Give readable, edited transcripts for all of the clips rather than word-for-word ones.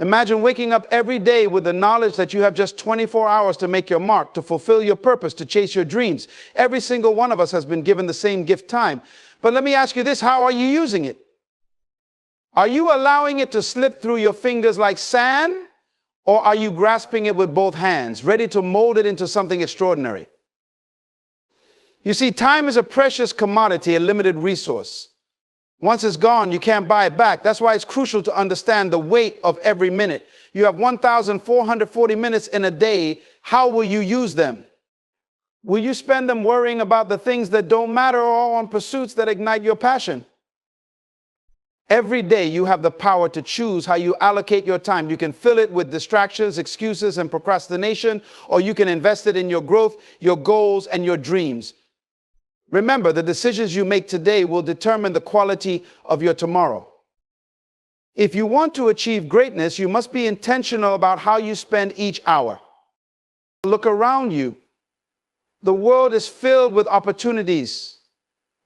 Imagine waking up every day with the knowledge that you have just 24 hours to make your mark, to fulfill your purpose, to chase your dreams. Every single one of us has been given the same gift, time. But let me ask you this, how are you using it? Are you allowing it to slip through your fingers like sand? Or are you grasping it with both hands, ready to mold it into something extraordinary? You see, time is a precious commodity, a limited resource. Once it's gone, you can't buy it back. That's why it's crucial to understand the weight of every minute. You have 1,440 minutes in a day. How will you use them? Will you spend them worrying about the things that don't matter or on pursuits that ignite your passion? Every day you have the power to choose how you allocate your time. You can fill it with distractions, excuses, and procrastination, or you can invest it in your growth, your goals, and your dreams. Remember, the decisions you make today will determine the quality of your tomorrow. If you want to achieve greatness, you must be intentional about how you spend each hour. Look around you. The world is filled with opportunities,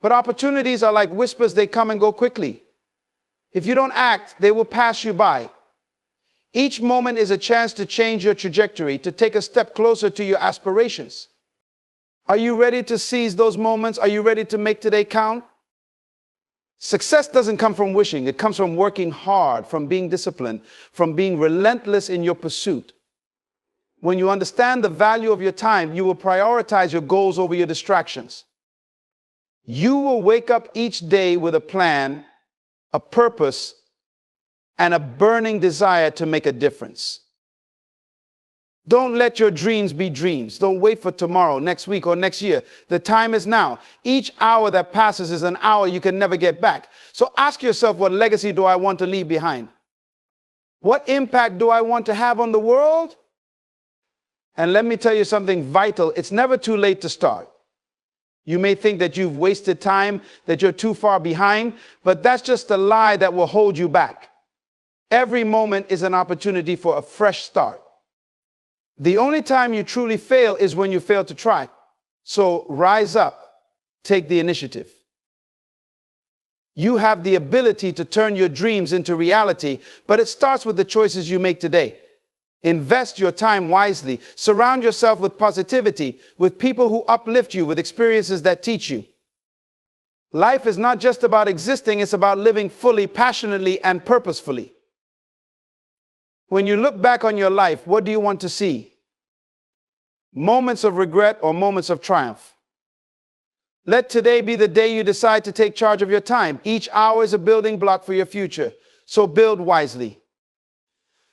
but opportunities are like whispers. They come and go quickly. If you don't act, they will pass you by. Each moment is a chance to change your trajectory, to take a step closer to your aspirations. Are you ready to seize those moments? Are you ready to make today count? Success doesn't come from wishing. It comes from working hard, from being disciplined, from being relentless in your pursuit. When you understand the value of your time, you will prioritize your goals over your distractions. You will wake up each day with a plan, a purpose, and a burning desire to make a difference. Don't let your dreams be dreams. Don't wait for tomorrow, next week, or next year. The time is now. Each hour that passes is an hour you can never get back. So ask yourself, what legacy do I want to leave behind? What impact do I want to have on the world? And let me tell you something vital. It's never too late to start. You may think that you've wasted time, that you're too far behind, but that's just a lie that will hold you back. Every moment is an opportunity for a fresh start. The only time you truly fail is when you fail to try. So rise up, take the initiative. You have the ability to turn your dreams into reality, but it starts with the choices you make today. Invest your time wisely. Surround yourself with positivity, with people who uplift you, with experiences that teach you. Life is not just about existing, it's about living fully, passionately, and purposefully. When you look back on your life, what do you want to see? Moments of regret or moments of triumph? Let today be the day you decide to take charge of your time. Each hour is a building block for your future, so build wisely.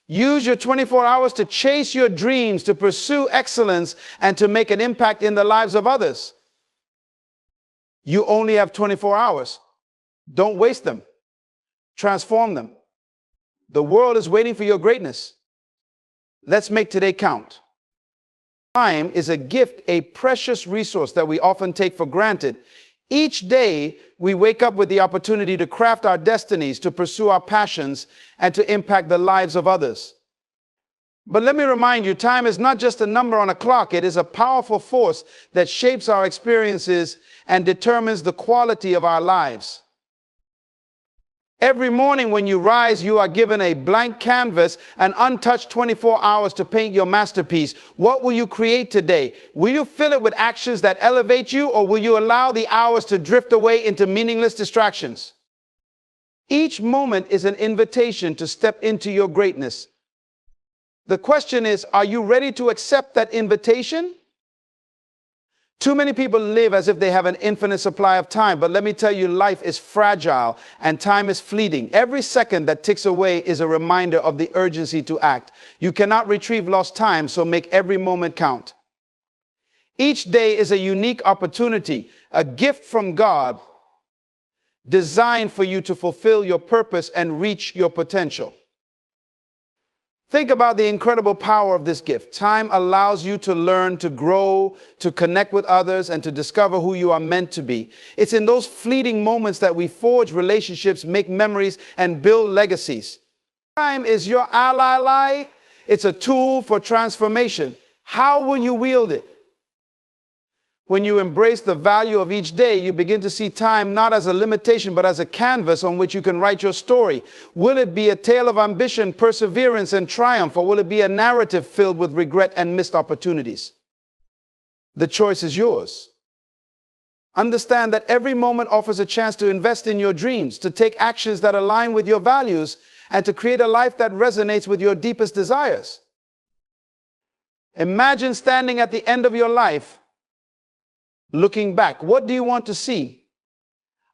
Use your 24 hours to chase your dreams, to pursue excellence, and to make an impact in the lives of others. You only have 24 hours. Don't waste them. Transform them. The world is waiting for your greatness. Let's make today count. Time is a gift, a precious resource that we often take for granted. Each day, we wake up with the opportunity to craft our destinies, to pursue our passions, and to impact the lives of others. But let me remind you, time is not just a number on a clock. It is a powerful force that shapes our experiences and determines the quality of our lives. Every morning when you rise, you are given a blank canvas, an untouched 24 hours to paint your masterpiece. What will you create today? Will you fill it with actions that elevate you, or will you allow the hours to drift away into meaningless distractions? Each moment is an invitation to step into your greatness. The question is, are you ready to accept that invitation? Too many people live as if they have an infinite supply of time, but let me tell you, life is fragile and time is fleeting. Every second that ticks away is a reminder of the urgency to act. You cannot retrieve lost time, so make every moment count. Each day is a unique opportunity, a gift from God, designed for you to fulfill your purpose and reach your potential. Think about the incredible power of this gift. Time allows you to learn, to grow, to connect with others, and to discover who you are meant to be. It's in those fleeting moments that we forge relationships, make memories, and build legacies. Time is your ally. It's a tool for transformation. How will you wield it? When you embrace the value of each day, you begin to see time not as a limitation, but as a canvas on which you can write your story. Will it be a tale of ambition, perseverance, and triumph, or will it be a narrative filled with regret and missed opportunities? The choice is yours. Understand that every moment offers a chance to invest in your dreams, to take actions that align with your values, and to create a life that resonates with your deepest desires. Imagine standing at the end of your life, looking back. What do you want to see?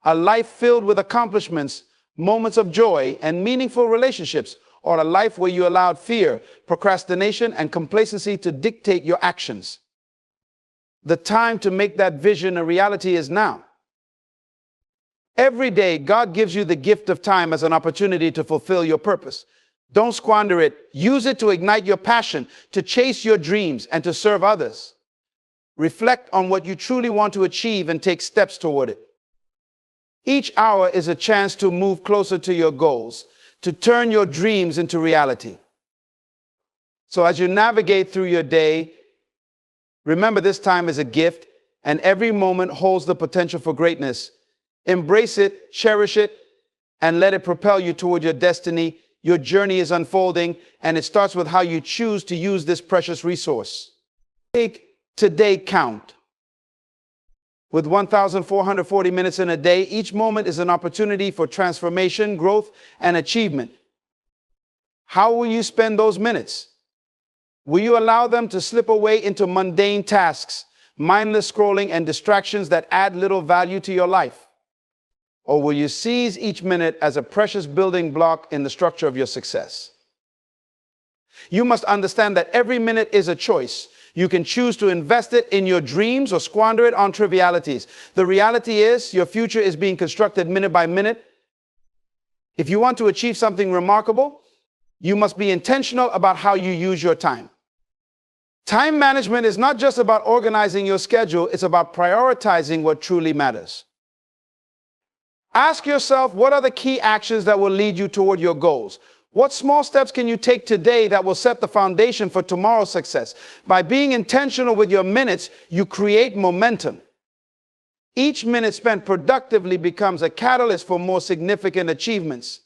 A life filled with accomplishments, moments of joy, and meaningful relationships, or a life where you allowed fear, procrastination, and complacency to dictate your actions? The time to make that vision a reality is now. Every day, God gives you the gift of time as an opportunity to fulfill your purpose. Don't squander it. Use it to ignite your passion, to chase your dreams, and to serve others. Reflect on what you truly want to achieve and take steps toward it. Each hour is a chance to move closer to your goals, to turn your dreams into reality. So as you navigate through your day, remember this time is a gift, and every moment holds the potential for greatness. Embrace it, cherish it, and let it propel you toward your destiny. Your journey is unfolding, and it starts with how you choose to use this precious resource. Make today count. With 1,440 minutes in a day, each moment is an opportunity for transformation, growth, and achievement. How will you spend those minutes? Will you allow them to slip away into mundane tasks, mindless scrolling, and distractions that add little value to your life? Or will you seize each minute as a precious building block in the structure of your success? You must understand that every minute is a choice. You can choose to invest it in your dreams or squander it on trivialities. The reality is your future is being constructed minute by minute. If you want to achieve something remarkable, you must be intentional about how you use your time. Time management is not just about organizing your schedule, it's about prioritizing what truly matters. Ask yourself, what are the key actions that will lead you toward your goals? What small steps can you take today that will set the foundation for tomorrow's success? By being intentional with your minutes, you create momentum. Each minute spent productively becomes a catalyst for more significant achievements.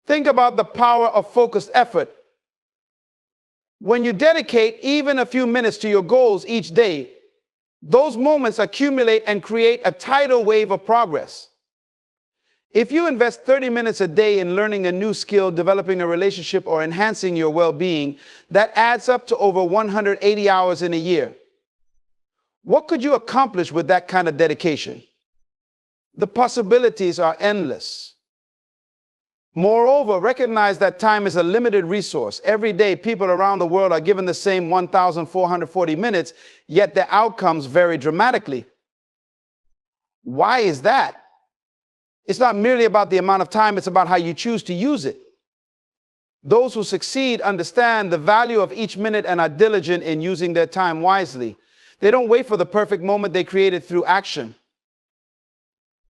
Think about the power of focused effort. When you dedicate even a few minutes to your goals each day, those moments accumulate and create a tidal wave of progress. If you invest 30 minutes a day in learning a new skill, developing a relationship, or enhancing your well-being, that adds up to over 180 hours in a year. What could you accomplish with that kind of dedication? The possibilities are endless. Moreover, recognize that time is a limited resource. Every day, people around the world are given the same 1,440 minutes, yet the outcomes vary dramatically. Why is that? It's not merely about the amount of time, it's about how you choose to use it. Those who succeed understand the value of each minute and are diligent in using their time wisely. They don't wait for the perfect moment, they create it through action.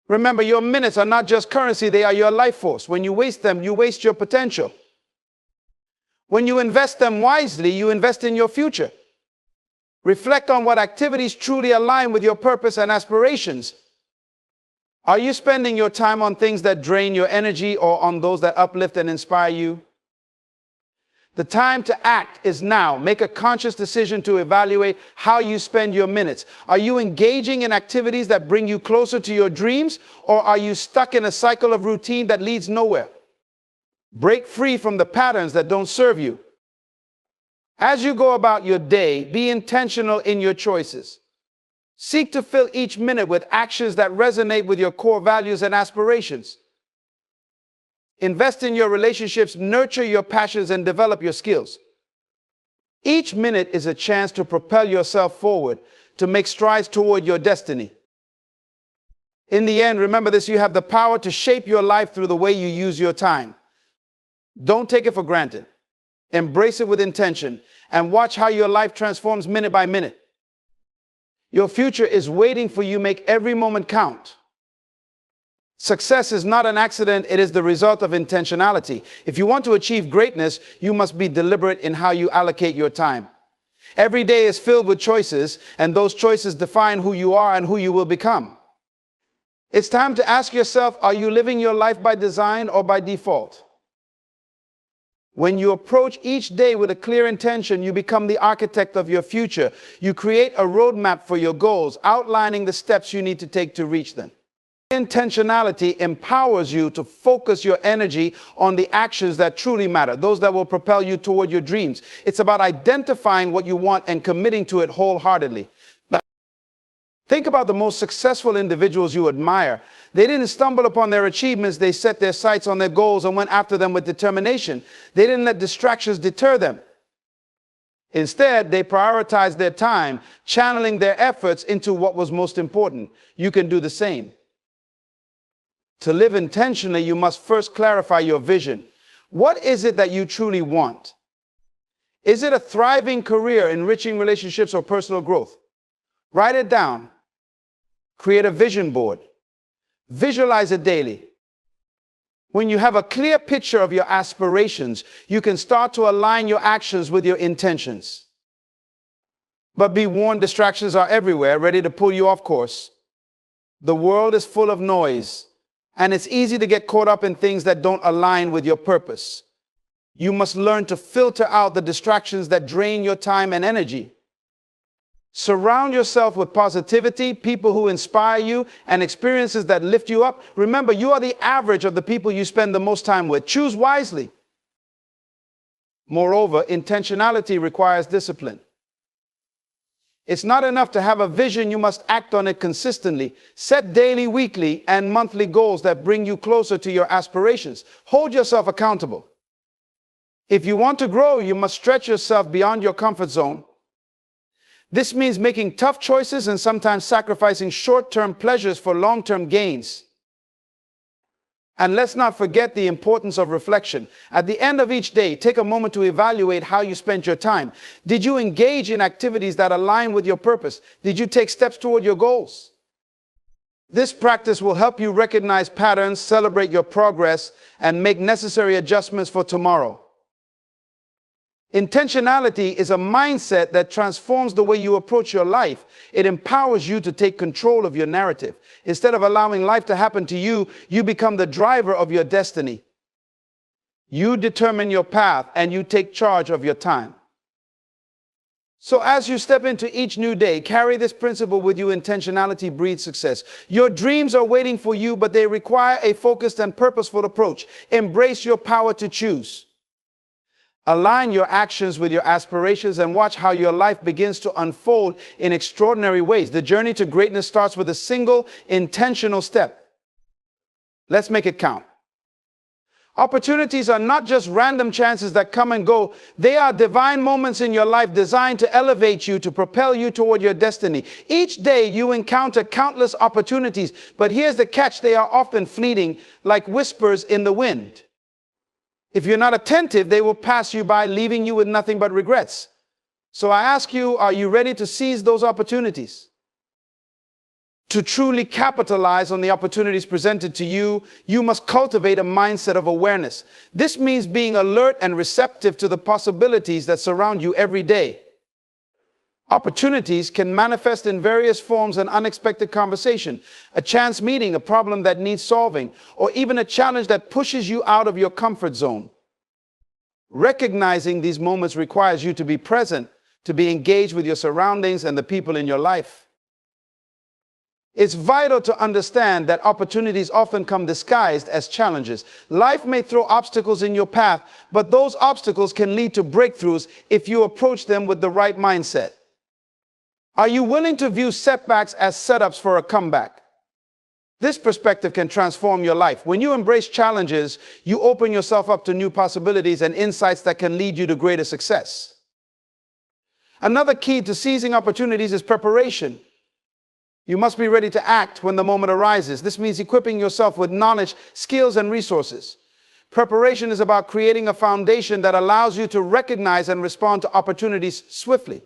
Remember, your minutes are not just currency, they are your life force. When you waste them, you waste your potential. When you invest them wisely, you invest in your future. Reflect on what activities truly align with your purpose and aspirations. Are you spending your time on things that drain your energy or on those that uplift and inspire you? The time to act is now. Make a conscious decision to evaluate how you spend your minutes. Are you engaging in activities that bring you closer to your dreams, or are you stuck in a cycle of routine that leads nowhere? Break free from the patterns that don't serve you. As you go about your day, be intentional in your choices. Seek to fill each minute with actions that resonate with your core values and aspirations. Invest in your relationships, nurture your passions, and develop your skills. Each minute is a chance to propel yourself forward, to make strides toward your destiny. In the end, remember this, you have the power to shape your life through the way you use your time. Don't take it for granted. Embrace it with intention, and watch how your life transforms minute by minute. Your future is waiting for you. Make every moment count. Success is not an accident, it is the result of intentionality. If you want to achieve greatness, you must be deliberate in how you allocate your time. Every day is filled with choices, and those choices define who you are and who you will become. It's time to ask yourself, are you living your life by design or by default? When you approach each day with a clear intention, you become the architect of your future. You create a roadmap for your goals, outlining the steps you need to take to reach them. Intentionality empowers you to focus your energy on the actions that truly matter, those that will propel you toward your dreams. It's about identifying what you want and committing to it wholeheartedly. Think about the most successful individuals you admire. They didn't stumble upon their achievements. They set their sights on their goals and went after them with determination. They didn't let distractions deter them. Instead, they prioritized their time, channeling their efforts into what was most important. You can do the same. To live intentionally, you must first clarify your vision. What is it that you truly want? Is it a thriving career, enriching relationships, or personal growth? Write it down. Create a vision board. Visualize it daily. When you have a clear picture of your aspirations, you can start to align your actions with your intentions. But be warned, distractions are everywhere, ready to pull you off course. The world is full of noise, and it's easy to get caught up in things that don't align with your purpose. You must learn to filter out the distractions that drain your time and energy. Surround yourself with positivity, people who inspire you, and experiences that lift you up. Remember, you are the average of the people you spend the most time with. Choose wisely. Moreover, intentionality requires discipline. It's not enough to have a vision, you must act on it consistently. Set daily, weekly, and monthly goals that bring you closer to your aspirations. Hold yourself accountable. If you want to grow, you must stretch yourself beyond your comfort zone. This means making tough choices and sometimes sacrificing short-term pleasures for long-term gains. And let's not forget the importance of reflection. At the end of each day, take a moment to evaluate how you spent your time. Did you engage in activities that align with your purpose? Did you take steps toward your goals? This practice will help you recognize patterns, celebrate your progress, and make necessary adjustments for tomorrow. Intentionality is a mindset that transforms the way you approach your life. It empowers you to take control of your narrative. Instead of allowing life to happen to you, you become the driver of your destiny. You determine your path and you take charge of your time. So as you step into each new day, carry this principle with you. Intentionality breeds success. Your dreams are waiting for you, but they require a focused and purposeful approach. Embrace your power to choose. Align your actions with your aspirations and watch how your life begins to unfold in extraordinary ways. The journey to greatness starts with a single intentional step. Let's make it count. Opportunities are not just random chances that come and go. They are divine moments in your life designed to elevate you, to propel you toward your destiny. Each day you encounter countless opportunities, but here's the catch: they are often fleeting, like whispers in the wind. If you're not attentive, they will pass you by, leaving you with nothing but regrets. So I ask you, are you ready to seize those opportunities? To truly capitalize on the opportunities presented to you, you must cultivate a mindset of awareness. This means being alert and receptive to the possibilities that surround you every day. Opportunities can manifest in various forms: an unexpected conversation, a chance meeting, a problem that needs solving, or even a challenge that pushes you out of your comfort zone. Recognizing these moments requires you to be present, to be engaged with your surroundings and the people in your life. It's vital to understand that opportunities often come disguised as challenges. Life may throw obstacles in your path, but those obstacles can lead to breakthroughs if you approach them with the right mindset. Are you willing to view setbacks as setups for a comeback? This perspective can transform your life. When you embrace challenges, you open yourself up to new possibilities and insights that can lead you to greater success. Another key to seizing opportunities is preparation. You must be ready to act when the moment arises. This means equipping yourself with knowledge, skills, and resources. Preparation is about creating a foundation that allows you to recognize and respond to opportunities swiftly.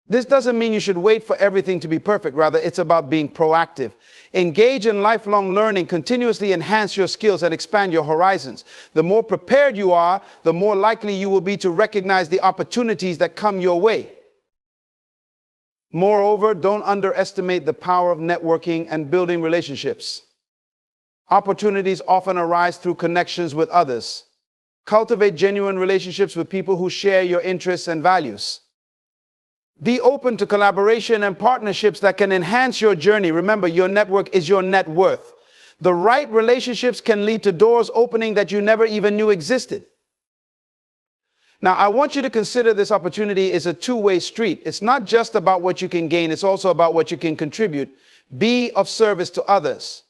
This doesn't mean you should wait for everything to be perfect. Rather, it's about being proactive. Engage in lifelong learning, continuously enhance your skills and expand your horizons. The more prepared you are, the more likely you will be to recognize the opportunities that come your way. Moreover, don't underestimate the power of networking and building relationships. Opportunities often arise through connections with others. Cultivate genuine relationships with people who share your interests and values. Be open to collaboration and partnerships that can enhance your journey. Remember, your network is your net worth. The right relationships can lead to doors opening that you never even knew existed. Now, I want you to consider this opportunity is a two-way street. It's not just about what you can gain, it's also about what you can contribute. Be of service to others.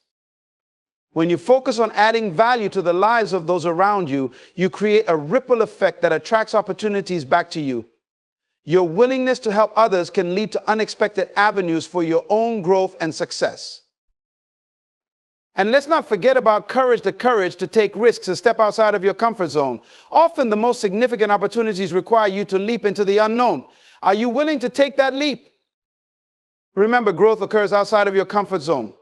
When you focus on adding value to the lives of those around you, you create a ripple effect that attracts opportunities back to you. Your willingness to help others can lead to unexpected avenues for your own growth and success. And let's not forget about the courage to take risks and step outside of your comfort zone. Often the most significant opportunities require you to leap into the unknown. Are you willing to take that leap? Remember, growth occurs outside of your comfort zone.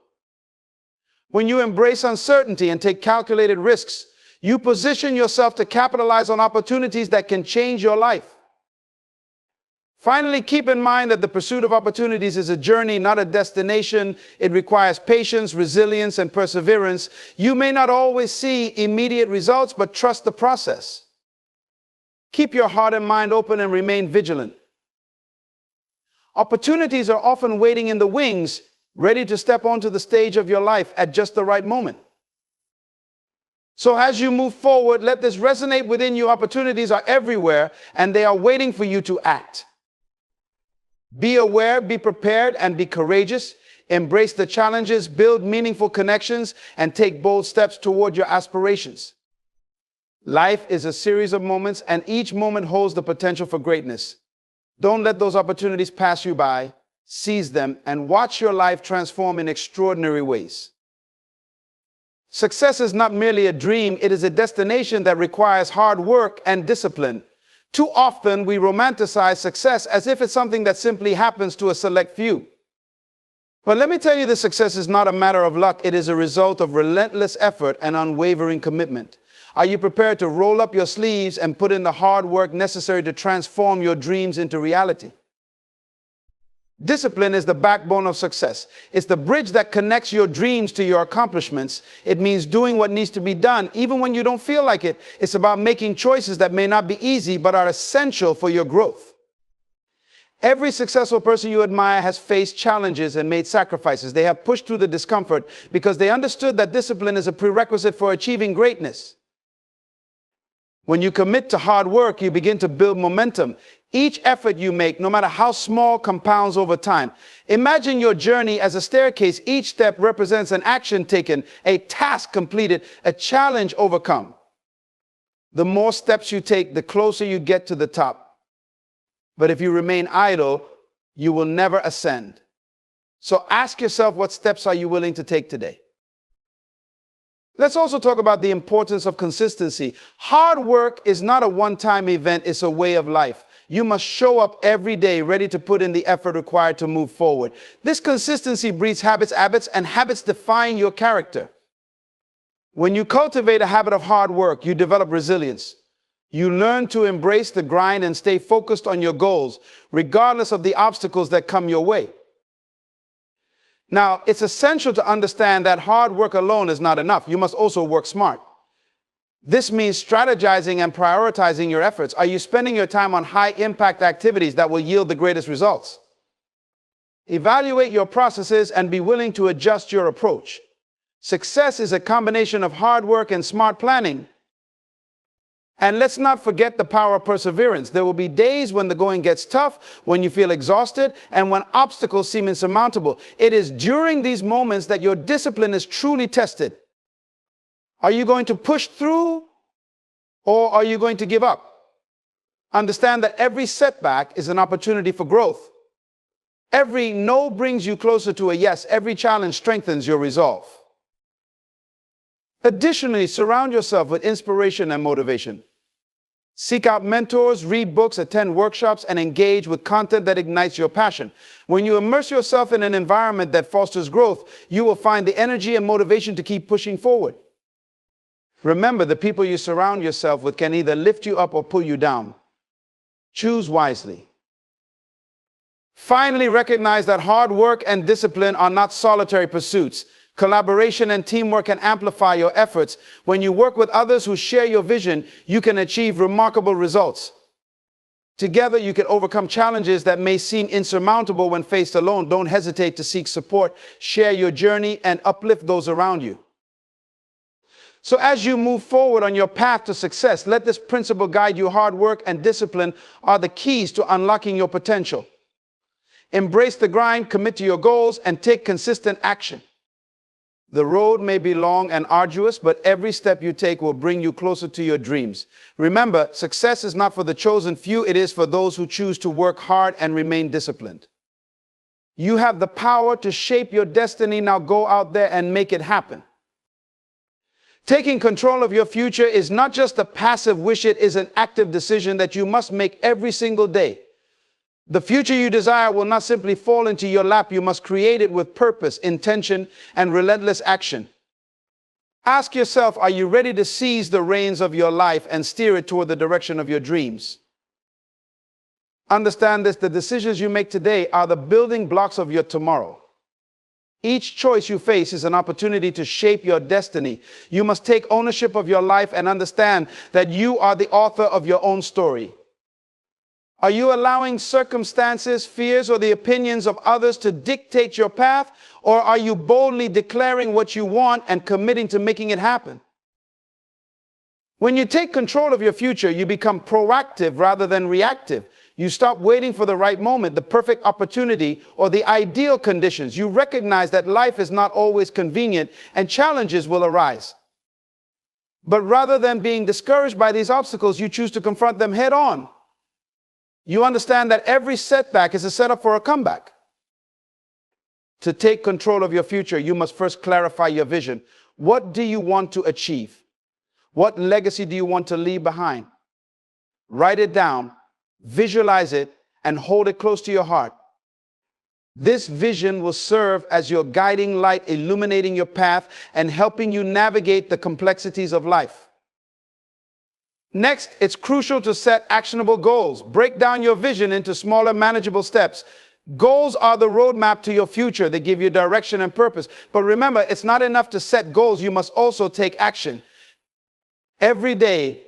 When you embrace uncertainty and take calculated risks, you position yourself to capitalize on opportunities that can change your life. Finally, keep in mind that the pursuit of opportunities is a journey, not a destination. It requires patience, resilience, and perseverance. You may not always see immediate results, but trust the process. Keep your heart and mind open and remain vigilant. Opportunities are often waiting in the wings, ready to step onto the stage of your life at just the right moment. So as you move forward, let this resonate within you. Opportunities are everywhere, and they are waiting for you to act. Be aware, be prepared, and be courageous. Embrace the challenges, build meaningful connections, and take bold steps toward your aspirations. Life is a series of moments, and each moment holds the potential for greatness. Don't let those opportunities pass you by. Seize them and watch your life transform in extraordinary ways. Success is not merely a dream, it is a destination that requires hard work and discipline. Too often, we romanticize success as if it's something that simply happens to a select few. But let me tell you, this success is not a matter of luck. It is a result of relentless effort and unwavering commitment. Are you prepared to roll up your sleeves and put in the hard work necessary to transform your dreams into reality? Discipline is the backbone of success. It's the bridge that connects your dreams to your accomplishments. It means doing what needs to be done, even when you don't feel like it. It's about making choices that may not be easy, but are essential for your growth. Every successful person you admire has faced challenges and made sacrifices. They have pushed through the discomfort because they understood that discipline is a prerequisite for achieving greatness. When you commit to hard work, you begin to build momentum. Each effort you make, no matter how small, compounds over time. Imagine your journey as a staircase. Each step represents an action taken, a task completed, a challenge overcome. The more steps you take, the closer you get to the top. But if you remain idle, you will never ascend. So ask yourself, what steps are you willing to take today? Let's also talk about the importance of consistency. Hard work is not a one-time event, it's a way of life. You must show up every day ready to put in the effort required to move forward. This consistency breeds habits, and habits define your character. When you cultivate a habit of hard work, you develop resilience. You learn to embrace the grind and stay focused on your goals, regardless of the obstacles that come your way. Now, it's essential to understand that hard work alone is not enough. You must also work smart. This means strategizing and prioritizing your efforts. Are you spending your time on high-impact activities that will yield the greatest results? Evaluate your processes and be willing to adjust your approach. Success is a combination of hard work and smart planning. And let's not forget the power of perseverance. There will be days when the going gets tough, when you feel exhausted, and when obstacles seem insurmountable. It is during these moments that your discipline is truly tested. Are you going to push through, or are you going to give up? Understand that every setback is an opportunity for growth. Every no brings you closer to a yes. Every challenge strengthens your resolve. Additionally, surround yourself with inspiration and motivation. Seek out mentors, read books, attend workshops, and engage with content that ignites your passion. When you immerse yourself in an environment that fosters growth, you will find the energy and motivation to keep pushing forward. Remember, the people you surround yourself with can either lift you up or pull you down. Choose wisely. Finally, recognize that hard work and discipline are not solitary pursuits. Collaboration and teamwork can amplify your efforts. When you work with others who share your vision, you can achieve remarkable results. Together, you can overcome challenges that may seem insurmountable when faced alone. Don't hesitate to seek support, share your journey, and uplift those around you. So as you move forward on your path to success, let this principle guide you. Hard work and discipline are the keys to unlocking your potential. Embrace the grind, commit to your goals, and take consistent action. The road may be long and arduous, but every step you take will bring you closer to your dreams. Remember, success is not for the chosen few. It is for those who choose to work hard and remain disciplined. You have the power to shape your destiny. Now go out there and make it happen. Taking control of your future is not just a passive wish. It is an active decision that you must make every single day. The future you desire will not simply fall into your lap. You must create it with purpose, intention, and relentless action. Ask yourself, are you ready to seize the reins of your life and steer it toward the direction of your dreams? Understand this, the decisions you make today are the building blocks of your tomorrow. Each choice you face is an opportunity to shape your destiny. You must take ownership of your life and understand that you are the author of your own story. Are you allowing circumstances, fears, or the opinions of others to dictate your path? Or are you boldly declaring what you want and committing to making it happen? When you take control of your future, you become proactive rather than reactive. You stop waiting for the right moment, the perfect opportunity, or the ideal conditions. You recognize that life is not always convenient and challenges will arise. But rather than being discouraged by these obstacles, you choose to confront them head on. You understand that every setback is a setup for a comeback. To take control of your future, you must first clarify your vision. What do you want to achieve? What legacy do you want to leave behind? Write it down, visualize it, and hold it close to your heart. This vision will serve as your guiding light, illuminating your path and helping you navigate the complexities of life. Next, it's crucial to set actionable goals. Break down your vision into smaller, manageable steps. Goals are the roadmap to your future. They give you direction and purpose. But remember, it's not enough to set goals. You must also take action. Every day,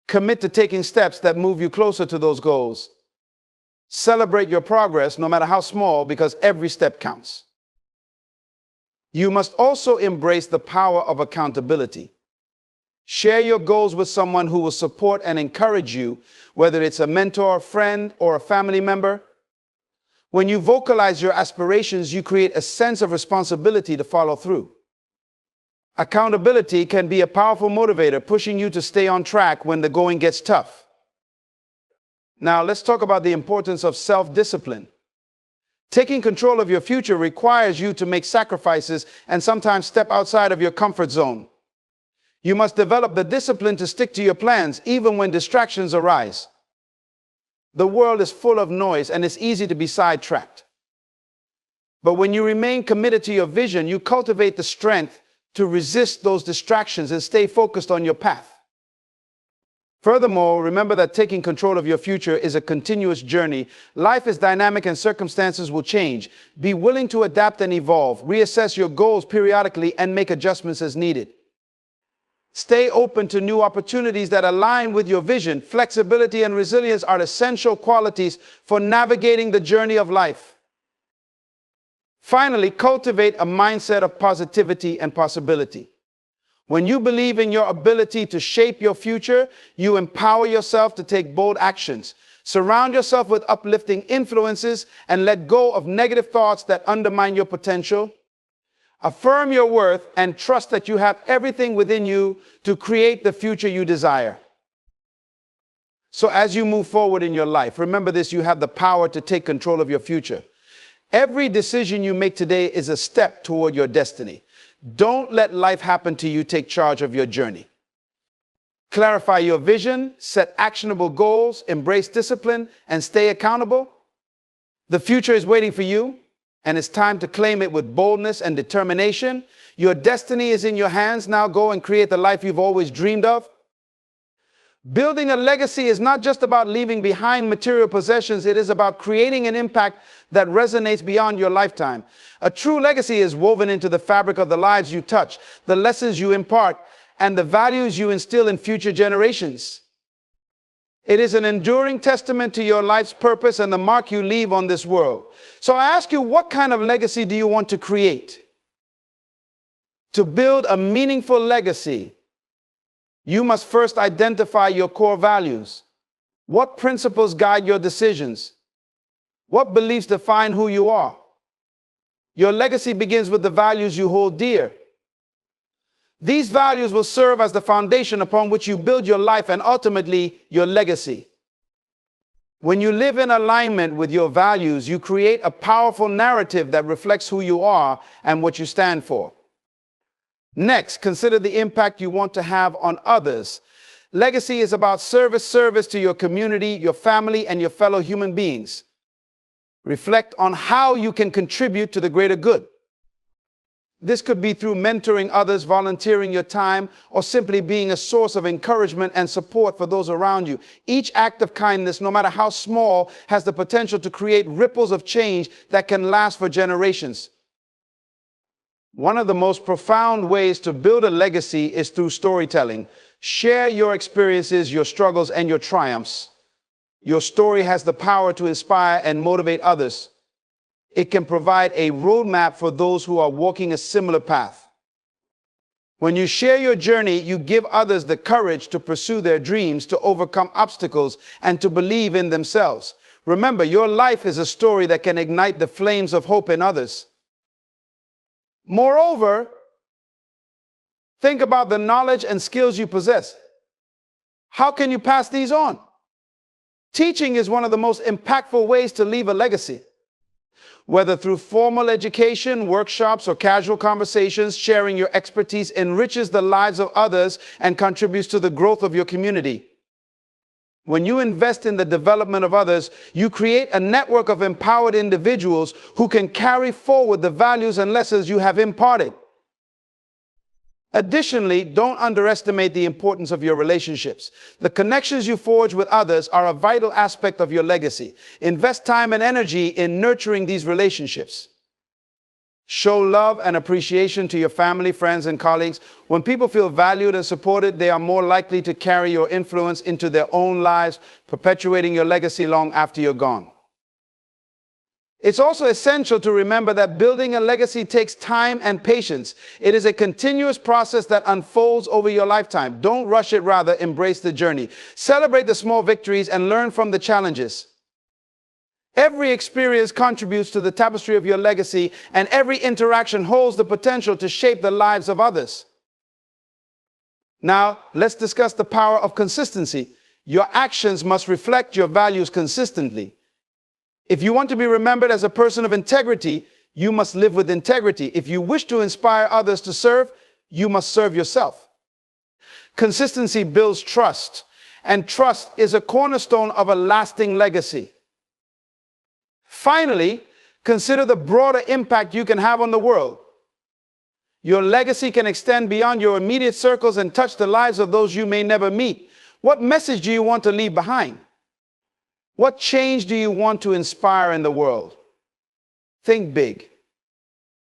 commit to taking steps that move you closer to those goals. Celebrate your progress, no matter how small, because every step counts. You must also embrace the power of accountability. Share your goals with someone who will support and encourage you, whether it's a mentor, friend, or a family member. When you vocalize your aspirations, you create a sense of responsibility to follow through. Accountability can be a powerful motivator, pushing you to stay on track when the going gets tough. Now, let's talk about the importance of self-discipline. Taking control of your future requires you to make sacrifices and sometimes step outside of your comfort zone. You must develop the discipline to stick to your plans, even when distractions arise. The world is full of noise, and it's easy to be sidetracked. But when you remain committed to your vision, you cultivate the strength to resist those distractions and stay focused on your path. Furthermore, remember that taking control of your future is a continuous journey. Life is dynamic and circumstances will change. Be willing to adapt and evolve. Reassess your goals periodically and make adjustments as needed. Stay open to new opportunities that align with your vision. Flexibility and resilience are essential qualities for navigating the journey of life. Finally, cultivate a mindset of positivity and possibility. When you believe in your ability to shape your future, you empower yourself to take bold actions. Surround yourself with uplifting influences and let go of negative thoughts that undermine your potential. Affirm your worth and trust that you have everything within you to create the future you desire. So as you move forward in your life, remember this, you have the power to take control of your future. Every decision you make today is a step toward your destiny. Don't let life happen to you. Take charge of your journey. Clarify your vision, set actionable goals, embrace discipline, and stay accountable. The future is waiting for you, and it's time to claim it with boldness and determination. Your destiny is in your hands. Now go and create the life you've always dreamed of. Building a legacy is not just about leaving behind material possessions, it is about creating an impact that resonates beyond your lifetime. A true legacy is woven into the fabric of the lives you touch, the lessons you impart, and the values you instill in future generations. It is an enduring testament to your life's purpose and the mark you leave on this world. So I ask you, what kind of legacy do you want to create? To build a meaningful legacy, you must first identify your core values. What principles guide your decisions? What beliefs define who you are? Your legacy begins with the values you hold dear. These values will serve as the foundation upon which you build your life and ultimately your legacy. When you live in alignment with your values, you create a powerful narrative that reflects who you are and what you stand for. Next, consider the impact you want to have on others. Legacy is about service to your community, your family, and your fellow human beings. Reflect on how you can contribute to the greater good. This could be through mentoring others, volunteering your time, or simply being a source of encouragement and support for those around you. Each act of kindness, no matter how small, has the potential to create ripples of change that can last for generations. One of the most profound ways to build a legacy is through storytelling. Share your experiences, your struggles, and your triumphs. Your story has the power to inspire and motivate others. It can provide a roadmap for those who are walking a similar path. When you share your journey, you give others the courage to pursue their dreams, to overcome obstacles, and to believe in themselves. Remember, your life is a story that can ignite the flames of hope in others. Moreover, think about the knowledge and skills you possess. How can you pass these on? Teaching is one of the most impactful ways to leave a legacy. Whether through formal education, workshops, or casual conversations, sharing your expertise enriches the lives of others and contributes to the growth of your community. When you invest in the development of others, you create a network of empowered individuals who can carry forward the values and lessons you have imparted. Additionally, don't underestimate the importance of your relationships. The connections you forge with others are a vital aspect of your legacy. Invest time and energy in nurturing these relationships. Show love and appreciation to your family, friends, and colleagues. When people feel valued and supported, they are more likely to carry your influence into their own lives, perpetuating your legacy long after you're gone. It's also essential to remember that building a legacy takes time and patience. It is a continuous process that unfolds over your lifetime. Don't rush it, rather embrace the journey. Celebrate the small victories and learn from the challenges. Every experience contributes to the tapestry of your legacy, and every interaction holds the potential to shape the lives of others. Now, let's discuss the power of consistency. Your actions must reflect your values consistently. If you want to be remembered as a person of integrity, you must live with integrity. If you wish to inspire others to serve, you must serve yourself. Consistency builds trust, and trust is a cornerstone of a lasting legacy. Finally, consider the broader impact you can have on the world. Your legacy can extend beyond your immediate circles and touch the lives of those you may never meet. What message do you want to leave behind? What change do you want to inspire in the world? Think big.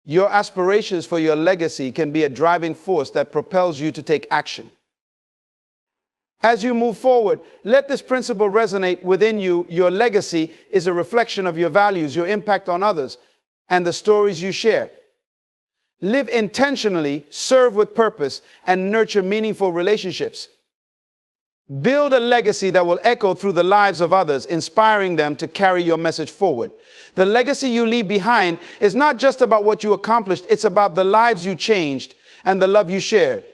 Your aspirations for your legacy can be a driving force that propels you to take action. As you move forward, let this principle resonate within you. Your legacy is a reflection of your values, your impact on others, and the stories you share. Live intentionally, serve with purpose, and nurture meaningful relationships. Build a legacy that will echo through the lives of others, inspiring them to carry your message forward. The legacy you leave behind is not just about what you accomplished, it's about the lives you changed and the love you shared.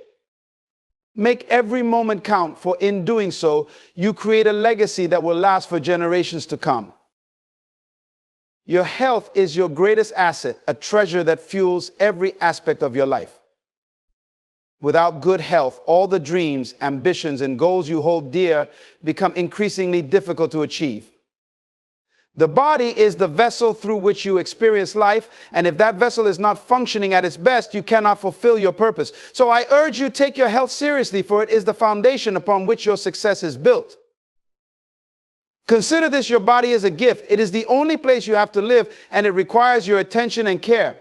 Make every moment count, for in doing so, you create a legacy that will last for generations to come. Your health is your greatest asset, a treasure that fuels every aspect of your life. Without good health, all the dreams, ambitions, and goals you hold dear become increasingly difficult to achieve. The body is the vessel through which you experience life, and if that vessel is not functioning at its best, you cannot fulfill your purpose. So I urge you, take your health seriously, for it is the foundation upon which your success is built. Consider this: your body is a gift. It is the only place you have to live, and it requires your attention and care.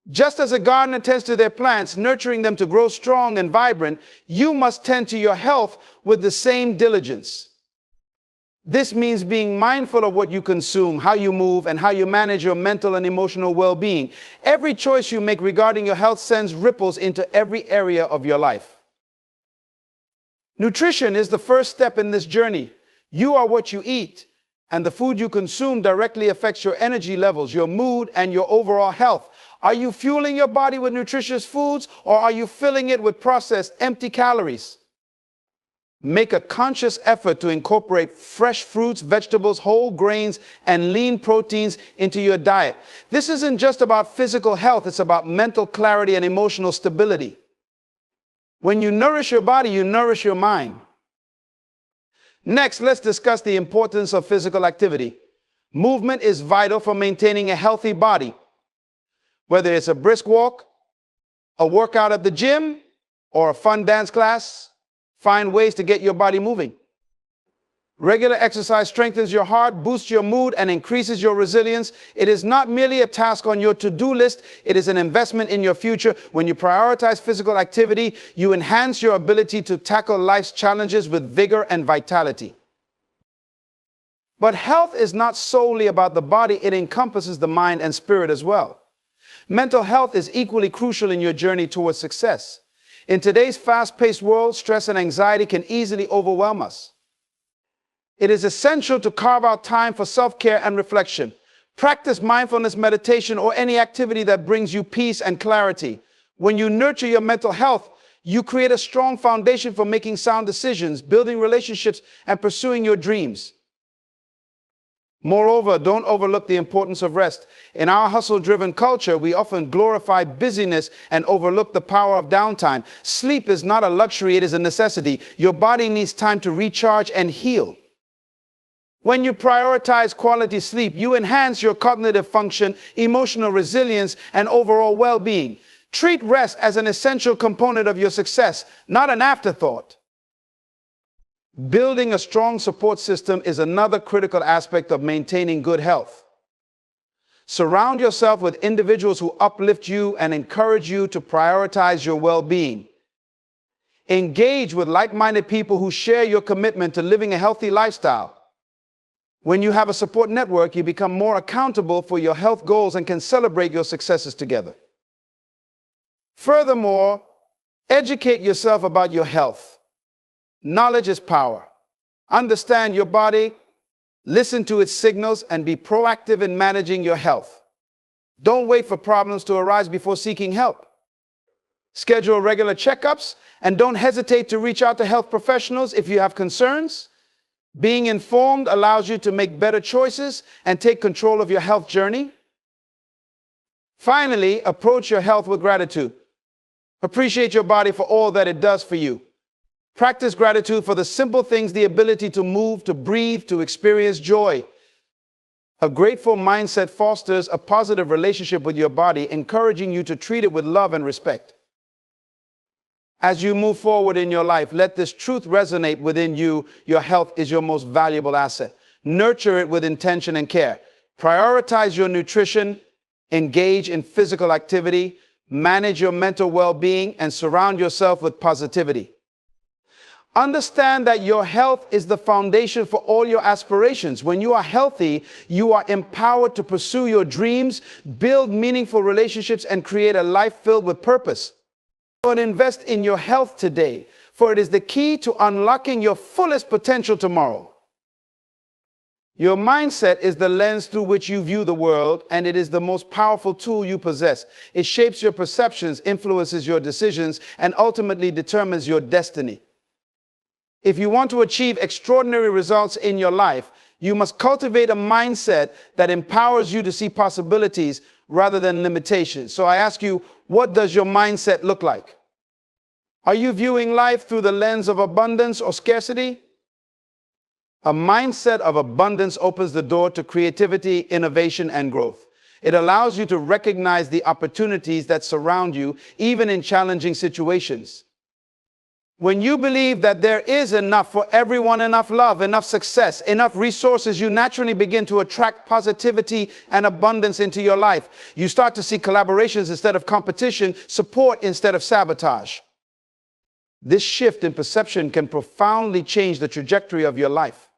Just as a gardener tends to their plants, nurturing them to grow strong and vibrant, you must tend to your health with the same diligence. This means being mindful of what you consume, how you move, and how you manage your mental and emotional well-being. Every choice you make regarding your health sends ripples into every area of your life. Nutrition is the first step in this journey. You are what you eat, and the food you consume directly affects your energy levels, your mood, and your overall health. Are you fueling your body with nutritious foods, or are you filling it with processed, empty calories? Make a conscious effort to incorporate fresh fruits, vegetables, whole grains, and lean proteins into your diet. This isn't just about physical health, it's about mental clarity and emotional stability. When you nourish your body, you nourish your mind. Next, let's discuss the importance of physical activity. Movement is vital for maintaining a healthy body. Whether it's a brisk walk, a workout at the gym, or a fun dance class, find ways to get your body moving. Regular exercise strengthens your heart, boosts your mood, and increases your resilience. It is not merely a task on your to-do list, it is an investment in your future. When you prioritize physical activity, you enhance your ability to tackle life's challenges with vigor and vitality. But health is not solely about the body, it encompasses the mind and spirit as well. Mental health is equally crucial in your journey towards success. In today's fast-paced world, stress and anxiety can easily overwhelm us. It is essential to carve out time for self-care and reflection. Practice mindfulness meditation or any activity that brings you peace and clarity. When you nurture your mental health, you create a strong foundation for making sound decisions, building relationships, and pursuing your dreams. Moreover, don't overlook the importance of rest. In our hustle-driven culture, we often glorify busyness and overlook the power of downtime. Sleep is not a luxury, it is a necessity. Your body needs time to recharge and heal. When you prioritize quality sleep, you enhance your cognitive function, emotional resilience, and overall well-being. Treat rest as an essential component of your success, not an afterthought. Building a strong support system is another critical aspect of maintaining good health. Surround yourself with individuals who uplift you and encourage you to prioritize your well-being. Engage with like-minded people who share your commitment to living a healthy lifestyle. When you have a support network, you become more accountable for your health goals and can celebrate your successes together. Furthermore, educate yourself about your health. Knowledge is power. Understand your body, listen to its signals, and be proactive in managing your health. Don't wait for problems to arise before seeking help. Schedule regular checkups, and don't hesitate to reach out to health professionals if you have concerns. Being informed allows you to make better choices and take control of your health journey. Finally, approach your health with gratitude. Appreciate your body for all that it does for you. Practice gratitude for the simple things, the ability to move, to breathe, to experience joy. A grateful mindset fosters a positive relationship with your body, encouraging you to treat it with love and respect. As you move forward in your life, let this truth resonate within you. Your health is your most valuable asset. Nurture it with intention and care. Prioritize your nutrition, engage in physical activity, manage your mental well-being, and surround yourself with positivity. Understand that your health is the foundation for all your aspirations. When you are healthy, you are empowered to pursue your dreams, build meaningful relationships, and create a life filled with purpose. And invest in your health today, for it is the key to unlocking your fullest potential tomorrow. Your mindset is the lens through which you view the world, and it is the most powerful tool you possess. It shapes your perceptions, influences your decisions, and ultimately determines your destiny. If you want to achieve extraordinary results in your life, you must cultivate a mindset that empowers you to see possibilities rather than limitations. So I ask you, what does your mindset look like? Are you viewing life through the lens of abundance or scarcity? A mindset of abundance opens the door to creativity, innovation, and growth. It allows you to recognize the opportunities that surround you, even in challenging situations. When you believe that there is enough for everyone, enough love, enough success, enough resources, you naturally begin to attract positivity and abundance into your life. You start to see collaborations instead of competition, support instead of sabotage. This shift in perception can profoundly change the trajectory of your life.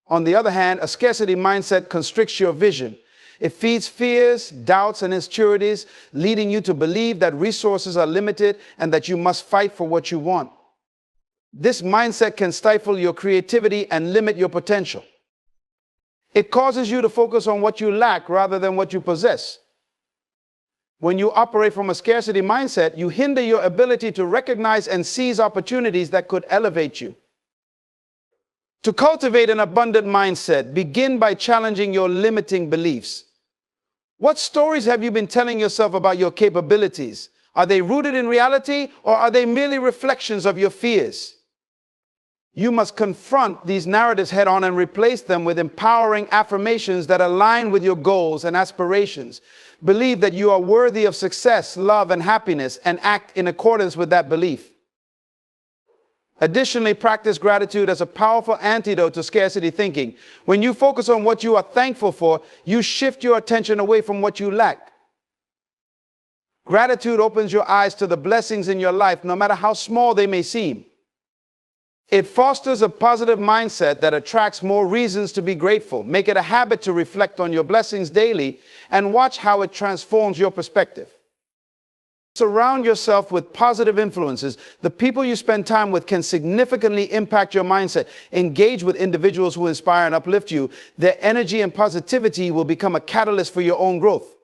On the other hand, a scarcity mindset constricts your vision. It feeds fears, doubts, and insecurities, leading you to believe that resources are limited and that you must fight for what you want. This mindset can stifle your creativity and limit your potential. It causes you to focus on what you lack rather than what you possess. When you operate from a scarcity mindset, you hinder your ability to recognize and seize opportunities that could elevate you. To cultivate an abundant mindset, begin by challenging your limiting beliefs. What stories have you been telling yourself about your capabilities? Are they rooted in reality, or are they merely reflections of your fears? You must confront these narratives head on and replace them with empowering affirmations that align with your goals and aspirations. Believe that you are worthy of success, love, and happiness, and act in accordance with that belief. Additionally, practice gratitude as a powerful antidote to scarcity thinking. When you focus on what you are thankful for, you shift your attention away from what you lack. Gratitude opens your eyes to the blessings in your life, no matter how small they may seem. It fosters a positive mindset that attracts more reasons to be grateful. Make it a habit to reflect on your blessings daily and watch how it transforms your perspective. Surround yourself with positive influences. The people you spend time with can significantly impact your mindset. Engage with individuals who inspire and uplift you. Their energy and positivity will become a catalyst for your own growth.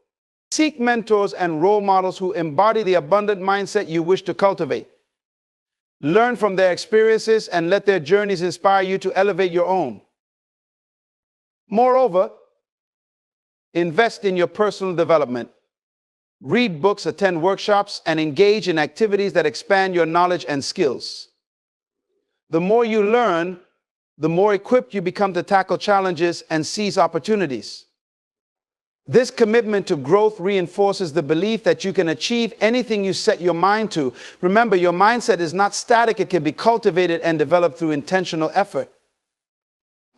Seek mentors and role models who embody the abundant mindset you wish to cultivate. Learn from their experiences and let their journeys inspire you to elevate your own. Moreover, invest in your personal development. Read books, attend workshops, and engage in activities that expand your knowledge and skills. The more you learn, the more equipped you become to tackle challenges and seize opportunities. This commitment to growth reinforces the belief that you can achieve anything you set your mind to. Remember, your mindset is not static. It can be cultivated and developed through intentional effort.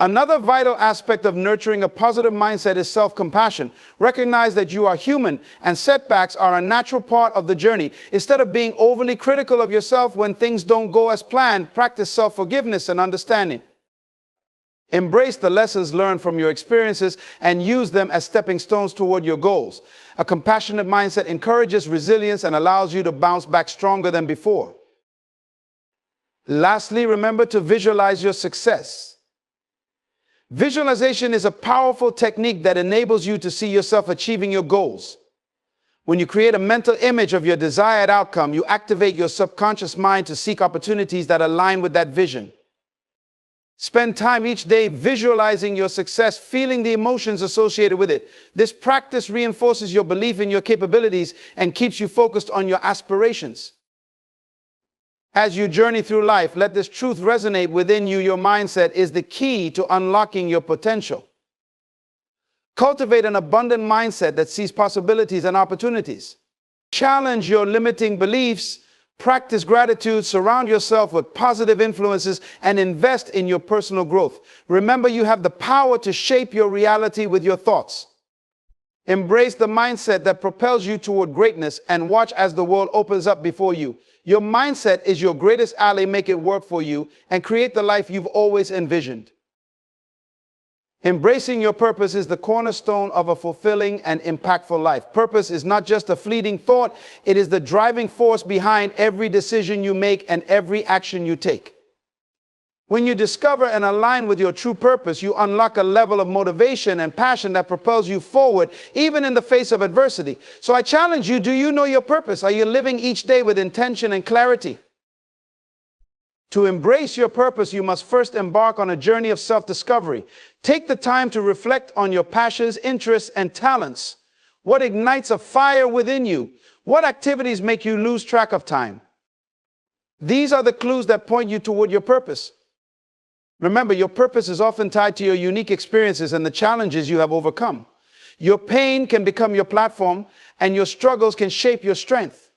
Another vital aspect of nurturing a positive mindset is self-compassion. Recognize that you are human and setbacks are a natural part of the journey. Instead of being overly critical of yourself when things don't go as planned, practice self-forgiveness and understanding. Embrace the lessons learned from your experiences and use them as stepping stones toward your goals. A compassionate mindset encourages resilience and allows you to bounce back stronger than before. Lastly, remember to visualize your success. Visualization is a powerful technique that enables you to see yourself achieving your goals. When you create a mental image of your desired outcome, you activate your subconscious mind to seek opportunities that align with that vision. Spend time each day visualizing your success, feeling the emotions associated with it. This practice reinforces your belief in your capabilities and keeps you focused on your aspirations. As you journey through life, let this truth resonate within you. Your mindset is the key to unlocking your potential. Cultivate an abundant mindset that sees possibilities and opportunities. Challenge your limiting beliefs. Practice gratitude. Surround yourself with positive influences and invest in your personal growth. Remember, you have the power to shape your reality with your thoughts. Embrace the mindset that propels you toward greatness and watch as the world opens up before you. Your mindset is your greatest ally. Make it work for you and create the life you've always envisioned. Embracing your purpose is the cornerstone of a fulfilling and impactful life. Purpose is not just a fleeting thought. It is the driving force behind every decision you make and every action you take. When you discover and align with your true purpose, you unlock a level of motivation and passion that propels you forward, even in the face of adversity. So I challenge you, do you know your purpose? Are you living each day with intention and clarity? To embrace your purpose, you must first embark on a journey of self-discovery. Take the time to reflect on your passions, interests, and talents. What ignites a fire within you? What activities make you lose track of time? These are the clues that point you toward your purpose. Remember, your purpose is often tied to your unique experiences and the challenges you have overcome. Your pain can become your platform, and your struggles can shape your strength.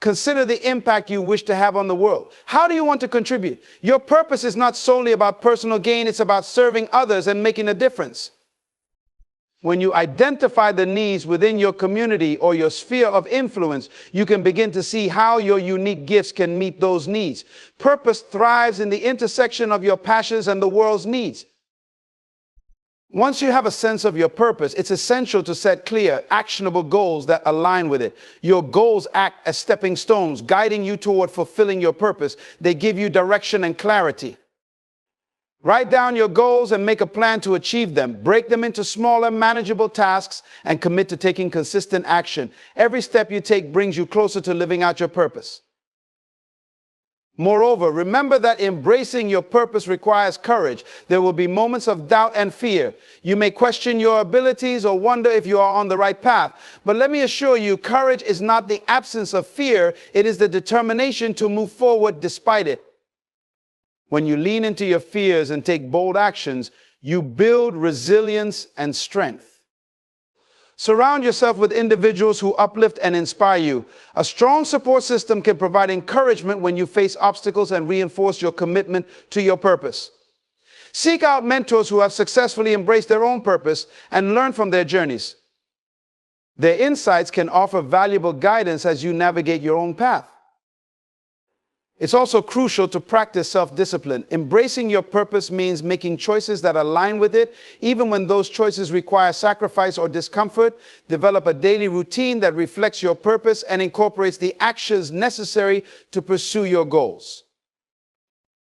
Consider the impact you wish to have on the world. How do you want to contribute? Your purpose is not solely about personal gain, it's about serving others and making a difference. When you identify the needs within your community or your sphere of influence, you can begin to see how your unique gifts can meet those needs. Purpose thrives in the intersection of your passions and the world's needs. Once you have a sense of your purpose, it's essential to set clear, actionable goals that align with it. Your goals act as stepping stones, guiding you toward fulfilling your purpose. They give you direction and clarity. Write down your goals and make a plan to achieve them. Break them into smaller, manageable tasks and commit to taking consistent action. Every step you take brings you closer to living out your purpose. Moreover, remember that embracing your purpose requires courage. There will be moments of doubt and fear. You may question your abilities or wonder if you are on the right path. But let me assure you, courage is not the absence of fear. It is the determination to move forward despite it. When you lean into your fears and take bold actions, you build resilience and strength. Surround yourself with individuals who uplift and inspire you. A strong support system can provide encouragement when you face obstacles and reinforce your commitment to your purpose. Seek out mentors who have successfully embraced their own purpose and learn from their journeys. Their insights can offer valuable guidance as you navigate your own path. It's also crucial to practice self-discipline. Embracing your purpose means making choices that align with it, even when those choices require sacrifice or discomfort. Develop a daily routine that reflects your purpose and incorporates the actions necessary to pursue your goals.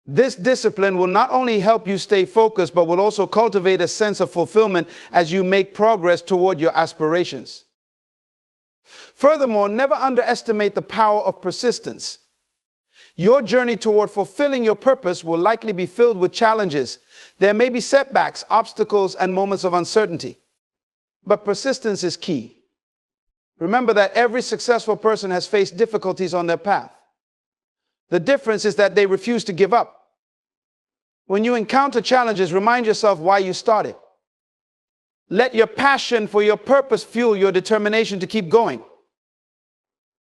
This discipline will not only help you stay focused, but will also cultivate a sense of fulfillment as you make progress toward your aspirations. Furthermore, never underestimate the power of persistence. Your journey toward fulfilling your purpose will likely be filled with challenges. There may be setbacks, obstacles, and moments of uncertainty. But persistence is key. Remember that every successful person has faced difficulties on their path. The difference is that they refuse to give up. When you encounter challenges, remind yourself why you started. Let your passion for your purpose fuel your determination to keep going.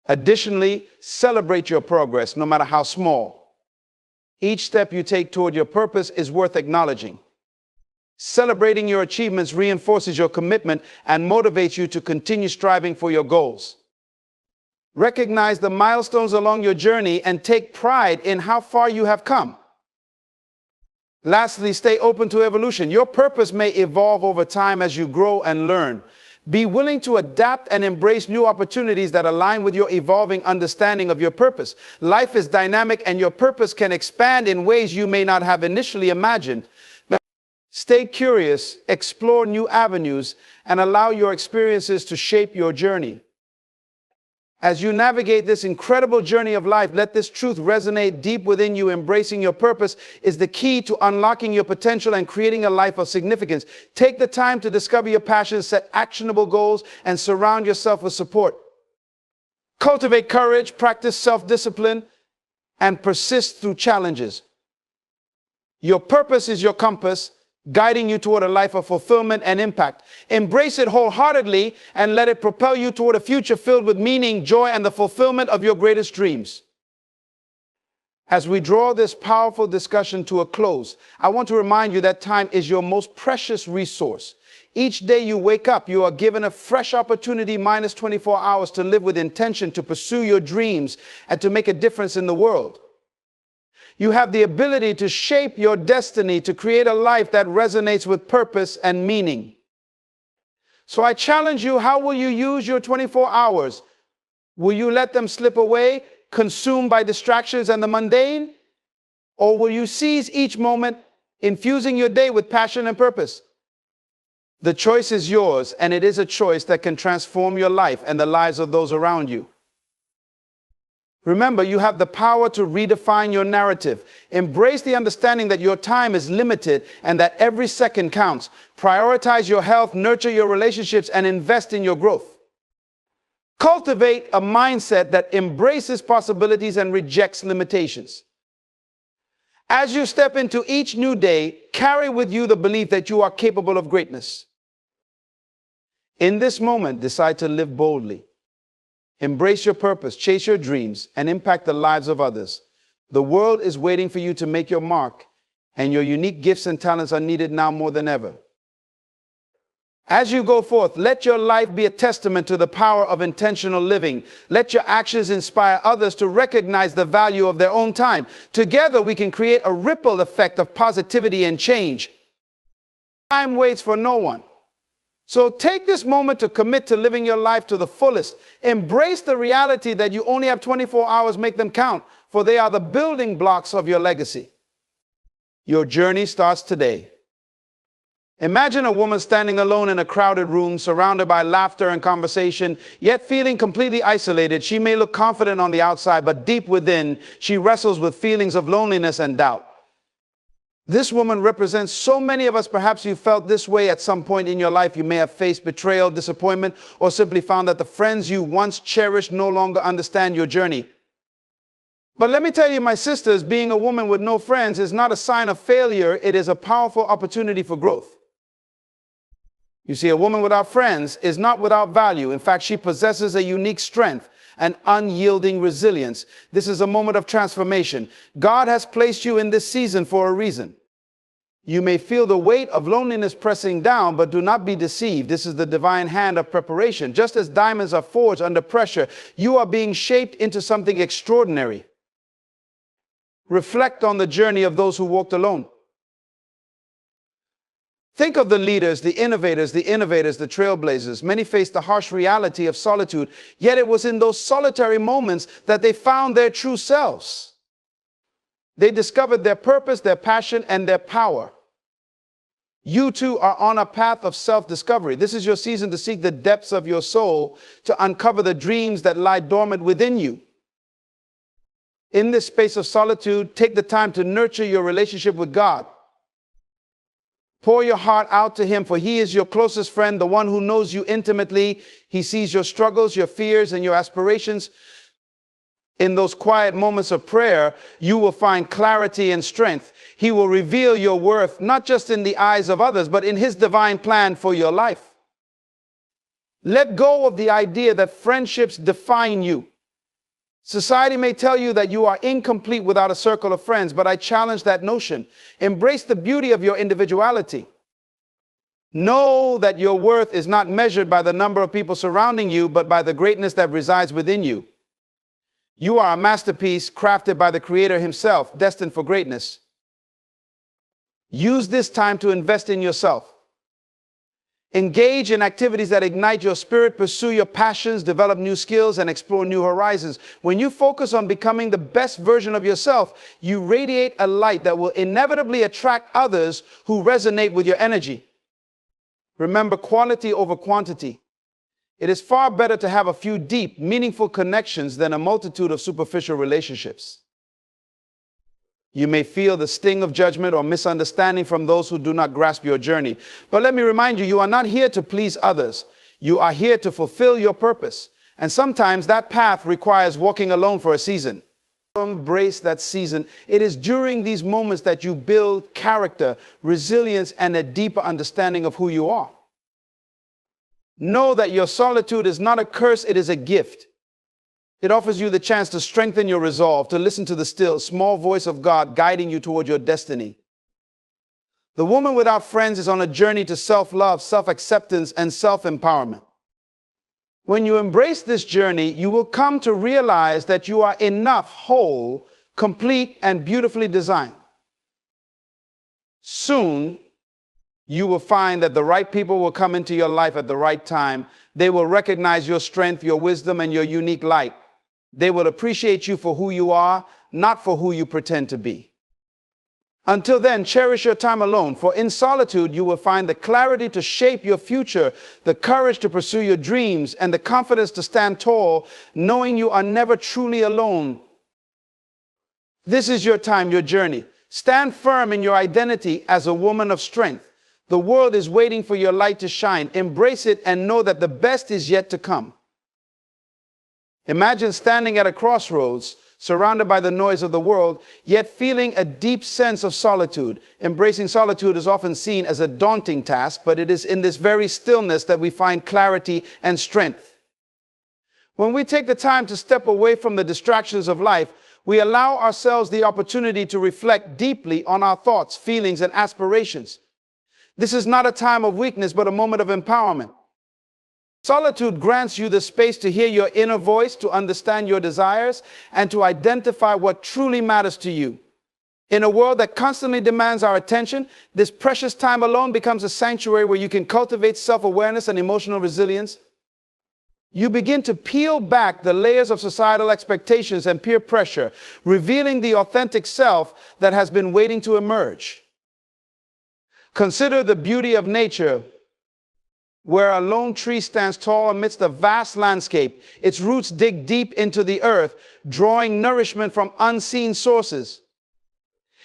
Additionally, celebrate your progress, no matter how small. Each step you take toward your purpose is worth acknowledging. Celebrating your achievements reinforces your commitment and motivates you to continue striving for your goals. Recognize the milestones along your journey and take pride in how far you have come. Lastly, stay open to evolution. Your purpose may evolve over time as you grow and learn. Be willing to adapt and embrace new opportunities that align with your evolving understanding of your purpose. Life is dynamic, and your purpose can expand in ways you may not have initially imagined. Stay curious, explore new avenues, and allow your experiences to shape your journey. As you navigate this incredible journey of life, let this truth resonate deep within you. Embracing your purpose is the key to unlocking your potential and creating a life of significance. Take the time to discover your passions, set actionable goals, and surround yourself with support. Cultivate courage, practice self-discipline, and persist through challenges. Your purpose is your compass, guiding you toward a life of fulfillment and impact. Embrace it wholeheartedly and let it propel you toward a future filled with meaning, joy, and the fulfillment of your greatest dreams. As we draw this powerful discussion to a close, I want to remind you that time is your most precious resource. Each day you wake up, you are given a fresh opportunity, minus 24 hours, to live with intention, to pursue your dreams, and to make a difference in the world. You have the ability to shape your destiny, to create a life that resonates with purpose and meaning. So I challenge you, how will you use your 24 hours? Will you let them slip away, consumed by distractions and the mundane? Or will you seize each moment, infusing your day with passion and purpose? The choice is yours, and it is a choice that can transform your life and the lives of those around you. Remember, you have the power to redefine your narrative. Embrace the understanding that your time is limited and that every second counts. Prioritize your health, nurture your relationships, and invest in your growth. Cultivate a mindset that embraces possibilities and rejects limitations. As you step into each new day, carry with you the belief that you are capable of greatness. In this moment, decide to live boldly. Embrace your purpose, chase your dreams, and impact the lives of others. The world is waiting for you to make your mark, and your unique gifts and talents are needed now more than ever. As you go forth, let your life be a testament to the power of intentional living. Let your actions inspire others to recognize the value of their own time. Together, we can create a ripple effect of positivity and change. Time waits for no one. So take this moment to commit to living your life to the fullest. Embrace the reality that you only have 24 hours, make them count, for they are the building blocks of your legacy. Your journey starts today. Imagine a woman standing alone in a crowded room, surrounded by laughter and conversation, yet feeling completely isolated. She may look confident on the outside, but deep within, she wrestles with feelings of loneliness and doubt. This woman represents so many of us. Perhaps you felt this way at some point in your life. You may have faced betrayal, disappointment, or simply found that the friends you once cherished no longer understand your journey. But let me tell you, my sisters, being a woman with no friends is not a sign of failure. It is a powerful opportunity for growth. You see, a woman without friends is not without value. In fact, she possesses a unique strength and unyielding resilience. This is a moment of transformation. God has placed you in this season for a reason. You may feel the weight of loneliness pressing down, but do not be deceived. This is the divine hand of preparation. Just as diamonds are forged under pressure, you are being shaped into something extraordinary. Reflect on the journey of those who walked alone. Think of the leaders, the innovators, the trailblazers. Many faced the harsh reality of solitude, yet it was in those solitary moments that they found their true selves. They discovered their purpose, their passion, and their power. You too are on a path of self-discovery. This is your season to seek the depths of your soul, to uncover the dreams that lie dormant within you. In this space of solitude, take the time to nurture your relationship with God. Pour your heart out to Him, for He is your closest friend, the one who knows you intimately. He sees your struggles, your fears, and your aspirations. In those quiet moments of prayer, you will find clarity and strength. He will reveal your worth, not just in the eyes of others, but in His divine plan for your life. Let go of the idea that friendships define you. Society may tell you that you are incomplete without a circle of friends, but I challenge that notion. Embrace the beauty of your individuality. Know that your worth is not measured by the number of people surrounding you, but by the greatness that resides within you. You are a masterpiece crafted by the Creator Himself, destined for greatness. Use this time to invest in yourself. Engage in activities that ignite your spirit, pursue your passions, develop new skills, and explore new horizons. When you focus on becoming the best version of yourself, you radiate a light that will inevitably attract others who resonate with your energy. Remember, quality over quantity. It is far better to have a few deep, meaningful connections than a multitude of superficial relationships. You may feel the sting of judgment or misunderstanding from those who do not grasp your journey. But let me remind you, you are not here to please others. You are here to fulfill your purpose. And sometimes that path requires walking alone for a season. Embrace that season. It is during these moments that you build character, resilience, and a deeper understanding of who you are. Know that your solitude is not a curse, it is a gift. It offers you the chance to strengthen your resolve, to listen to the still, small voice of God guiding you toward your destiny. The woman without friends is on a journey to self-love, self-acceptance, and self-empowerment. When you embrace this journey, you will come to realize that you are enough, whole, complete, and beautifully designed. Soon, you will find that the right people will come into your life at the right time. They will recognize your strength, your wisdom, and your unique light. They will appreciate you for who you are, not for who you pretend to be. Until then, cherish your time alone, for in solitude you will find the clarity to shape your future, the courage to pursue your dreams, and the confidence to stand tall, knowing you are never truly alone. This is your time, your journey. Stand firm in your identity as a woman of strength. The world is waiting for your light to shine. Embrace it and know that the best is yet to come. Imagine standing at a crossroads, surrounded by the noise of the world, yet feeling a deep sense of solitude. Embracing solitude is often seen as a daunting task, but it is in this very stillness that we find clarity and strength. When we take the time to step away from the distractions of life, we allow ourselves the opportunity to reflect deeply on our thoughts, feelings, and aspirations. This is not a time of weakness, but a moment of empowerment. Solitude grants you the space to hear your inner voice, to understand your desires, and to identify what truly matters to you. In a world that constantly demands our attention, this precious time alone becomes a sanctuary where you can cultivate self-awareness and emotional resilience. You begin to peel back the layers of societal expectations and peer pressure, revealing the authentic self that has been waiting to emerge. Consider the beauty of nature, where a lone tree stands tall amidst a vast landscape. Its roots dig deep into the earth, drawing nourishment from unseen sources.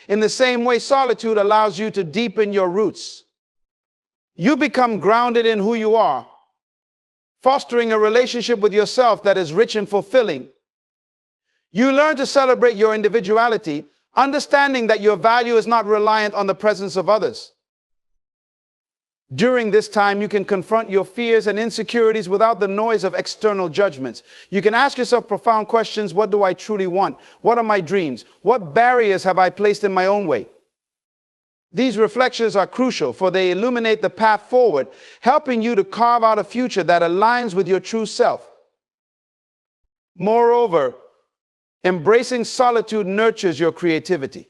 In the same way, solitude allows you to deepen your roots. You become grounded in who you are, fostering a relationship with yourself that is rich and fulfilling. You learn to celebrate your individuality, understanding that your value is not reliant on the presence of others. During this time, you can confront your fears and insecurities without the noise of external judgments. You can ask yourself profound questions. What do I truly want? What are my dreams? What barriers have I placed in my own way? These reflections are crucial, for they illuminate the path forward, helping you to carve out a future that aligns with your true self. Moreover, embracing solitude nurtures your creativity.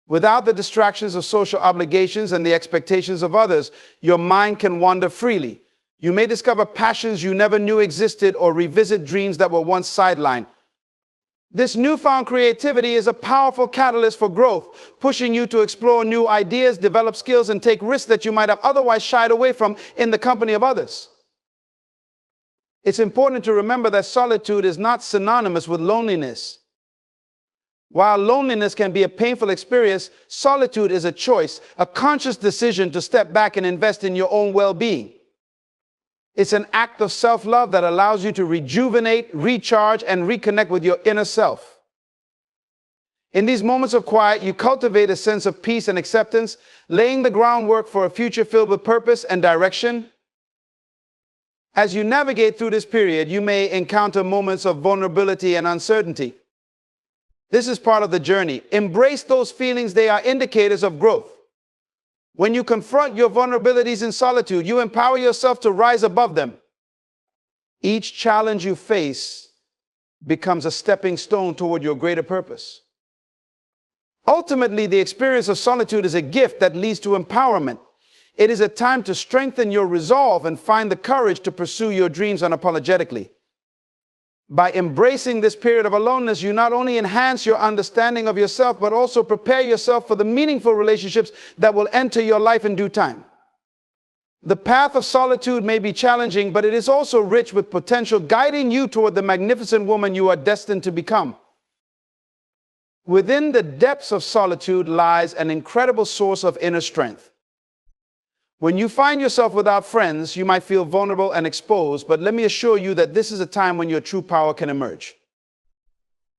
Without the distractions of social obligations and the expectations of others, your mind can wander freely. You may discover passions you never knew existed or revisit dreams that were once sidelined. This newfound creativity is a powerful catalyst for growth, pushing you to explore new ideas, develop skills, and take risks that you might have otherwise shied away from in the company of others. It's important to remember that solitude is not synonymous with loneliness. While loneliness can be a painful experience, solitude is a choice, a conscious decision to step back and invest in your own well-being. It's an act of self-love that allows you to rejuvenate, recharge, and reconnect with your inner self. In these moments of quiet, you cultivate a sense of peace and acceptance, laying the groundwork for a future filled with purpose and direction. As you navigate through this period, you may encounter moments of vulnerability and uncertainty. This is part of the journey. Embrace those feelings. They are indicators of growth. When you confront your vulnerabilities in solitude, you empower yourself to rise above them. Each challenge you face becomes a stepping stone toward your greater purpose. Ultimately, the experience of solitude is a gift that leads to empowerment. It is a time to strengthen your resolve and find the courage to pursue your dreams unapologetically. By embracing this period of aloneness, you not only enhance your understanding of yourself, but also prepare yourself for the meaningful relationships that will enter your life in due time. The path of solitude may be challenging, but it is also rich with potential, guiding you toward the magnificent woman you are destined to become. Within the depths of solitude lies an incredible source of inner strength. When you find yourself without friends, you might feel vulnerable and exposed, but let me assure you that this is a time when your true power can emerge.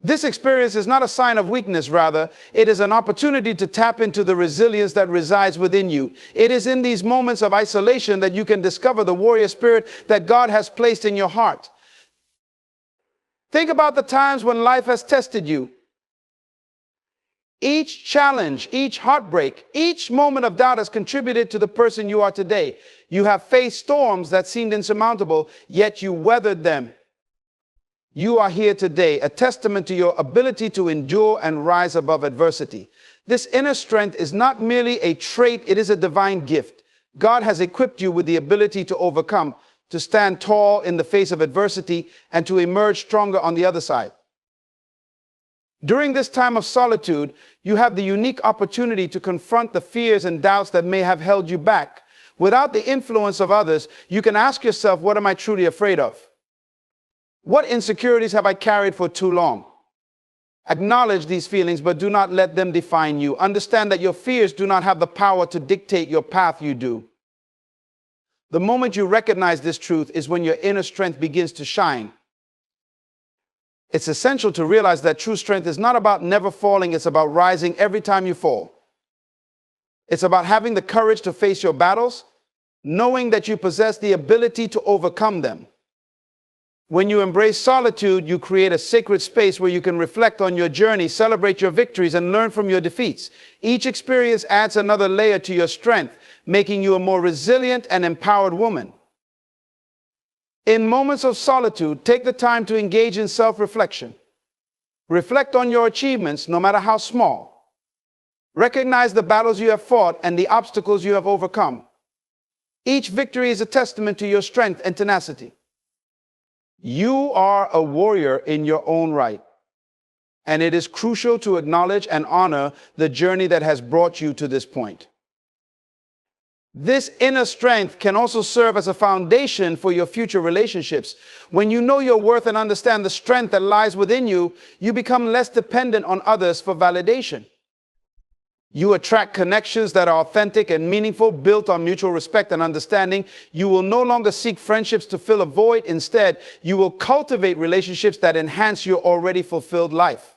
This experience is not a sign of weakness, rather, it is an opportunity to tap into the resilience that resides within you. It is in these moments of isolation that you can discover the warrior spirit that God has placed in your heart. Think about the times when life has tested you. Each challenge, each heartbreak, each moment of doubt has contributed to the person you are today. You have faced storms that seemed insurmountable, yet you weathered them. You are here today, a testament to your ability to endure and rise above adversity. This inner strength is not merely a trait, it is a divine gift. God has equipped you with the ability to overcome, to stand tall in the face of adversity, and to emerge stronger on the other side. During this time of solitude, you have the unique opportunity to confront the fears and doubts that may have held you back. Without the influence of others, you can ask yourself, what am I truly afraid of? What insecurities have I carried for too long? Acknowledge these feelings, but do not let them define you. Understand that your fears do not have the power to dictate your path, you do. The moment you recognize this truth is when your inner strength begins to shine. It's essential to realize that true strength is not about never falling, it's about rising every time you fall. It's about having the courage to face your battles, knowing that you possess the ability to overcome them. When you embrace solitude, you create a sacred space where you can reflect on your journey, celebrate your victories, and learn from your defeats. Each experience adds another layer to your strength, making you a more resilient and empowered woman. In moments of solitude, take the time to engage in self-reflection. Reflect on your achievements, no matter how small. Recognize the battles you have fought and the obstacles you have overcome. Each victory is a testament to your strength and tenacity. You are a warrior in your own right, and it is crucial to acknowledge and honor the journey that has brought you to this point. This inner strength can also serve as a foundation for your future relationships. When you know your worth and understand the strength that lies within you, you become less dependent on others for validation. You attract connections that are authentic and meaningful, built on mutual respect and understanding. You will no longer seek friendships to fill a void. Instead, you will cultivate relationships that enhance your already fulfilled life.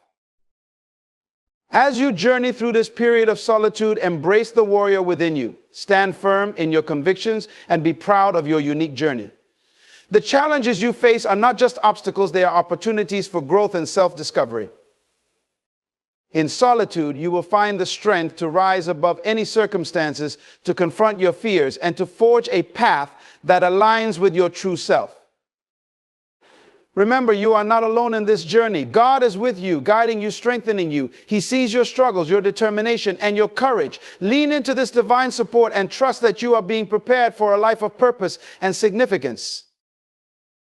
As you journey through this period of solitude, embrace the warrior within you. Stand firm in your convictions and be proud of your unique journey. The challenges you face are not just obstacles, they are opportunities for growth and self-discovery. In solitude, you will find the strength to rise above any circumstances, to confront your fears, and to forge a path that aligns with your true self. Remember, you are not alone in this journey. God is with you, guiding you, strengthening you. He sees your struggles, your determination, and your courage. Lean into this divine support and trust that you are being prepared for a life of purpose and significance.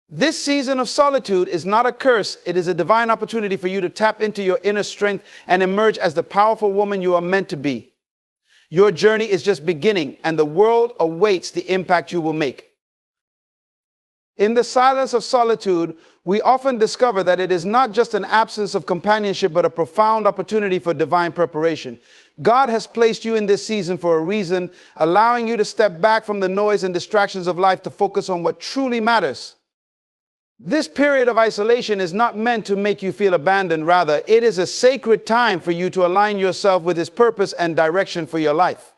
This season of solitude is not a curse. It is a divine opportunity for you to tap into your inner strength and emerge as the powerful woman you are meant to be. Your journey is just beginning, and the world awaits the impact you will make. In the silence of solitude, we often discover that it is not just an absence of companionship, but a profound opportunity for divine preparation. God has placed you in this season for a reason, allowing you to step back from the noise and distractions of life to focus on what truly matters. This period of isolation is not meant to make you feel abandoned. Rather, it is a sacred time for you to align yourself with His purpose and direction for your life.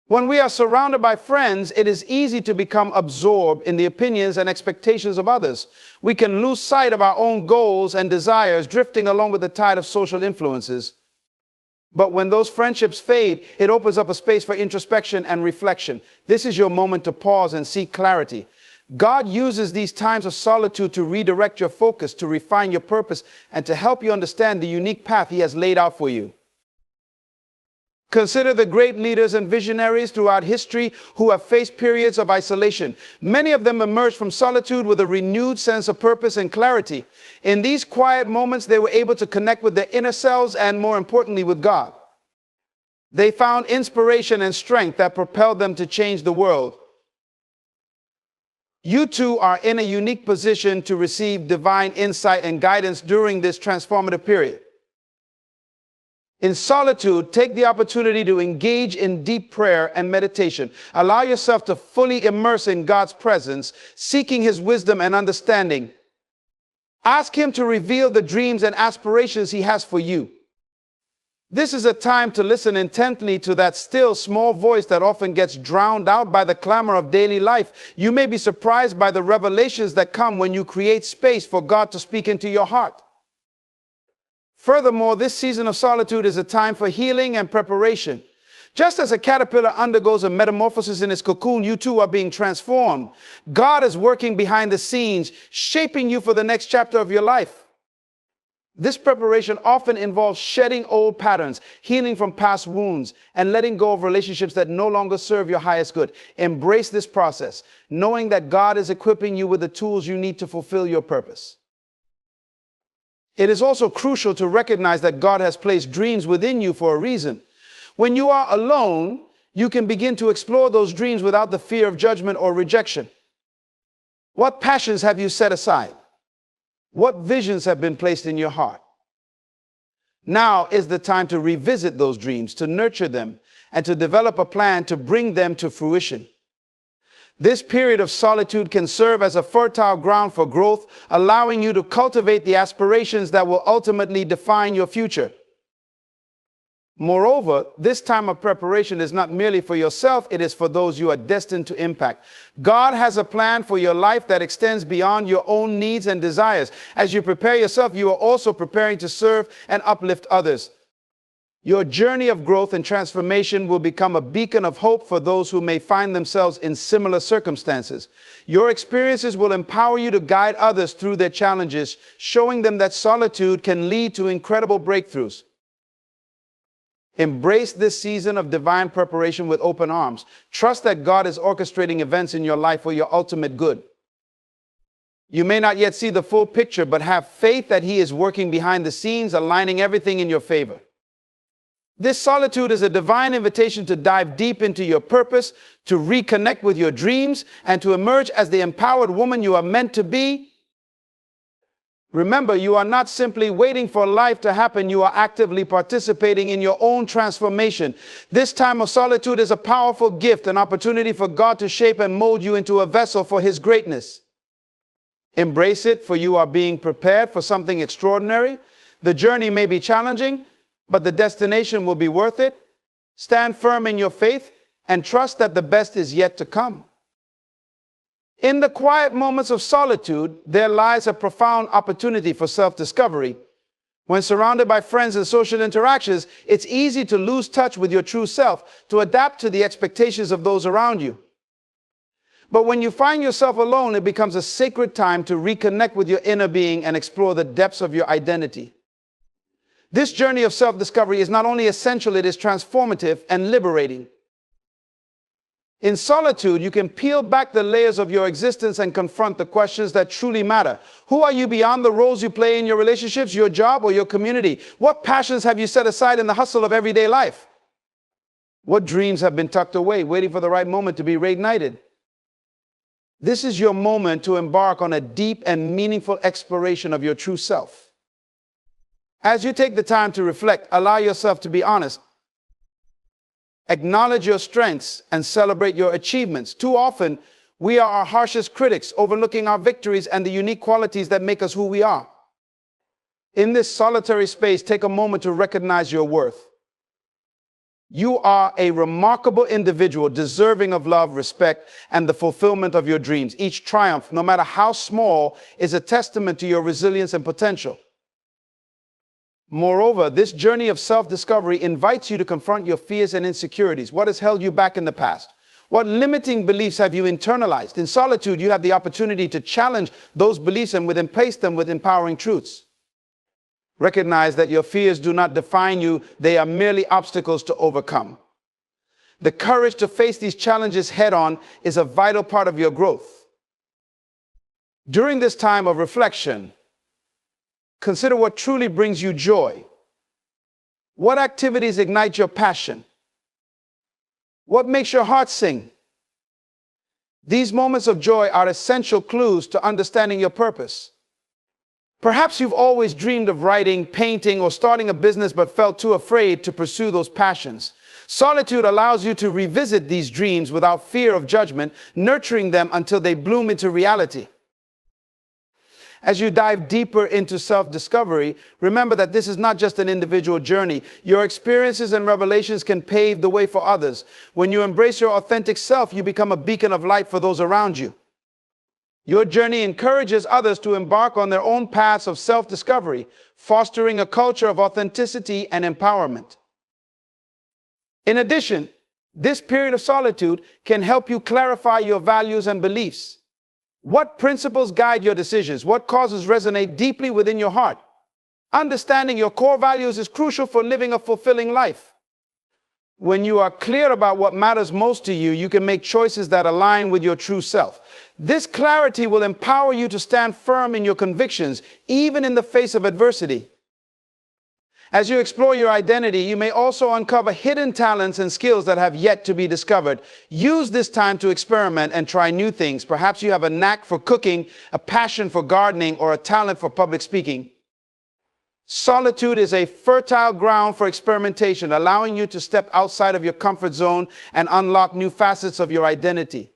When we are surrounded by friends, it is easy to become absorbed in the opinions and expectations of others. We can lose sight of our own goals and desires, drifting along with the tide of social influences. But when those friendships fade, it opens up a space for introspection and reflection. This is your moment to pause and seek clarity. God uses these times of solitude to redirect your focus, to refine your purpose, and to help you understand the unique path He has laid out for you. Consider the great leaders and visionaries throughout history who have faced periods of isolation. Many of them emerged from solitude with a renewed sense of purpose and clarity. In these quiet moments, they were able to connect with their inner selves and, more importantly, with God. They found inspiration and strength that propelled them to change the world. You too are in a unique position to receive divine insight and guidance during this transformative period. In solitude, take the opportunity to engage in deep prayer and meditation. Allow yourself to fully immerse in God's presence, seeking His wisdom and understanding. Ask Him to reveal the dreams and aspirations He has for you. This is a time to listen intently to that still small voice that often gets drowned out by the clamor of daily life. You may be surprised by the revelations that come when you create space for God to speak into your heart. Furthermore, this season of solitude is a time for healing and preparation. Just as a caterpillar undergoes a metamorphosis in its cocoon, you too are being transformed. God is working behind the scenes, shaping you for the next chapter of your life. This preparation often involves shedding old patterns, healing from past wounds, and letting go of relationships that no longer serve your highest good. Embrace this process, knowing that God is equipping you with the tools you need to fulfill your purpose. It is also crucial to recognize that God has placed dreams within you for a reason. When you are alone, you can begin to explore those dreams without the fear of judgment or rejection. What passions have you set aside? What visions have been placed in your heart? Now is the time to revisit those dreams, to nurture them, and to develop a plan to bring them to fruition. This period of solitude can serve as a fertile ground for growth, allowing you to cultivate the aspirations that will ultimately define your future. Moreover, this time of preparation is not merely for yourself, it is for those you are destined to impact. God has a plan for your life that extends beyond your own needs and desires. As you prepare yourself, you are also preparing to serve and uplift others. Your journey of growth and transformation will become a beacon of hope for those who may find themselves in similar circumstances. Your experiences will empower you to guide others through their challenges, showing them that solitude can lead to incredible breakthroughs. Embrace this season of divine preparation with open arms. Trust that God is orchestrating events in your life for your ultimate good. You may not yet see the full picture, but have faith that He is working behind the scenes, aligning everything in your favor. This solitude is a divine invitation to dive deep into your purpose, to reconnect with your dreams, and to emerge as the empowered woman you are meant to be. Remember, you are not simply waiting for life to happen, you are actively participating in your own transformation. This time of solitude is a powerful gift, an opportunity for God to shape and mold you into a vessel for His greatness. Embrace it, for you are being prepared for something extraordinary. The journey may be challenging, but the destination will be worth it. Stand firm in your faith and trust that the best is yet to come. In the quiet moments of solitude, there lies a profound opportunity for self-discovery. When surrounded by friends and social interactions, it's easy to lose touch with your true self, to adapt to the expectations of those around you. But when you find yourself alone, it becomes a sacred time to reconnect with your inner being and explore the depths of your identity. This journey of self-discovery is not only essential, it is transformative and liberating. In solitude, you can peel back the layers of your existence and confront the questions that truly matter. Who are you beyond the roles you play in your relationships, your job, or your community? What passions have you set aside in the hustle of everyday life? What dreams have been tucked away, waiting for the right moment to be reignited? This is your moment to embark on a deep and meaningful exploration of your true self. As you take the time to reflect, allow yourself to be honest. Acknowledge your strengths and celebrate your achievements. Too often, we are our harshest critics, overlooking our victories and the unique qualities that make us who we are. In this solitary space, take a moment to recognize your worth. You are a remarkable individual, deserving of love, respect, and the fulfillment of your dreams. Each triumph, no matter how small, is a testament to your resilience and potential. Moreover, this journey of self-discovery invites you to confront your fears and insecurities. What has held you back in the past? What limiting beliefs have you internalized? In solitude, you have the opportunity to challenge those beliefs and replace them with empowering truths. Recognize that your fears do not define you. They are merely obstacles to overcome. The courage to face these challenges head-on is a vital part of your growth. During this time of reflection, consider what truly brings you joy. What activities ignite your passion? What makes your heart sing? These moments of joy are essential clues to understanding your purpose. Perhaps you've always dreamed of writing, painting, or starting a business but felt too afraid to pursue those passions. Solitude allows you to revisit these dreams without fear of judgment, nurturing them until they bloom into reality. As you dive deeper into self-discovery, remember that this is not just an individual journey. Your experiences and revelations can pave the way for others. When you embrace your authentic self, you become a beacon of light for those around you. Your journey encourages others to embark on their own paths of self-discovery, fostering a culture of authenticity and empowerment. In addition, this period of solitude can help you clarify your values and beliefs. What principles guide your decisions? What causes resonate deeply within your heart? Understanding your core values is crucial for living a fulfilling life. When you are clear about what matters most to you, you can make choices that align with your true self. This clarity will empower you to stand firm in your convictions, even in the face of adversity. As you explore your identity, you may also uncover hidden talents and skills that have yet to be discovered. Use this time to experiment and try new things. Perhaps you have a knack for cooking, a passion for gardening, or a talent for public speaking. Solitude is a fertile ground for experimentation, allowing you to step outside of your comfort zone and unlock new facets of your identity.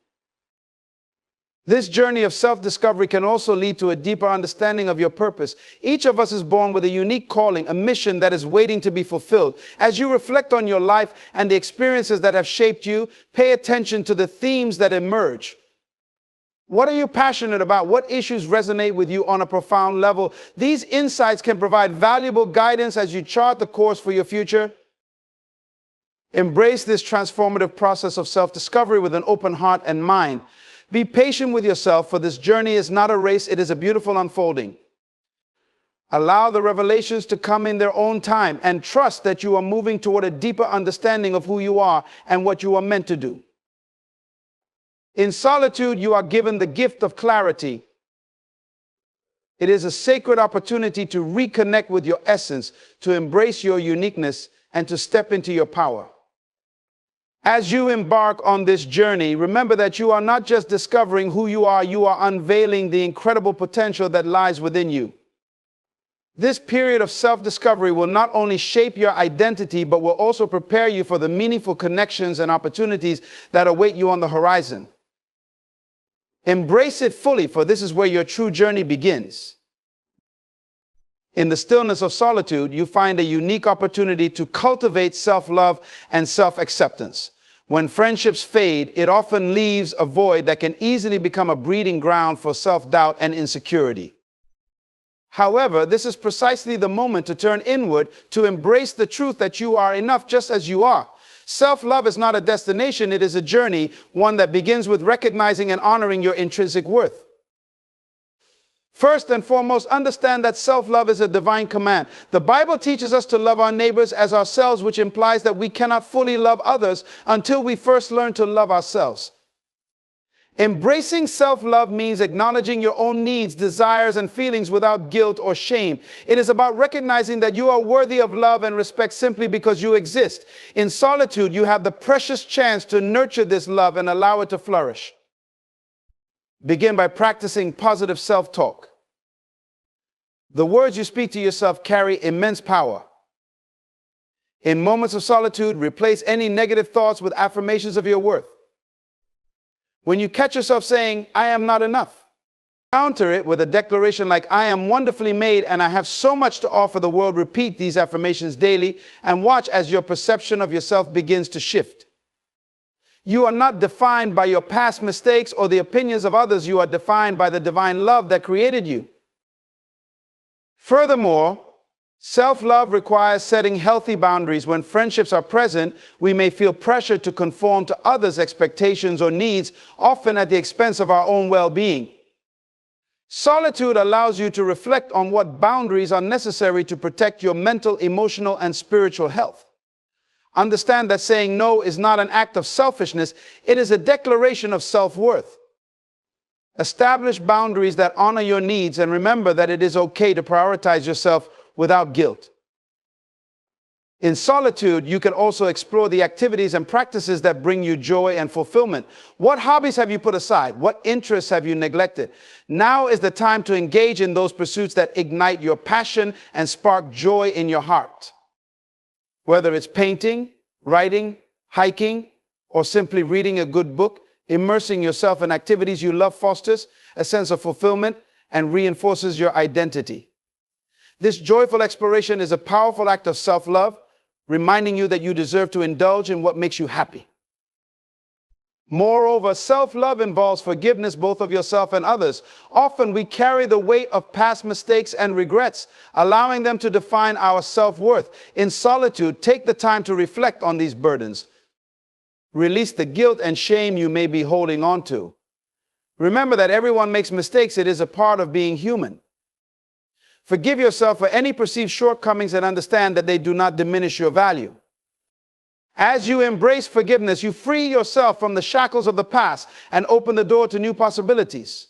This journey of self-discovery can also lead to a deeper understanding of your purpose. Each of us is born with a unique calling, a mission that is waiting to be fulfilled. As you reflect on your life and the experiences that have shaped you, pay attention to the themes that emerge. What are you passionate about? What issues resonate with you on a profound level? These insights can provide valuable guidance as you chart the course for your future. Embrace this transformative process of self-discovery with an open heart and mind. Be patient with yourself, for this journey is not a race, it is a beautiful unfolding. Allow the revelations to come in their own time and trust that you are moving toward a deeper understanding of who you are and what you are meant to do. In solitude, you are given the gift of clarity. It is a sacred opportunity to reconnect with your essence, to embrace your uniqueness, and to step into your power. As you embark on this journey, remember that you are not just discovering who you are unveiling the incredible potential that lies within you. This period of self-discovery will not only shape your identity, but will also prepare you for the meaningful connections and opportunities that await you on the horizon. Embrace it fully, for this is where your true journey begins. In the stillness of solitude, you find a unique opportunity to cultivate self-love and self-acceptance. When friendships fade, it often leaves a void that can easily become a breeding ground for self-doubt and insecurity. However, this is precisely the moment to turn inward, to embrace the truth that you are enough just as you are. Self-love is not a destination, it is a journey, one that begins with recognizing and honoring your intrinsic worth. First and foremost, understand that self-love is a divine command. The Bible teaches us to love our neighbors as ourselves, which implies that we cannot fully love others until we first learn to love ourselves. Embracing self-love means acknowledging your own needs, desires, and feelings without guilt or shame. It is about recognizing that you are worthy of love and respect simply because you exist. In solitude, you have the precious chance to nurture this love and allow it to flourish. Begin by practicing positive self-talk. The words you speak to yourself carry immense power. In moments of solitude, replace any negative thoughts with affirmations of your worth. When you catch yourself saying, "I am not enough," counter it with a declaration like, "I am wonderfully made and I have so much to offer the world." Repeat these affirmations daily and watch as your perception of yourself begins to shift. You are not defined by your past mistakes or the opinions of others. You are defined by the divine love that created you. Furthermore, self-love requires setting healthy boundaries. When friendships are present, we may feel pressure to conform to others' expectations or needs, often at the expense of our own well-being. Solitude allows you to reflect on what boundaries are necessary to protect your mental, emotional, and spiritual health. Understand that saying no is not an act of selfishness, it is a declaration of self-worth. Establish boundaries that honor your needs, and remember that it is okay to prioritize yourself without guilt. In solitude, you can also explore the activities and practices that bring you joy and fulfillment. What hobbies have you put aside? What interests have you neglected? Now is the time to engage in those pursuits that ignite your passion and spark joy in your heart. Whether it's painting, writing, hiking, or simply reading a good book, immersing yourself in activities you love fosters a sense of fulfillment and reinforces your identity. This joyful exploration is a powerful act of self-love, reminding you that you deserve to indulge in what makes you happy. Moreover, self-love involves forgiveness both of yourself and others. Often we carry the weight of past mistakes and regrets, allowing them to define our self-worth. In solitude, take the time to reflect on these burdens. Release the guilt and shame you may be holding on to. Remember that everyone makes mistakes. It is a part of being human. Forgive yourself for any perceived shortcomings and understand that they do not diminish your value. As you embrace forgiveness, you free yourself from the shackles of the past and open the door to new possibilities.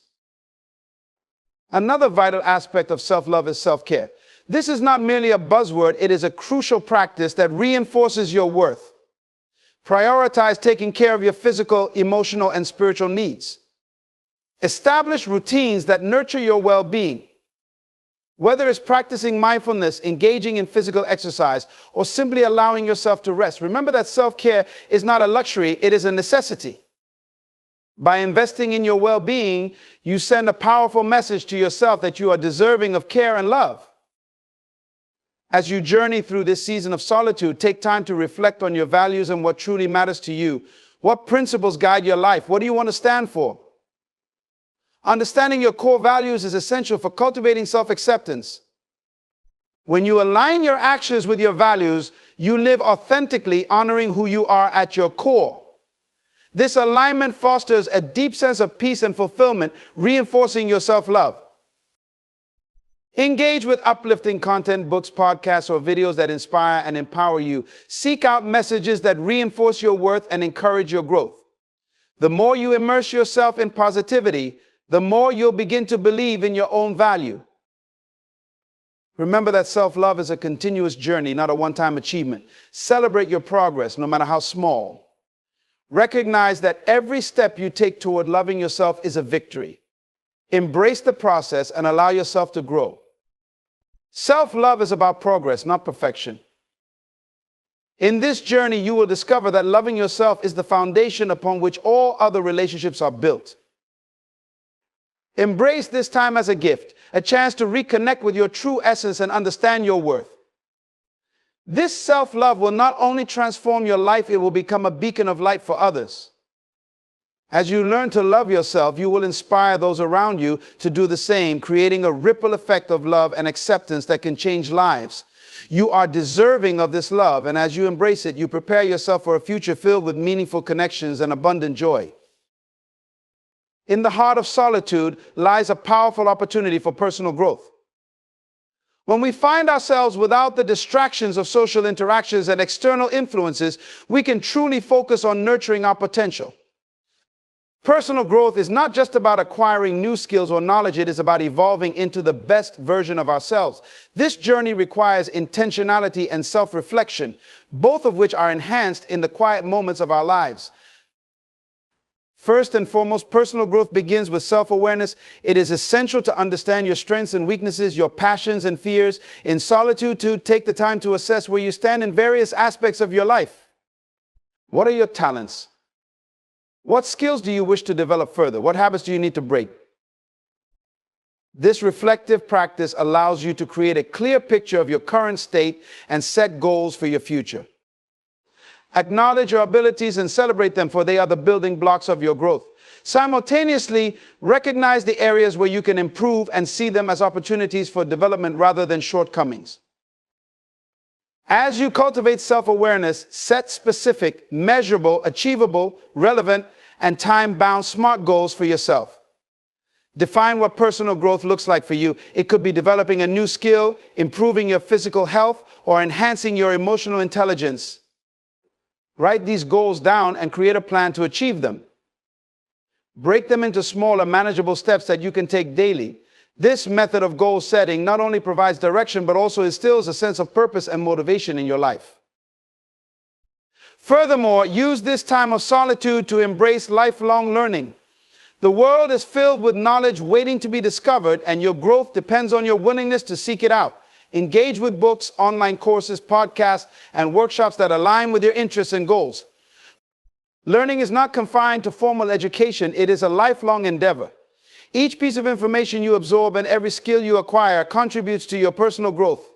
Another vital aspect of self-love is self-care. This is not merely a buzzword, it is a crucial practice that reinforces your worth. Prioritize taking care of your physical, emotional, and spiritual needs. Establish routines that nurture your well-being. Whether it's practicing mindfulness, engaging in physical exercise, or simply allowing yourself to rest, remember that self-care is not a luxury, it is a necessity. By investing in your well-being, you send a powerful message to yourself that you are deserving of care and love. As you journey through this season of solitude, take time to reflect on your values and what truly matters to you. What principles guide your life? What do you want to stand for? Understanding your core values is essential for cultivating self-acceptance. When you align your actions with your values, you live authentically, honoring who you are at your core. This alignment fosters a deep sense of peace and fulfillment, reinforcing your self-love. Engage with uplifting content, books, podcasts, or videos that inspire and empower you. Seek out messages that reinforce your worth and encourage your growth. The more you immerse yourself in positivity, the more you'll begin to believe in your own value. Remember that self-love is a continuous journey, not a one-time achievement. Celebrate your progress, no matter how small. Recognize that every step you take toward loving yourself is a victory. Embrace the process and allow yourself to grow. Self-love is about progress, not perfection. In this journey, you will discover that loving yourself is the foundation upon which all other relationships are built. Embrace this time as a gift, a chance to reconnect with your true essence and understand your worth. This self-love will not only transform your life, it will become a beacon of light for others. As you learn to love yourself, you will inspire those around you to do the same, creating a ripple effect of love and acceptance that can change lives. You are deserving of this love, and as you embrace it, you prepare yourself for a future filled with meaningful connections and abundant joy. In the heart of solitude lies a powerful opportunity for personal growth. When we find ourselves without the distractions of social interactions and external influences, we can truly focus on nurturing our potential. Personal growth is not just about acquiring new skills or knowledge, it is about evolving into the best version of ourselves. This journey requires intentionality and self-reflection, both of which are enhanced in the quiet moments of our lives. First and foremost, personal growth begins with self-awareness. It is essential to understand your strengths and weaknesses, your passions and fears. In solitude, take the time to assess where you stand in various aspects of your life. What are your talents? What skills do you wish to develop further? What habits do you need to break? This reflective practice allows you to create a clear picture of your current state and set goals for your future. Acknowledge your abilities and celebrate them, for they are the building blocks of your growth. Simultaneously, recognize the areas where you can improve and see them as opportunities for development rather than shortcomings. As you cultivate self-awareness, set specific, measurable, achievable, relevant, and time-bound SMART goals for yourself. Define what personal growth looks like for you. It could be developing a new skill, improving your physical health, or enhancing your emotional intelligence. Write these goals down and create a plan to achieve them. Break them into smaller, manageable steps that you can take daily. This method of goal setting not only provides direction, but also instills a sense of purpose and motivation in your life. Furthermore, use this time of solitude to embrace lifelong learning. The world is filled with knowledge waiting to be discovered, and your growth depends on your willingness to seek it out. Engage with books, online courses, podcasts, and workshops that align with your interests and goals. Learning is not confined to formal education, it is a lifelong endeavor. Each piece of information you absorb and every skill you acquire contributes to your personal growth.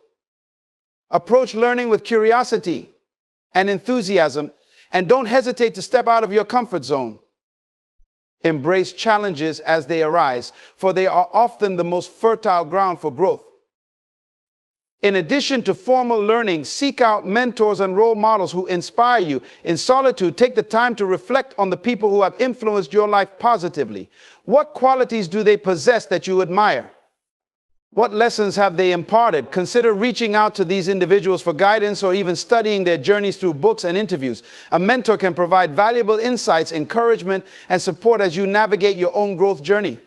Approach learning with curiosity and enthusiasm, and don't hesitate to step out of your comfort zone. Embrace challenges as they arise, for they are often the most fertile ground for growth. In addition to formal learning, seek out mentors and role models who inspire you. In solitude, take the time to reflect on the people who have influenced your life positively. What qualities do they possess that you admire? What lessons have they imparted? Consider reaching out to these individuals for guidance or even studying their journeys through books and interviews. A mentor can provide valuable insights, encouragement, and support as you navigate your own growth journey.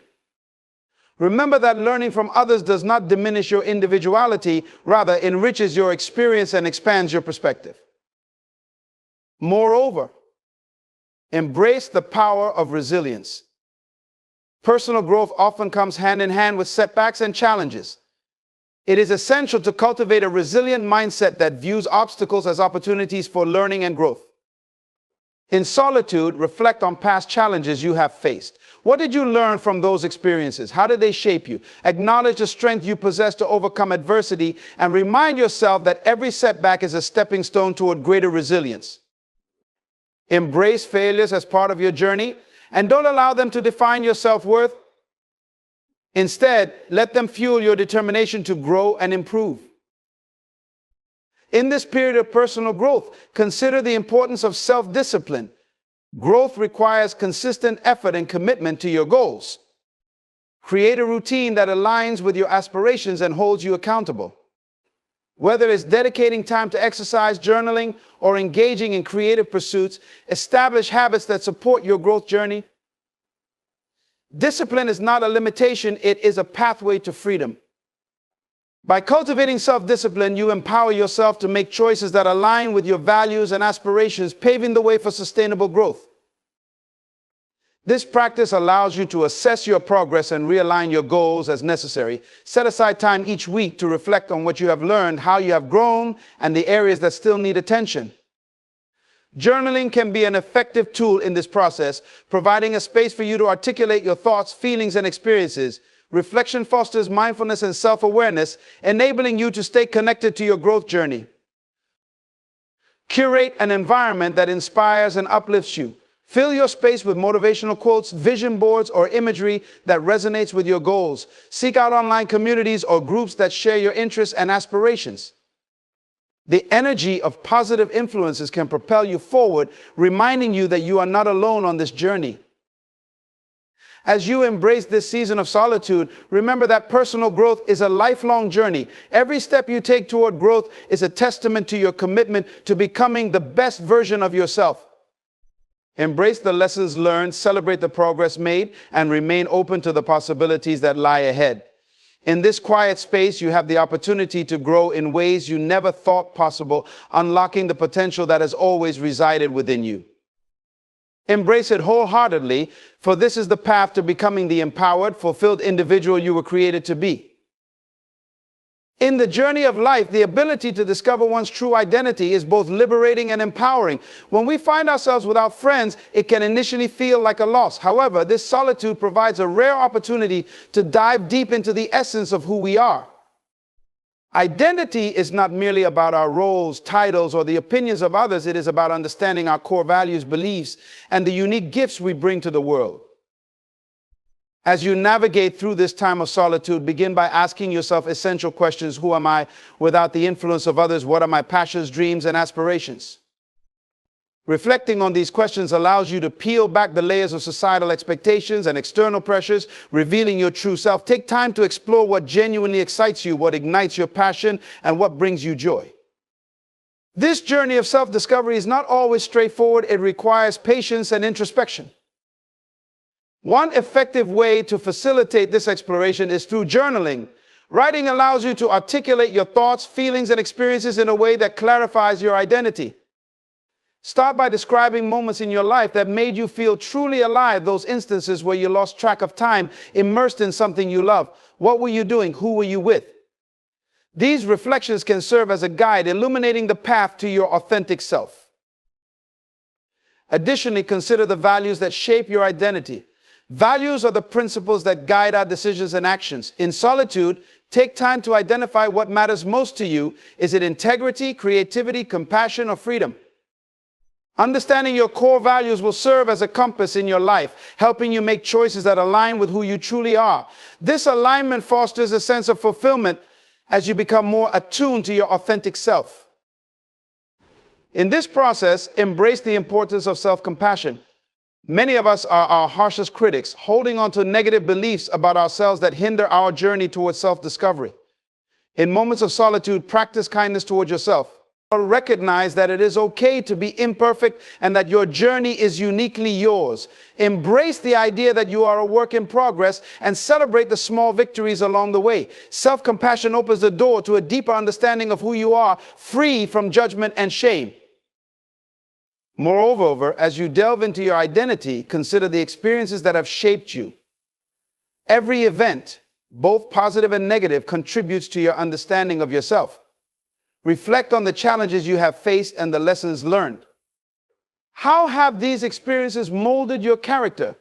Remember that learning from others does not diminish your individuality, rather enriches your experience and expands your perspective. Moreover, embrace the power of resilience. Personal growth often comes hand in hand with setbacks and challenges. It is essential to cultivate a resilient mindset that views obstacles as opportunities for learning and growth. In solitude, reflect on past challenges you have faced. What did you learn from those experiences? How did they shape you? Acknowledge the strength you possess to overcome adversity and remind yourself that every setback is a stepping stone toward greater resilience. Embrace failures as part of your journey and don't allow them to define your self-worth. Instead, let them fuel your determination to grow and improve. In this period of personal growth, consider the importance of self-discipline. Growth requires consistent effort and commitment to your goals. Create a routine that aligns with your aspirations and holds you accountable. Whether it's dedicating time to exercise, journaling, or engaging in creative pursuits, establish habits that support your growth journey. Discipline is not a limitation, it is a pathway to freedom. By cultivating self-discipline, you empower yourself to make choices that align with your values and aspirations, paving the way for sustainable growth. This practice allows you to assess your progress and realign your goals as necessary. Set aside time each week to reflect on what you have learned, how you have grown, and the areas that still need attention. Journaling can be an effective tool in this process, providing a space for you to articulate your thoughts, feelings, and experiences. Reflection fosters mindfulness and self-awareness, enabling you to stay connected to your growth journey. Curate an environment that inspires and uplifts you. Fill your space with motivational quotes, vision boards, or imagery that resonates with your goals. Seek out online communities or groups that share your interests and aspirations. The energy of positive influences can propel you forward, reminding you that you are not alone on this journey. As you embrace this season of solitude, remember that personal growth is a lifelong journey. Every step you take toward growth is a testament to your commitment to becoming the best version of yourself. Embrace the lessons learned, celebrate the progress made, and remain open to the possibilities that lie ahead. In this quiet space, you have the opportunity to grow in ways you never thought possible, unlocking the potential that has always resided within you. Embrace it wholeheartedly, for this is the path to becoming the empowered, fulfilled individual you were created to be. In the journey of life, the ability to discover one's true identity is both liberating and empowering. When we find ourselves without friends, it can initially feel like a loss. However, this solitude provides a rare opportunity to dive deep into the essence of who we are. Identity is not merely about our roles, titles, or the opinions of others. It is about understanding our core values, beliefs, and the unique gifts we bring to the world. As you navigate through this time of solitude, begin by asking yourself essential questions. Who am I without the influence of others? What are my passions, dreams, and aspirations? Reflecting on these questions allows you to peel back the layers of societal expectations and external pressures, revealing your true self. Take time to explore what genuinely excites you, what ignites your passion, and what brings you joy. This journey of self-discovery is not always straightforward. It requires patience and introspection. One effective way to facilitate this exploration is through journaling. Writing allows you to articulate your thoughts, feelings, and experiences in a way that clarifies your identity. Start by describing moments in your life that made you feel truly alive, those instances where you lost track of time, immersed in something you love. What were you doing? Who were you with? These reflections can serve as a guide, illuminating the path to your authentic self. Additionally, consider the values that shape your identity. Values are the principles that guide our decisions and actions. In solitude, take time to identify what matters most to you. Is it integrity, creativity, compassion, or freedom? Understanding your core values will serve as a compass in your life, helping you make choices that align with who you truly are. This alignment fosters a sense of fulfillment as you become more attuned to your authentic self. In this process, embrace the importance of self-compassion. Many of us are our harshest critics, holding on to negative beliefs about ourselves that hinder our journey towards self-discovery. In moments of solitude, practice kindness towards yourself. Recognize that it is okay to be imperfect and that your journey is uniquely yours. Embrace the idea that you are a work in progress and celebrate the small victories along the way. Self-compassion opens the door to a deeper understanding of who you are, free from judgment and shame. Moreover, as you delve into your identity, consider the experiences that have shaped you. Every event, both positive and negative, contributes to your understanding of yourself. Reflect on the challenges you have faced and the lessons learned. How have these experiences molded your character?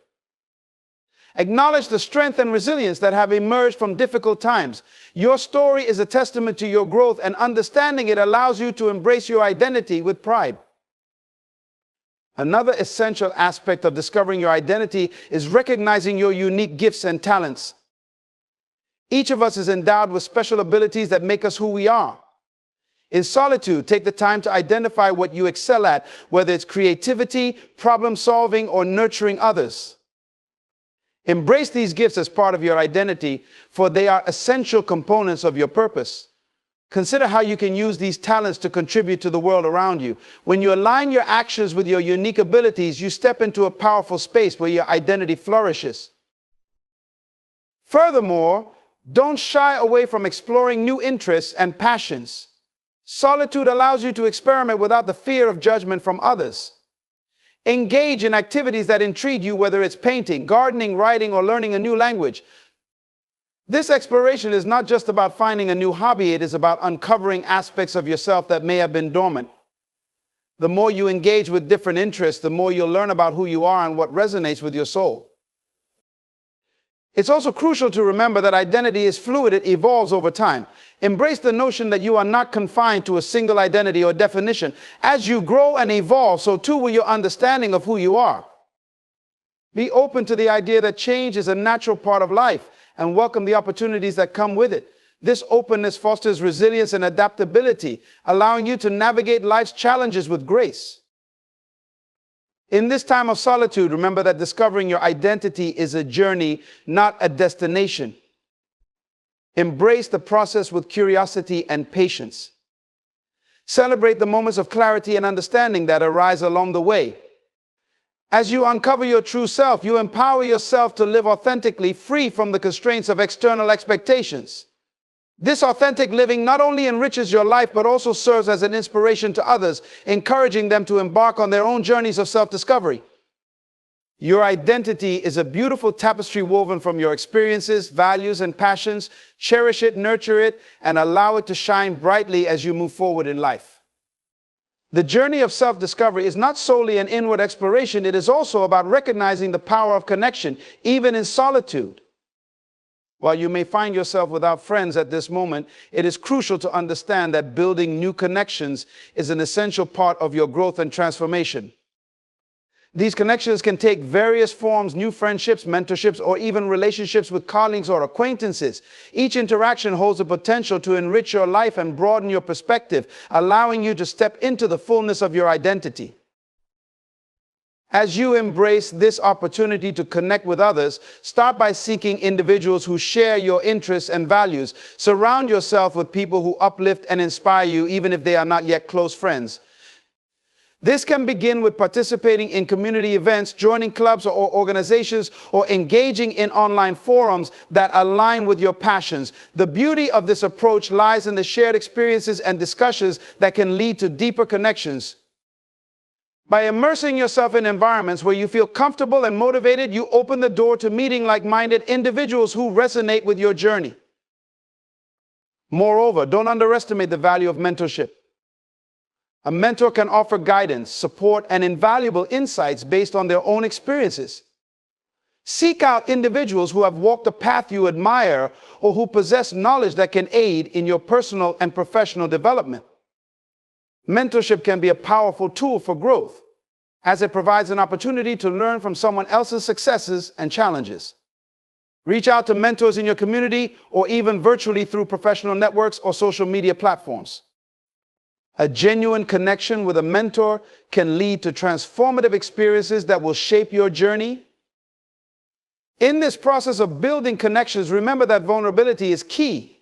Acknowledge the strength and resilience that have emerged from difficult times. Your story is a testament to your growth, and understanding it allows you to embrace your identity with pride. Another essential aspect of discovering your identity is recognizing your unique gifts and talents. Each of us is endowed with special abilities that make us who we are. In solitude, take the time to identify what you excel at, whether it's creativity, problem solving, or nurturing others. Embrace these gifts as part of your identity, for they are essential components of your purpose. Consider how you can use these talents to contribute to the world around you. When you align your actions with your unique abilities, you step into a powerful space where your identity flourishes. Furthermore, don't shy away from exploring new interests and passions. Solitude allows you to experiment without the fear of judgment from others. Engage in activities that intrigue you, whether it's painting, gardening, writing, or learning a new language. This exploration is not just about finding a new hobby, it is about uncovering aspects of yourself that may have been dormant. The more you engage with different interests, the more you'll learn about who you are and what resonates with your soul. It's also crucial to remember that identity is fluid, it evolves over time. Embrace the notion that you are not confined to a single identity or definition. As you grow and evolve, so too will your understanding of who you are. Be open to the idea that change is a natural part of life, and welcome the opportunities that come with it. This openness fosters resilience and adaptability, allowing you to navigate life's challenges with grace. In this time of solitude, remember that discovering your identity is a journey, not a destination. Embrace the process with curiosity and patience. Celebrate the moments of clarity and understanding that arise along the way. As you uncover your true self, you empower yourself to live authentically, free from the constraints of external expectations. This authentic living not only enriches your life, but also serves as an inspiration to others, encouraging them to embark on their own journeys of self-discovery. Your identity is a beautiful tapestry woven from your experiences, values, and passions. Cherish it, nurture it, and allow it to shine brightly as you move forward in life. The journey of self-discovery is not solely an inward exploration, it is also about recognizing the power of connection, even in solitude. While you may find yourself without friends at this moment, it is crucial to understand that building new connections is an essential part of your growth and transformation. These connections can take various forms: new friendships, mentorships, or even relationships with colleagues or acquaintances. Each interaction holds the potential to enrich your life and broaden your perspective, allowing you to step into the fullness of your identity. As you embrace this opportunity to connect with others, start by seeking individuals who share your interests and values. Surround yourself with people who uplift and inspire you, even if they are not yet close friends. This can begin with participating in community events, joining clubs or organizations, or engaging in online forums that align with your passions. The beauty of this approach lies in the shared experiences and discussions that can lead to deeper connections. By immersing yourself in environments where you feel comfortable and motivated, you open the door to meeting like-minded individuals who resonate with your journey. Moreover, don't underestimate the value of mentorship. A mentor can offer guidance, support, and invaluable insights based on their own experiences. Seek out individuals who have walked a path you admire or who possess knowledge that can aid in your personal and professional development. Mentorship can be a powerful tool for growth, as it provides an opportunity to learn from someone else's successes and challenges. Reach out to mentors in your community or even virtually through professional networks or social media platforms. A genuine connection with a mentor can lead to transformative experiences that will shape your journey. In this process of building connections, remember that vulnerability is key.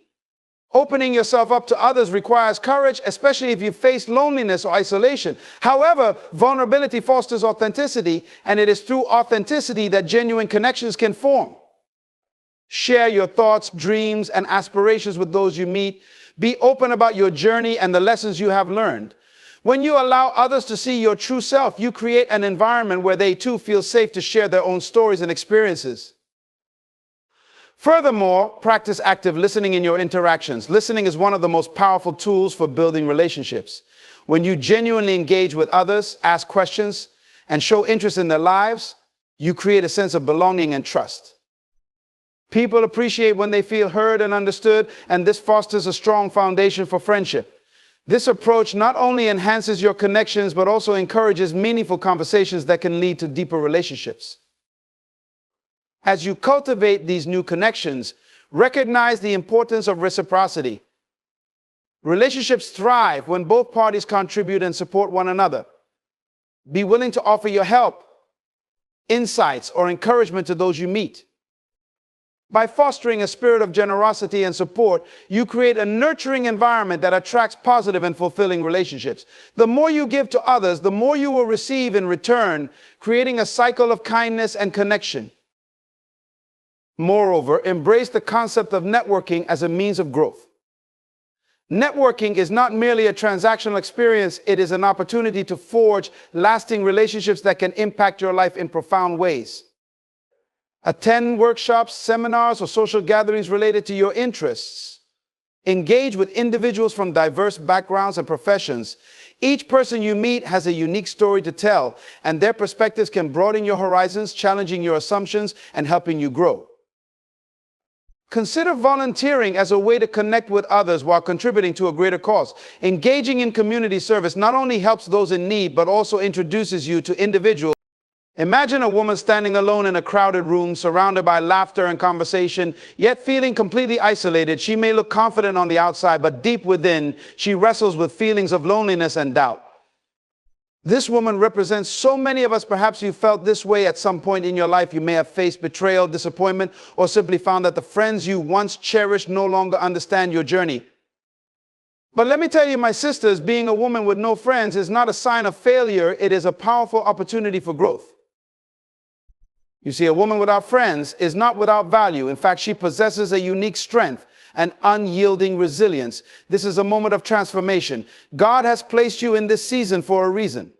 Opening yourself up to others requires courage, especially if you face loneliness or isolation. However, vulnerability fosters authenticity, and it is through authenticity that genuine connections can form. Share your thoughts, dreams, and aspirations with those you meet. Be open about your journey and the lessons you have learned. When you allow others to see your true self, you create an environment where they too feel safe to share their own stories and experiences. Furthermore, practice active listening in your interactions. Listening is one of the most powerful tools for building relationships. When you genuinely engage with others, ask questions, and show interest in their lives, you create a sense of belonging and trust. People appreciate when they feel heard and understood, and this fosters a strong foundation for friendship. This approach not only enhances your connections, but also encourages meaningful conversations that can lead to deeper relationships. As you cultivate these new connections, recognize the importance of reciprocity. Relationships thrive when both parties contribute and support one another. Be willing to offer your help, insights, or encouragement to those you meet. By fostering a spirit of generosity and support, you create a nurturing environment that attracts positive and fulfilling relationships. The more you give to others, the more you will receive in return, creating a cycle of kindness and connection. Moreover, embrace the concept of networking as a means of growth. Networking is not merely a transactional experience, it is an opportunity to forge lasting relationships that can impact your life in profound ways. Attend workshops, seminars, or social gatherings related to your interests. Engage with individuals from diverse backgrounds and professions. Each person you meet has a unique story to tell, and their perspectives can broaden your horizons, challenging your assumptions and helping you grow. Consider volunteering as a way to connect with others while contributing to a greater cause. Engaging in community service not only helps those in need, but also introduces you to individuals. Imagine a woman standing alone in a crowded room, surrounded by laughter and conversation, yet feeling completely isolated. She may look confident on the outside, but deep within, she wrestles with feelings of loneliness and doubt. This woman represents so many of us. Perhaps you felt this way at some point in your life. You may have faced betrayal, disappointment, or simply found that the friends you once cherished no longer understand your journey. But let me tell you, my sisters, being a woman with no friends is not a sign of failure. It is a powerful opportunity for growth. You see, a woman without friends is not without value. In fact, she possesses a unique strength and unyielding resilience. This is a moment of transformation. God has placed you in this season for a reason.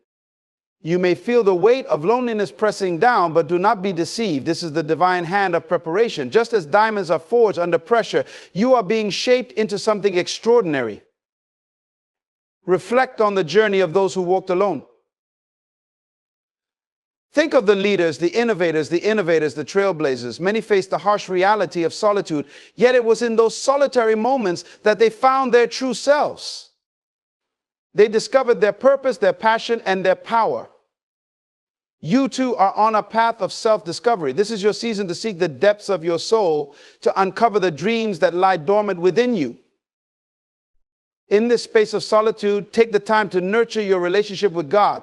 You may feel the weight of loneliness pressing down, but do not be deceived. This is the divine hand of preparation. Just as diamonds are forged under pressure, you are being shaped into something extraordinary. Reflect on the journey of those who walked alone. Think of the leaders, the innovators, the trailblazers. Many faced the harsh reality of solitude, yet it was in those solitary moments that they found their true selves. They discovered their purpose, their passion, and their power. You too are on a path of self-discovery. This is your season to seek the depths of your soul, to uncover the dreams that lie dormant within you. In this space of solitude, take the time to nurture your relationship with God.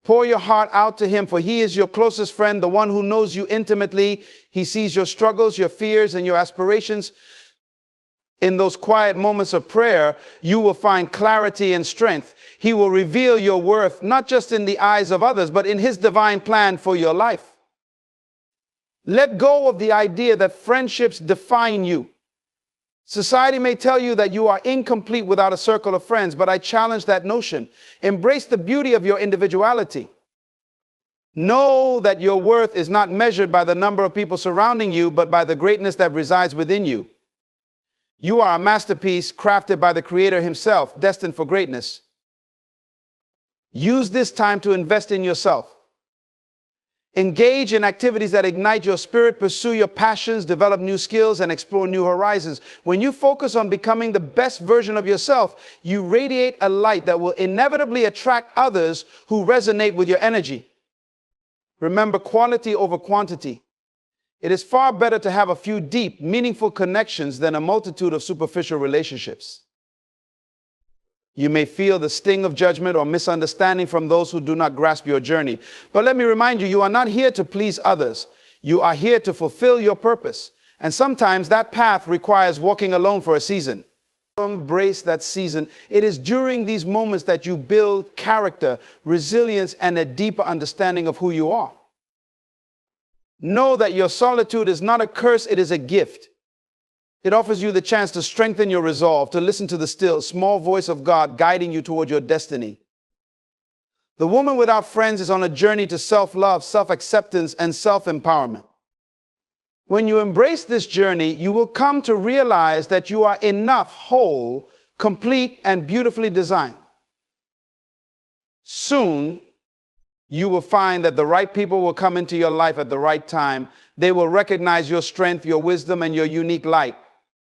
Pour your heart out to Him, for He is your closest friend, the one who knows you intimately. He sees your struggles, your fears, and your aspirations. In those quiet moments of prayer, you will find clarity and strength. He will reveal your worth, not just in the eyes of others, but in His divine plan for your life. Let go of the idea that friendships define you. Society may tell you that you are incomplete without a circle of friends, but I challenge that notion. Embrace the beauty of your individuality. Know that your worth is not measured by the number of people surrounding you, but by the greatness that resides within you. You are a masterpiece crafted by the Creator Himself, destined for greatness. Use this time to invest in yourself. Engage in activities that ignite your spirit, pursue your passions, develop new skills, and explore new horizons. When you focus on becoming the best version of yourself, you radiate a light that will inevitably attract others who resonate with your energy. Remember, quality over quantity. It is far better to have a few deep, meaningful connections than a multitude of superficial relationships. You may feel the sting of judgment or misunderstanding from those who do not grasp your journey. But let me remind you, you are not here to please others. You are here to fulfill your purpose. And sometimes that path requires walking alone for a season. Embrace that season. It is during these moments that you build character, resilience, and a deeper understanding of who you are. Know that your solitude is not a curse, it is a gift. It offers you the chance to strengthen your resolve, to listen to the still, small voice of God guiding you toward your destiny. The woman without friends is on a journey to self-love, self-acceptance, and self-empowerment. When you embrace this journey, you will come to realize that you are enough, whole, complete, and beautifully designed. Soon, You will find that the right people will come into your life at the right time. They will recognize your strength, your wisdom, and your unique light.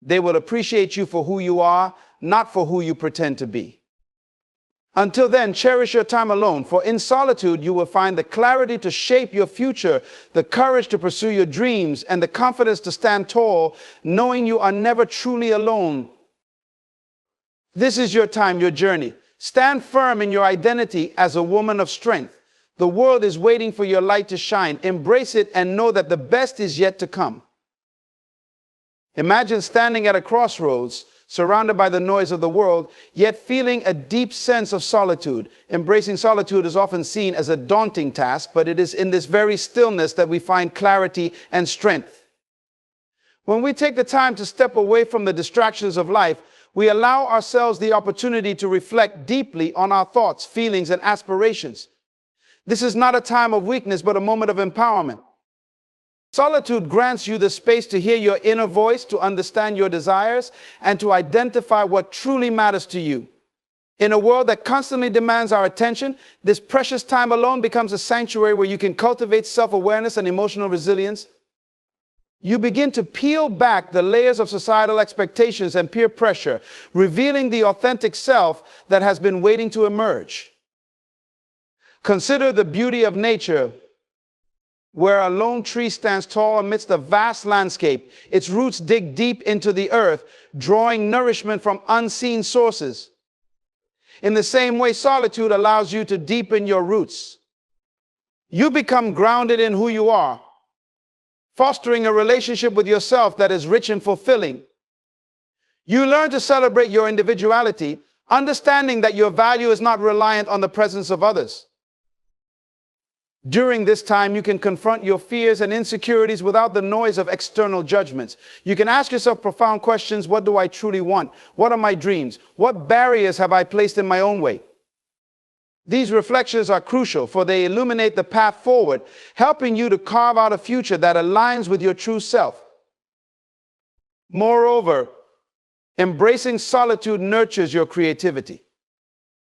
They will appreciate you for who you are, not for who you pretend to be. Until then, cherish your time alone, for in solitude you will find the clarity to shape your future, the courage to pursue your dreams, and the confidence to stand tall, knowing you are never truly alone. This is your time, your journey. Stand firm in your identity as a woman of strength. The world is waiting for your light to shine. Embrace it and know that the best is yet to come. Imagine standing at a crossroads, surrounded by the noise of the world, yet feeling a deep sense of solitude. Embracing solitude is often seen as a daunting task, but it is in this very stillness that we find clarity and strength. When we take the time to step away from the distractions of life, we allow ourselves the opportunity to reflect deeply on our thoughts, feelings, and aspirations. This is not a time of weakness, but a moment of empowerment. Solitude grants you the space to hear your inner voice, to understand your desires, and to identify what truly matters to you. In a world that constantly demands our attention, this precious time alone becomes a sanctuary where you can cultivate self-awareness and emotional resilience. You begin to peel back the layers of societal expectations and peer pressure, revealing the authentic self that has been waiting to emerge. Consider the beauty of nature, where a lone tree stands tall amidst a vast landscape. Its roots dig deep into the earth, drawing nourishment from unseen sources. In the same way, solitude allows you to deepen your roots. You become grounded in who you are, fostering a relationship with yourself that is rich and fulfilling. You learn to celebrate your individuality, understanding that your value is not reliant on the presence of others. During this time, you can confront your fears and insecurities without the noise of external judgments. You can ask yourself profound questions. What do I truly want? What are my dreams? What barriers have I placed in my own way? These reflections are crucial, for they illuminate the path forward, helping you to carve out a future that aligns with your true self. Moreover, embracing solitude nurtures your creativity.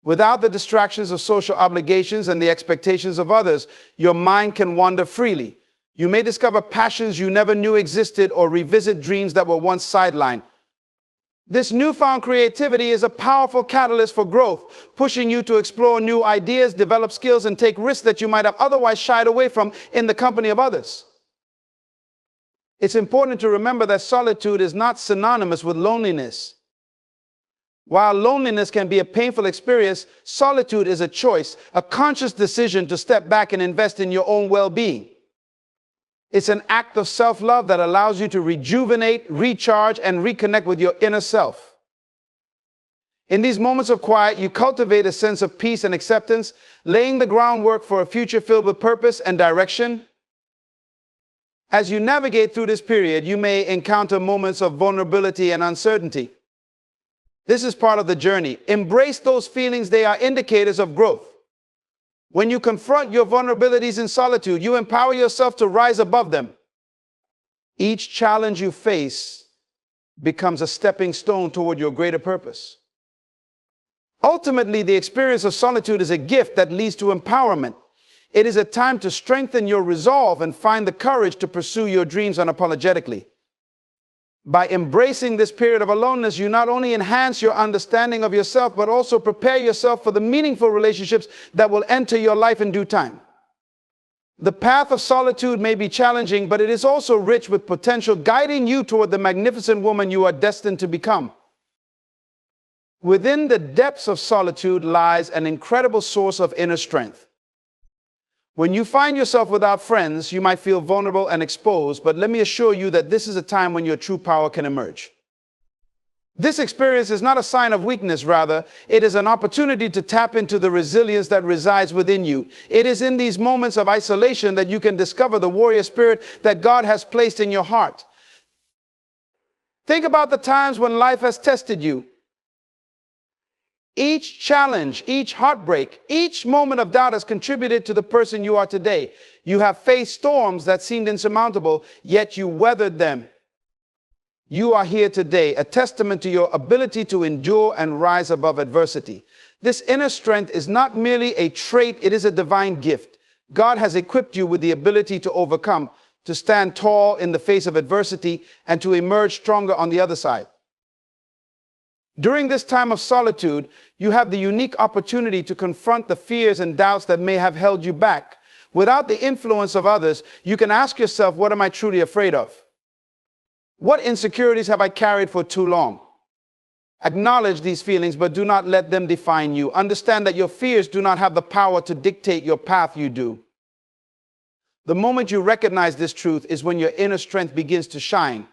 Without the distractions of social obligations and the expectations of others, your mind can wander freely. You may discover passions you never knew existed or revisit dreams that were once sidelined. This newfound creativity is a powerful catalyst for growth, pushing you to explore new ideas, develop skills, and take risks that you might have otherwise shied away from in the company of others. It's important to remember that solitude is not synonymous with loneliness. While loneliness can be a painful experience, solitude is a choice, a conscious decision to step back and invest in your own well-being. It's an act of self-love that allows you to rejuvenate, recharge, and reconnect with your inner self. In these moments of quiet, you cultivate a sense of peace and acceptance, laying the groundwork for a future filled with purpose and direction. As you navigate through this period, you may encounter moments of vulnerability and uncertainty. This is part of the journey. Embrace those feelings. They are indicators of growth. When you confront your vulnerabilities in solitude, you empower yourself to rise above them. Each challenge you face becomes a stepping stone toward your greater purpose. Ultimately, the experience of solitude is a gift that leads to empowerment. It is a time to strengthen your resolve and find the courage to pursue your dreams unapologetically. By embracing this period of aloneness, you not only enhance your understanding of yourself, but also prepare yourself for the meaningful relationships that will enter your life in due time. The path of solitude may be challenging, but it is also rich with potential, guiding you toward the magnificent woman you are destined to become. Within the depths of solitude lies an incredible source of inner strength. When you find yourself without friends, you might feel vulnerable and exposed, but let me assure you that this is a time when your true power can emerge. This experience is not a sign of weakness, rather, it is an opportunity to tap into the resilience that resides within you. It is in these moments of isolation that you can discover the warrior spirit that God has placed in your heart. Think about the times when life has tested you. Each challenge, each heartbreak, each moment of doubt has contributed to the person you are today. You have faced storms that seemed insurmountable, yet you weathered them. You are here today, a testament to your ability to endure and rise above adversity. This inner strength is not merely a trait, it is a divine gift. God has equipped you with the ability to overcome, to stand tall in the face of adversity, and to emerge stronger on the other side. During this time of solitude, you have the unique opportunity to confront the fears and doubts that may have held you back. Without the influence of others, you can ask yourself, what am I truly afraid of? What insecurities have I carried for too long? Acknowledge these feelings, but do not let them define you. Understand that your fears do not have the power to dictate your path, you do. The moment you recognize this truth is when your inner strength begins to shine.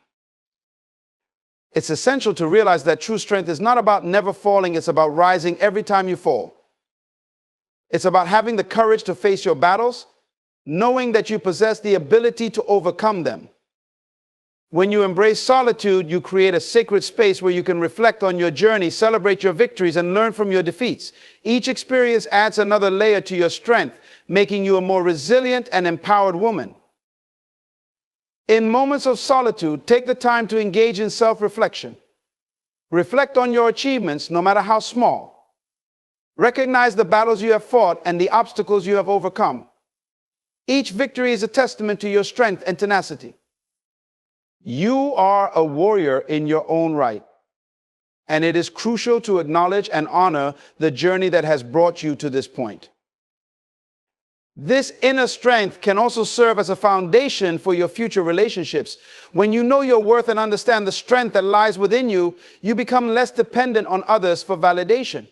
It's essential to realize that true strength is not about never falling, it's about rising every time you fall. It's about having the courage to face your battles, knowing that you possess the ability to overcome them. When you embrace solitude, you create a sacred space where you can reflect on your journey, celebrate your victories, and learn from your defeats. Each experience adds another layer to your strength, making you a more resilient and empowered woman. In moments of solitude, take the time to engage in self-reflection. Reflect on your achievements, no matter how small. Recognize the battles you have fought and the obstacles you have overcome. Each victory is a testament to your strength and tenacity. You are a warrior in your own right, and it is crucial to acknowledge and honor the journey that has brought you to this point. This inner strength can also serve as a foundation for your future relationships. When you know your worth and understand the strength that lies within you, you become less dependent on others for validation.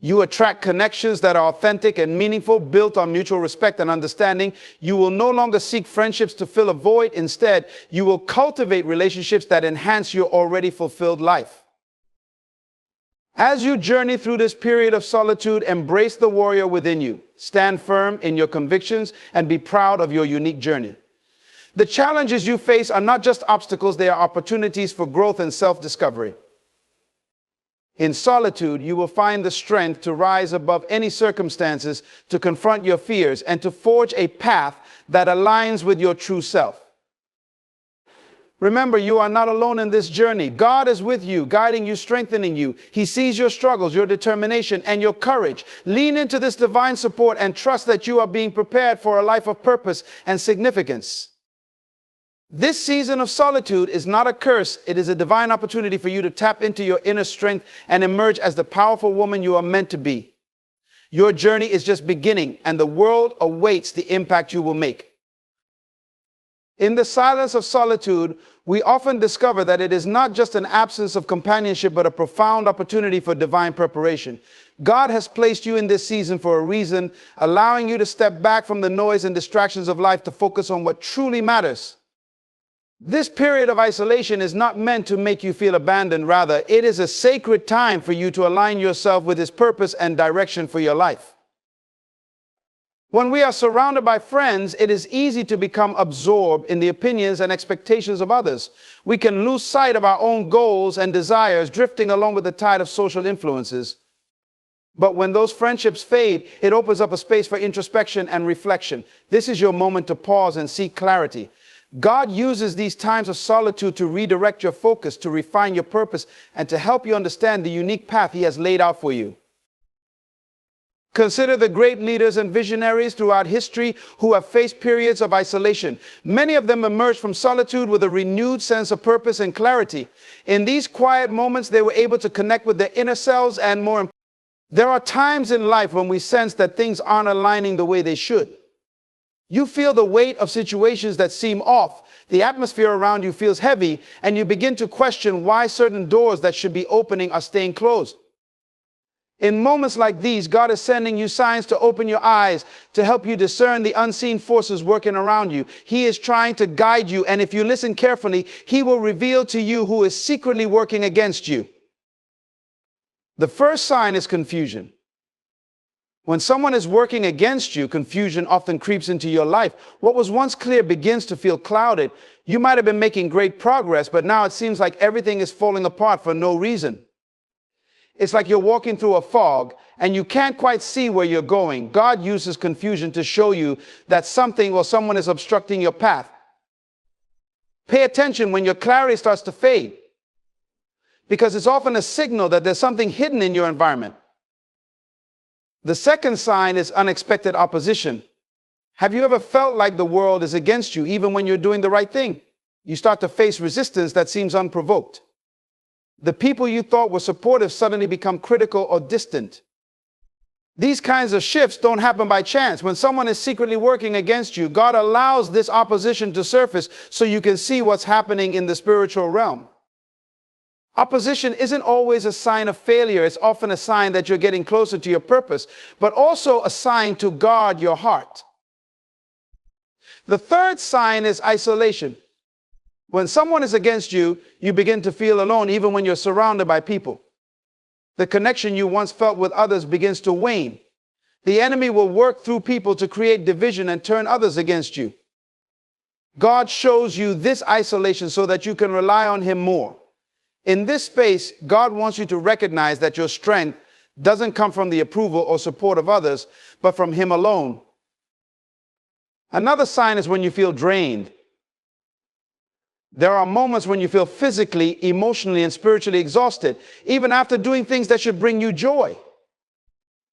You attract connections that are authentic and meaningful, built on mutual respect and understanding. You will no longer seek friendships to fill a void. Instead, you will cultivate relationships that enhance your already fulfilled life. As you journey through this period of solitude, embrace the warrior within you. Stand firm in your convictions and be proud of your unique journey. The challenges you face are not just obstacles, they are opportunities for growth and self-discovery. In solitude, you will find the strength to rise above any circumstances, to confront your fears, and to forge a path that aligns with your true self. Remember, you are not alone in this journey. God is with you, guiding you, strengthening you. He sees your struggles, your determination, and your courage. Lean into this divine support and trust that you are being prepared for a life of purpose and significance. This season of solitude is not a curse. It is a divine opportunity for you to tap into your inner strength and emerge as the powerful woman you are meant to be. Your journey is just beginning, and the world awaits the impact you will make. In the silence of solitude, we often discover that it is not just an absence of companionship, but a profound opportunity for divine preparation. God has placed you in this season for a reason, allowing you to step back from the noise and distractions of life to focus on what truly matters. This period of isolation is not meant to make you feel abandoned. Rather, it is a sacred time for you to align yourself with His purpose and direction for your life. When we are surrounded by friends, it is easy to become absorbed in the opinions and expectations of others. We can lose sight of our own goals and desires, drifting along with the tide of social influences. But when those friendships fade, it opens up a space for introspection and reflection. This is your moment to pause and seek clarity. God uses these times of solitude to redirect your focus, to refine your purpose, and to help you understand the unique path He has laid out for you. Consider the great leaders and visionaries throughout history who have faced periods of isolation. Many of them emerged from solitude with a renewed sense of purpose and clarity. In these quiet moments, they were able to connect with their inner selves, and more importantly, there are times in life when we sense that things aren't aligning the way they should. You feel the weight of situations that seem off. The atmosphere around you feels heavy, and you begin to question why certain doors that should be opening are staying closed. In moments like these, God is sending you signs to open your eyes, to help you discern the unseen forces working around you. He is trying to guide you, and if you listen carefully, He will reveal to you who is secretly working against you. The first sign is confusion. When someone is working against you, confusion often creeps into your life. What was once clear begins to feel clouded. You might have been making great progress, but now it seems like everything is falling apart for no reason. It's like you're walking through a fog and you can't quite see where you're going. God uses confusion to show you that something or someone is obstructing your path. Pay attention when your clarity starts to fade, because it's often a signal that there's something hidden in your environment. The second sign is unexpected opposition. Have you ever felt like the world is against you even when you're doing the right thing? You start to face resistance that seems unprovoked. The people you thought were supportive suddenly become critical or distant. These kinds of shifts don't happen by chance. When someone is secretly working against you, God allows this opposition to surface so you can see what's happening in the spiritual realm. Opposition isn't always a sign of failure. It's often a sign that you're getting closer to your purpose, but also a sign to guard your heart. The third sign is isolation. When someone is against you, you begin to feel alone even when you're surrounded by people. The connection you once felt with others begins to wane. The enemy will work through people to create division and turn others against you. God shows you this isolation so that you can rely on Him more. In this space, God wants you to recognize that your strength doesn't come from the approval or support of others, but from Him alone. Another sign is when you feel drained. There are moments when you feel physically, emotionally, and spiritually exhausted, even after doing things that should bring you joy.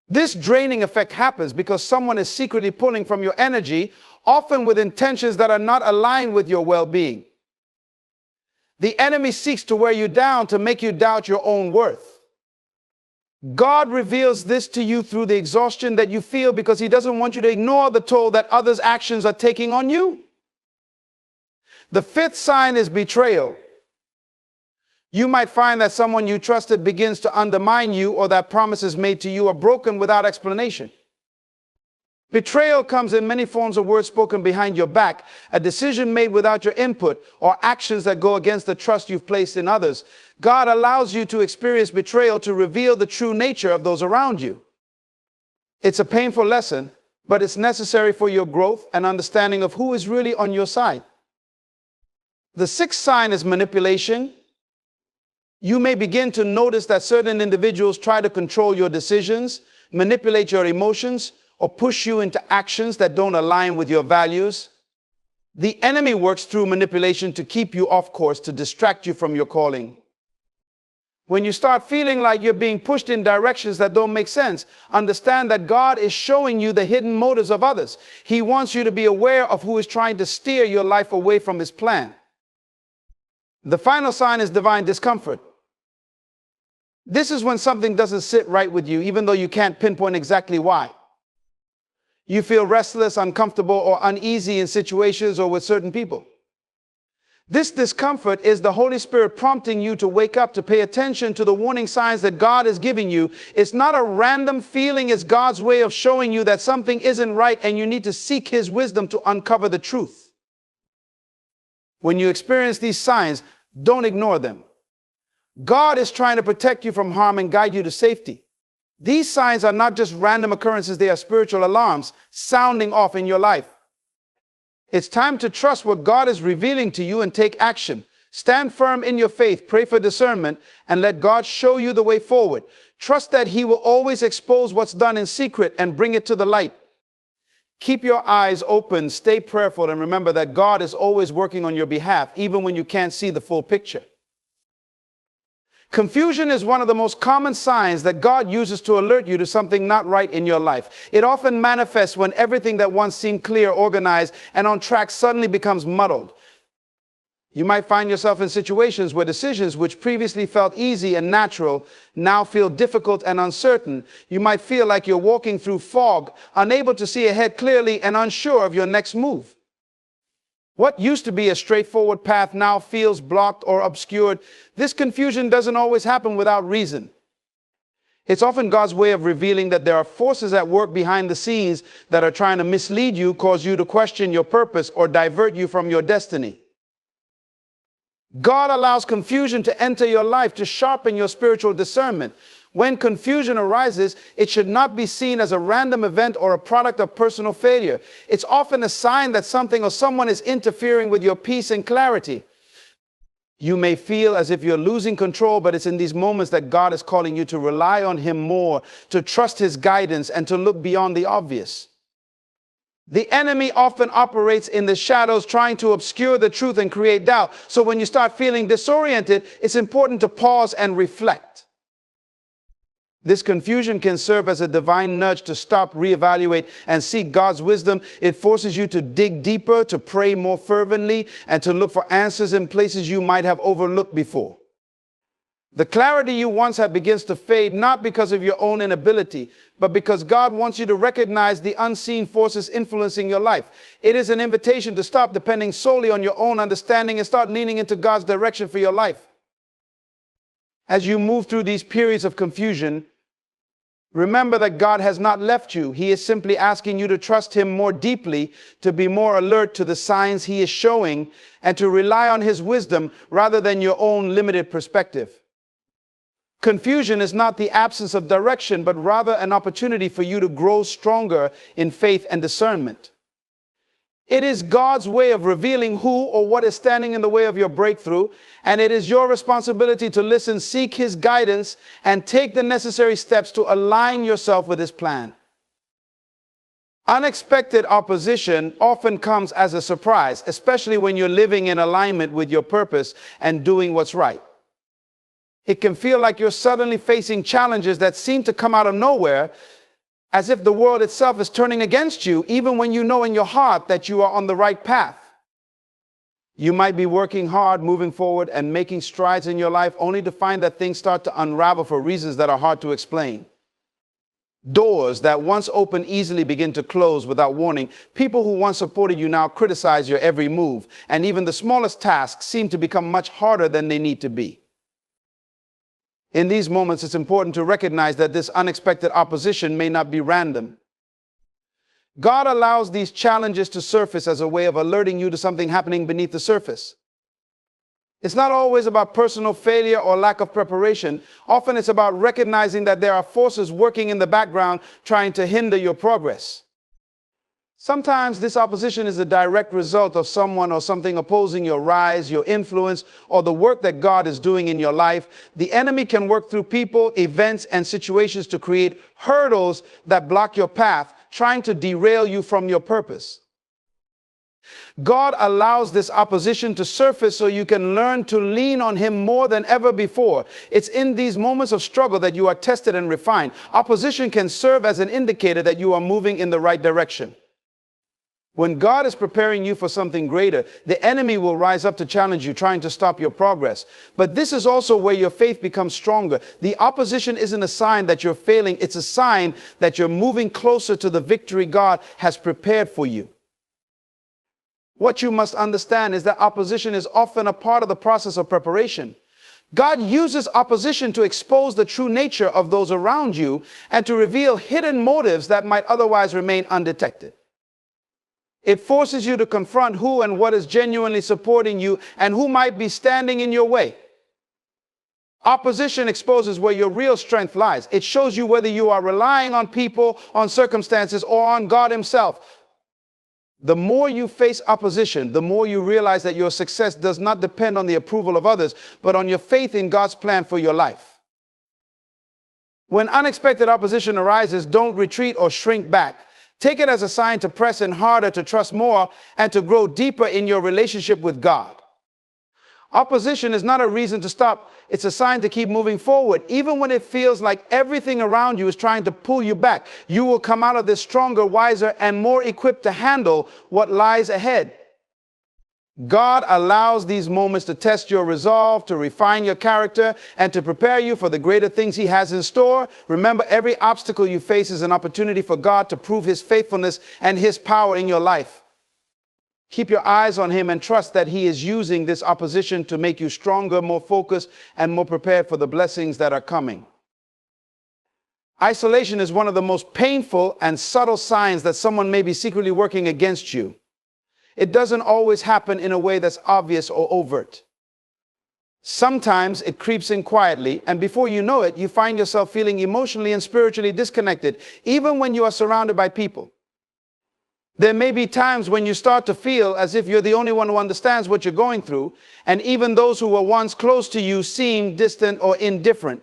This draining effect happens because someone is secretly pulling from your energy, often with intentions that are not aligned with your well-being. The enemy seeks to wear you down to make you doubt your own worth. God reveals this to you through the exhaustion that you feel because He doesn't want you to ignore the toll that others' actions are taking on you. The fifth sign is betrayal. You might find that someone you trusted begins to undermine you, or that promises made to you are broken without explanation. Betrayal comes in many forms of words spoken behind your back, a decision made without your input, or actions that go against the trust you've placed in others. God allows you to experience betrayal to reveal the true nature of those around you. It's a painful lesson, but it's necessary for your growth and understanding of who is really on your side. The sixth sign is manipulation. You may begin to notice that certain individuals try to control your decisions, manipulate your emotions, or push you into actions that don't align with your values. The enemy works through manipulation to keep you off course, to distract you from your calling. When you start feeling like you're being pushed in directions that don't make sense, understand that God is showing you the hidden motives of others. He wants you to be aware of who is trying to steer your life away from His plan. The final sign is divine discomfort. This is when something doesn't sit right with you, even though you can't pinpoint exactly why. You feel restless, uncomfortable, or uneasy in situations or with certain people. This discomfort is the Holy Spirit prompting you to wake up, to pay attention to the warning signs that God is giving you. It's not a random feeling, it's God's way of showing you that something isn't right and you need to seek His wisdom to uncover the truth. When you experience these signs, don't ignore them. God is trying to protect you from harm and guide you to safety. These signs are not just random occurrences, they are spiritual alarms sounding off in your life. It's time to trust what God is revealing to you and take action. Stand firm in your faith, pray for discernment, and let God show you the way forward. Trust that He will always expose what's done in secret and bring it to the light. Keep your eyes open, stay prayerful, and remember that God is always working on your behalf, even when you can't see the full picture. Confusion is one of the most common signs that God uses to alert you to something not right in your life. It often manifests when everything that once seemed clear, organized, and on track suddenly becomes muddled. You might find yourself in situations where decisions which previously felt easy and natural now feel difficult and uncertain. You might feel like you're walking through fog, unable to see ahead clearly and unsure of your next move. What used to be a straightforward path now feels blocked or obscured. This confusion doesn't always happen without reason. It's often God's way of revealing that there are forces at work behind the scenes that are trying to mislead you, cause you to question your purpose, or divert you from your destiny. God allows confusion to enter your life to sharpen your spiritual discernment. When confusion arises, it should not be seen as a random event or a product of personal failure. It's often a sign that something or someone is interfering with your peace and clarity. You may feel as if you're losing control, but it's in these moments that God is calling you to rely on Him more, to trust His guidance, and to look beyond the obvious. The enemy often operates in the shadows, trying to obscure the truth and create doubt. So when you start feeling disoriented, it's important to pause and reflect. This confusion can serve as a divine nudge to stop, reevaluate, and seek God's wisdom. It forces you to dig deeper, to pray more fervently, and to look for answers in places you might have overlooked before. The clarity you once had begins to fade, not because of your own inability, but because God wants you to recognize the unseen forces influencing your life. It is an invitation to stop depending solely on your own understanding and start leaning into God's direction for your life. As you move through these periods of confusion, remember that God has not left you. He is simply asking you to trust Him more deeply, to be more alert to the signs He is showing, and to rely on His wisdom rather than your own limited perspective. Confusion is not the absence of direction, but rather an opportunity for you to grow stronger in faith and discernment. It is God's way of revealing who or what is standing in the way of your breakthrough, and it is your responsibility to listen, seek His guidance, and take the necessary steps to align yourself with His plan. Unexpected opposition often comes as a surprise, especially when you're living in alignment with your purpose and doing what's right. It can feel like you're suddenly facing challenges that seem to come out of nowhere, as if the world itself is turning against you, even when you know in your heart that you are on the right path. You might be working hard, moving forward, and making strides in your life, only to find that things start to unravel for reasons that are hard to explain. Doors that once opened easily begin to close without warning. People who once supported you now criticize your every move, and even the smallest tasks seem to become much harder than they need to be. In these moments, it's important to recognize that this unexpected opposition may not be random. God allows these challenges to surface as a way of alerting you to something happening beneath the surface. It's not always about personal failure or lack of preparation. Often it's about recognizing that there are forces working in the background trying to hinder your progress. Sometimes this opposition is a direct result of someone or something opposing your rise, your influence, or the work that God is doing in your life. The enemy can work through people, events, and situations to create hurdles that block your path, trying to derail you from your purpose. God allows this opposition to surface so you can learn to lean on Him more than ever before. It's in these moments of struggle that you are tested and refined. Opposition can serve as an indicator that you are moving in the right direction. When God is preparing you for something greater, the enemy will rise up to challenge you, trying to stop your progress. But this is also where your faith becomes stronger. The opposition isn't a sign that you're failing. It's a sign that you're moving closer to the victory God has prepared for you. What you must understand is that opposition is often a part of the process of preparation. God uses opposition to expose the true nature of those around you and to reveal hidden motives that might otherwise remain undetected. It forces you to confront who and what is genuinely supporting you and who might be standing in your way. Opposition exposes where your real strength lies. It shows you whether you are relying on people, on circumstances, or on God Himself. The more you face opposition, the more you realize that your success does not depend on the approval of others, but on your faith in God's plan for your life. When unexpected opposition arises, don't retreat or shrink back. Take it as a sign to press in harder, to trust more, and to grow deeper in your relationship with God. Opposition is not a reason to stop. It's a sign to keep moving forward. Even when it feels like everything around you is trying to pull you back, you will come out of this stronger, wiser, and more equipped to handle what lies ahead. God allows these moments to test your resolve, to refine your character, and to prepare you for the greater things He has in store. Remember, every obstacle you face is an opportunity for God to prove His faithfulness and His power in your life. Keep your eyes on Him and trust that He is using this opposition to make you stronger, more focused, and more prepared for the blessings that are coming. Isolation is one of the most painful and subtle signs that someone may be secretly working against you. It doesn't always happen in a way that's obvious or overt. Sometimes it creeps in quietly, and before you know it, you find yourself feeling emotionally and spiritually disconnected, even when you are surrounded by people. There may be times when you start to feel as if you're the only one who understands what you're going through, and even those who were once close to you seem distant or indifferent.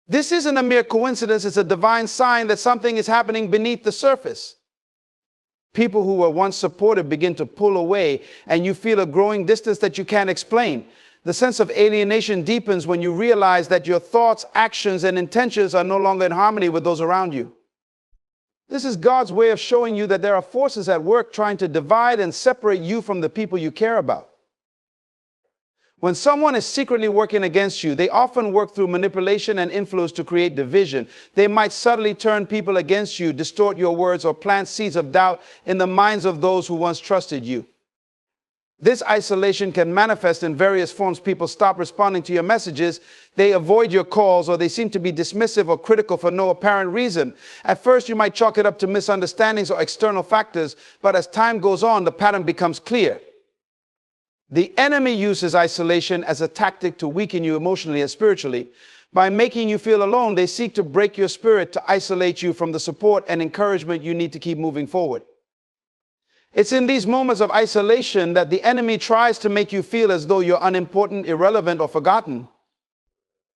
This isn't a mere coincidence, it's a divine sign that something is happening beneath the surface. People who were once supportive begin to pull away, and you feel a growing distance that you can't explain. The sense of alienation deepens when you realize that your thoughts, actions, and intentions are no longer in harmony with those around you. This is God's way of showing you that there are forces at work trying to divide and separate you from the people you care about. When someone is secretly working against you, they often work through manipulation and influence to create division. They might subtly turn people against you, distort your words, or plant seeds of doubt in the minds of those who once trusted you. This isolation can manifest in various forms. People stop responding to your messages, they avoid your calls, or they seem to be dismissive or critical for no apparent reason. At first, you might chalk it up to misunderstandings or external factors, but as time goes on, the pattern becomes clear. The enemy uses isolation as a tactic to weaken you emotionally and spiritually. By making you feel alone, they seek to break your spirit, to isolate you from the support and encouragement you need to keep moving forward. It's in these moments of isolation that the enemy tries to make you feel as though you're unimportant, irrelevant, or forgotten.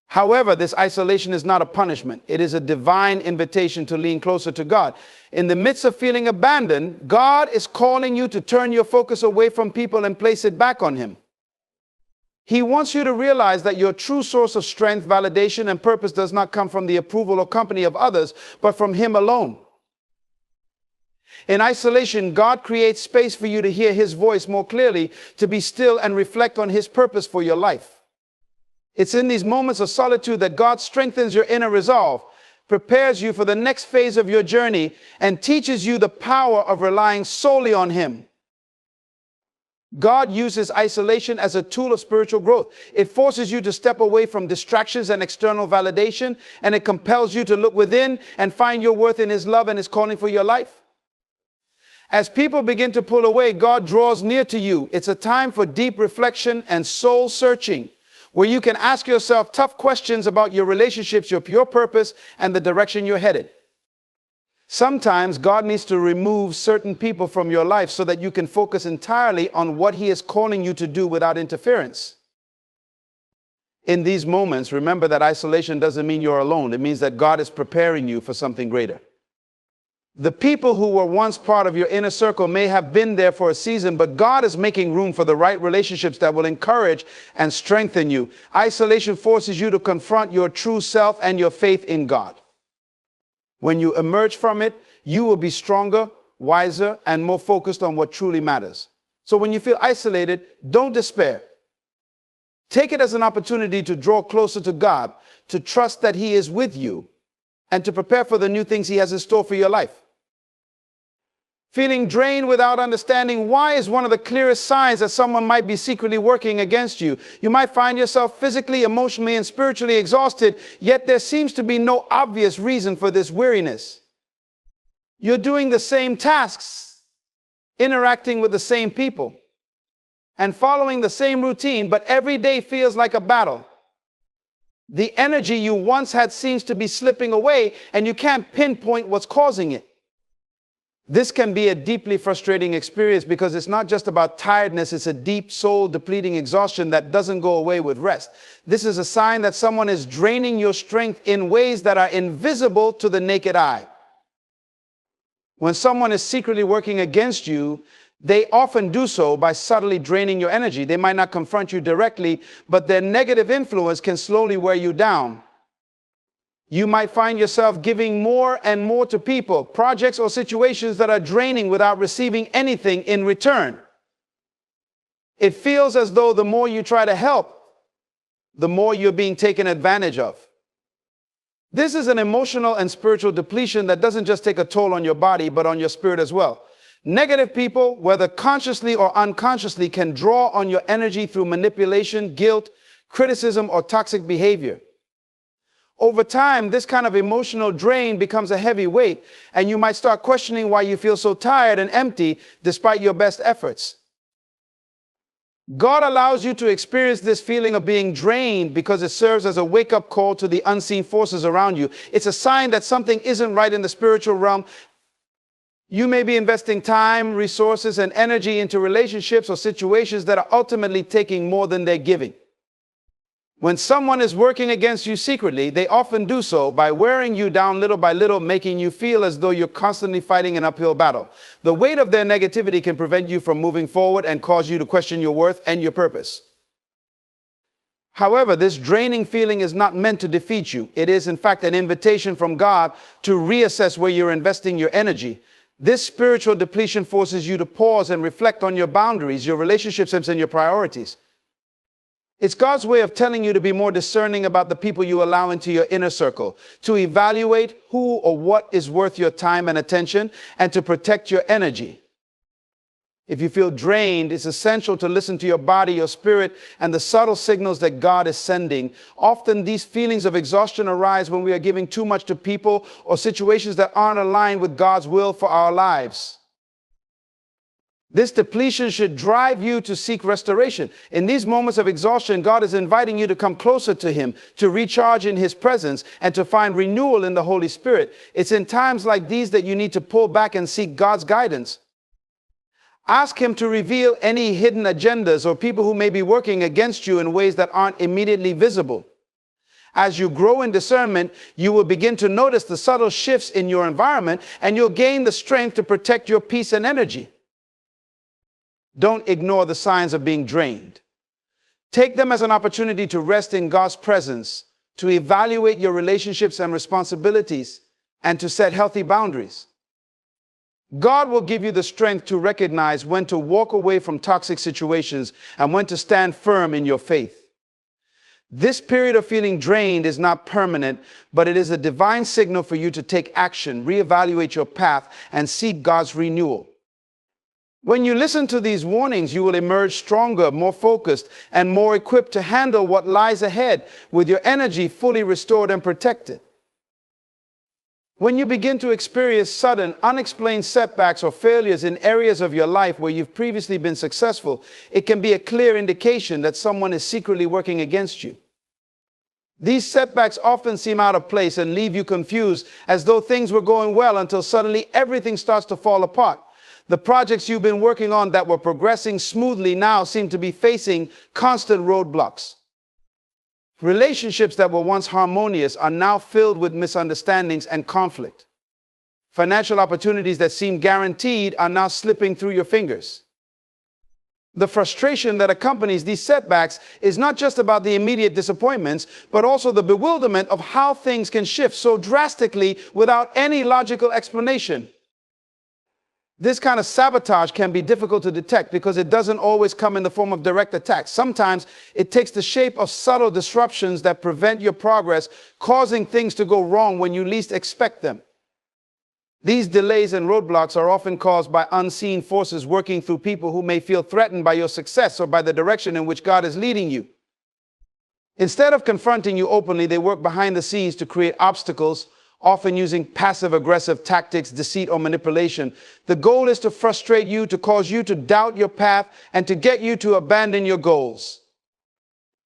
However, this isolation is not a punishment. It is a divine invitation to lean closer to God. In the midst of feeling abandoned, God is calling you to turn your focus away from people and place it back on Him. He wants you to realize that your true source of strength, validation, and purpose does not come from the approval or company of others, but from Him alone. In isolation, God creates space for you to hear His voice more clearly, to be still and reflect on His purpose for your life. It's in these moments of solitude that God strengthens your inner resolve, prepares you for the next phase of your journey, and teaches you the power of relying solely on Him. God uses isolation as a tool of spiritual growth. It forces you to step away from distractions and external validation, and it compels you to look within and find your worth in His love and His calling for your life. As people begin to pull away, God draws near to you. It's a time for deep reflection and soul searching, where you can ask yourself tough questions about your relationships, your purpose, and the direction you're headed. Sometimes God needs to remove certain people from your life so that you can focus entirely on what He is calling you to do without interference. In these moments, remember that isolation doesn't mean you're alone. It means that God is preparing you for something greater. The people who were once part of your inner circle may have been there for a season, but God is making room for the right relationships that will encourage and strengthen you. Isolation forces you to confront your true self and your faith in God. When you emerge from it, you will be stronger, wiser, and more focused on what truly matters. So when you feel isolated, don't despair. Take it as an opportunity to draw closer to God, to trust that He is with you, and to prepare for the new things He has in store for your life. Feeling drained without understanding why is one of the clearest signs that someone might be secretly working against you. You might find yourself physically, emotionally, and spiritually exhausted, yet there seems to be no obvious reason for this weariness. You're doing the same tasks, interacting with the same people, and following the same routine, but every day feels like a battle. The energy you once had seems to be slipping away, and you can't pinpoint what's causing it. This can be a deeply frustrating experience because it's not just about tiredness, it's a deep soul-depleting exhaustion that doesn't go away with rest. This is a sign that someone is draining your strength in ways that are invisible to the naked eye. When someone is secretly working against you, they often do so by subtly draining your energy. They might not confront you directly, but their negative influence can slowly wear you down. You might find yourself giving more and more to people, projects, or situations that are draining without receiving anything in return. It feels as though the more you try to help, the more you're being taken advantage of. This is an emotional and spiritual depletion that doesn't just take a toll on your body, but on your spirit as well. Negative people, whether consciously or unconsciously, can draw on your energy through manipulation, guilt, criticism, or toxic behavior. Over time, this kind of emotional drain becomes a heavy weight, and you might start questioning why you feel so tired and empty despite your best efforts. God allows you to experience this feeling of being drained because it serves as a wake-up call to the unseen forces around you. It's a sign that something isn't right in the spiritual realm. You may be investing time, resources, and energy into relationships or situations that are ultimately taking more than they're giving. When someone is working against you secretly, they often do so by wearing you down little by little, making you feel as though you're constantly fighting an uphill battle. The weight of their negativity can prevent you from moving forward and cause you to question your worth and your purpose. However, this draining feeling is not meant to defeat you. It is, in fact, an invitation from God to reassess where you're investing your energy. This spiritual depletion forces you to pause and reflect on your boundaries, your relationships, and your priorities. It's God's way of telling you to be more discerning about the people you allow into your inner circle, to evaluate who or what is worth your time and attention, and to protect your energy. If you feel drained, it's essential to listen to your body, your spirit, and the subtle signals that God is sending. Often these feelings of exhaustion arise when we are giving too much to people or situations that aren't aligned with God's will for our lives. This depletion should drive you to seek restoration. In these moments of exhaustion, God is inviting you to come closer to Him, to recharge in His presence, and to find renewal in the Holy Spirit. It's in times like these that you need to pull back and seek God's guidance. Ask Him to reveal any hidden agendas or people who may be working against you in ways that aren't immediately visible. As you grow in discernment, you will begin to notice the subtle shifts in your environment, and you'll gain the strength to protect your peace and energy. Don't ignore the signs of being drained. Take them as an opportunity to rest in God's presence, to evaluate your relationships and responsibilities, and to set healthy boundaries. God will give you the strength to recognize when to walk away from toxic situations and when to stand firm in your faith. This period of feeling drained is not permanent, but it is a divine signal for you to take action, reevaluate your path, and seek God's renewal. When you listen to these warnings, you will emerge stronger, more focused, and more equipped to handle what lies ahead with your energy fully restored and protected. When you begin to experience sudden, unexplained setbacks or failures in areas of your life where you've previously been successful, it can be a clear indication that someone is secretly working against you. These setbacks often seem out of place and leave you confused, as though things were going well until suddenly everything starts to fall apart. The projects you've been working on that were progressing smoothly now seem to be facing constant roadblocks. Relationships that were once harmonious are now filled with misunderstandings and conflict. Financial opportunities that seemed guaranteed are now slipping through your fingers. The frustration that accompanies these setbacks is not just about the immediate disappointments, but also the bewilderment of how things can shift so drastically without any logical explanation. This kind of sabotage can be difficult to detect because it doesn't always come in the form of direct attacks. Sometimes it takes the shape of subtle disruptions that prevent your progress, causing things to go wrong when you least expect them. These delays and roadblocks are often caused by unseen forces working through people who may feel threatened by your success or by the direction in which God is leading you. Instead of confronting you openly, they work behind the scenes to create obstacles, often using passive-aggressive tactics, deceit, or manipulation. The goal is to frustrate you, to cause you to doubt your path, and to get you to abandon your goals.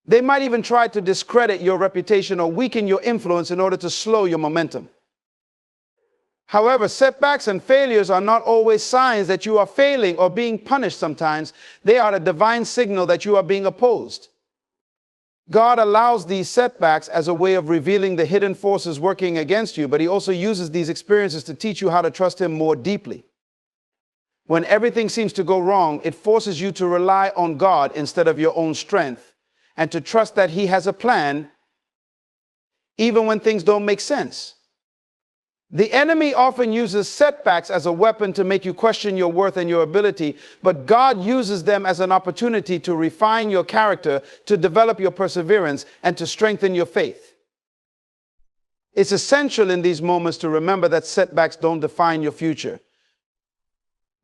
They might even try to discredit your reputation or weaken your influence in order to slow your momentum. However, setbacks and failures are not always signs that you are failing or being punished sometimes. They are a divine signal that you are being opposed. God allows these setbacks as a way of revealing the hidden forces working against you, but He also uses these experiences to teach you how to trust Him more deeply. When everything seems to go wrong, it forces you to rely on God instead of your own strength, and to trust that He has a plan, even when things don't make sense. The enemy often uses setbacks as a weapon to make you question your worth and your ability, but God uses them as an opportunity to refine your character, to develop your perseverance, and to strengthen your faith. It's essential in these moments to remember that setbacks don't define your future.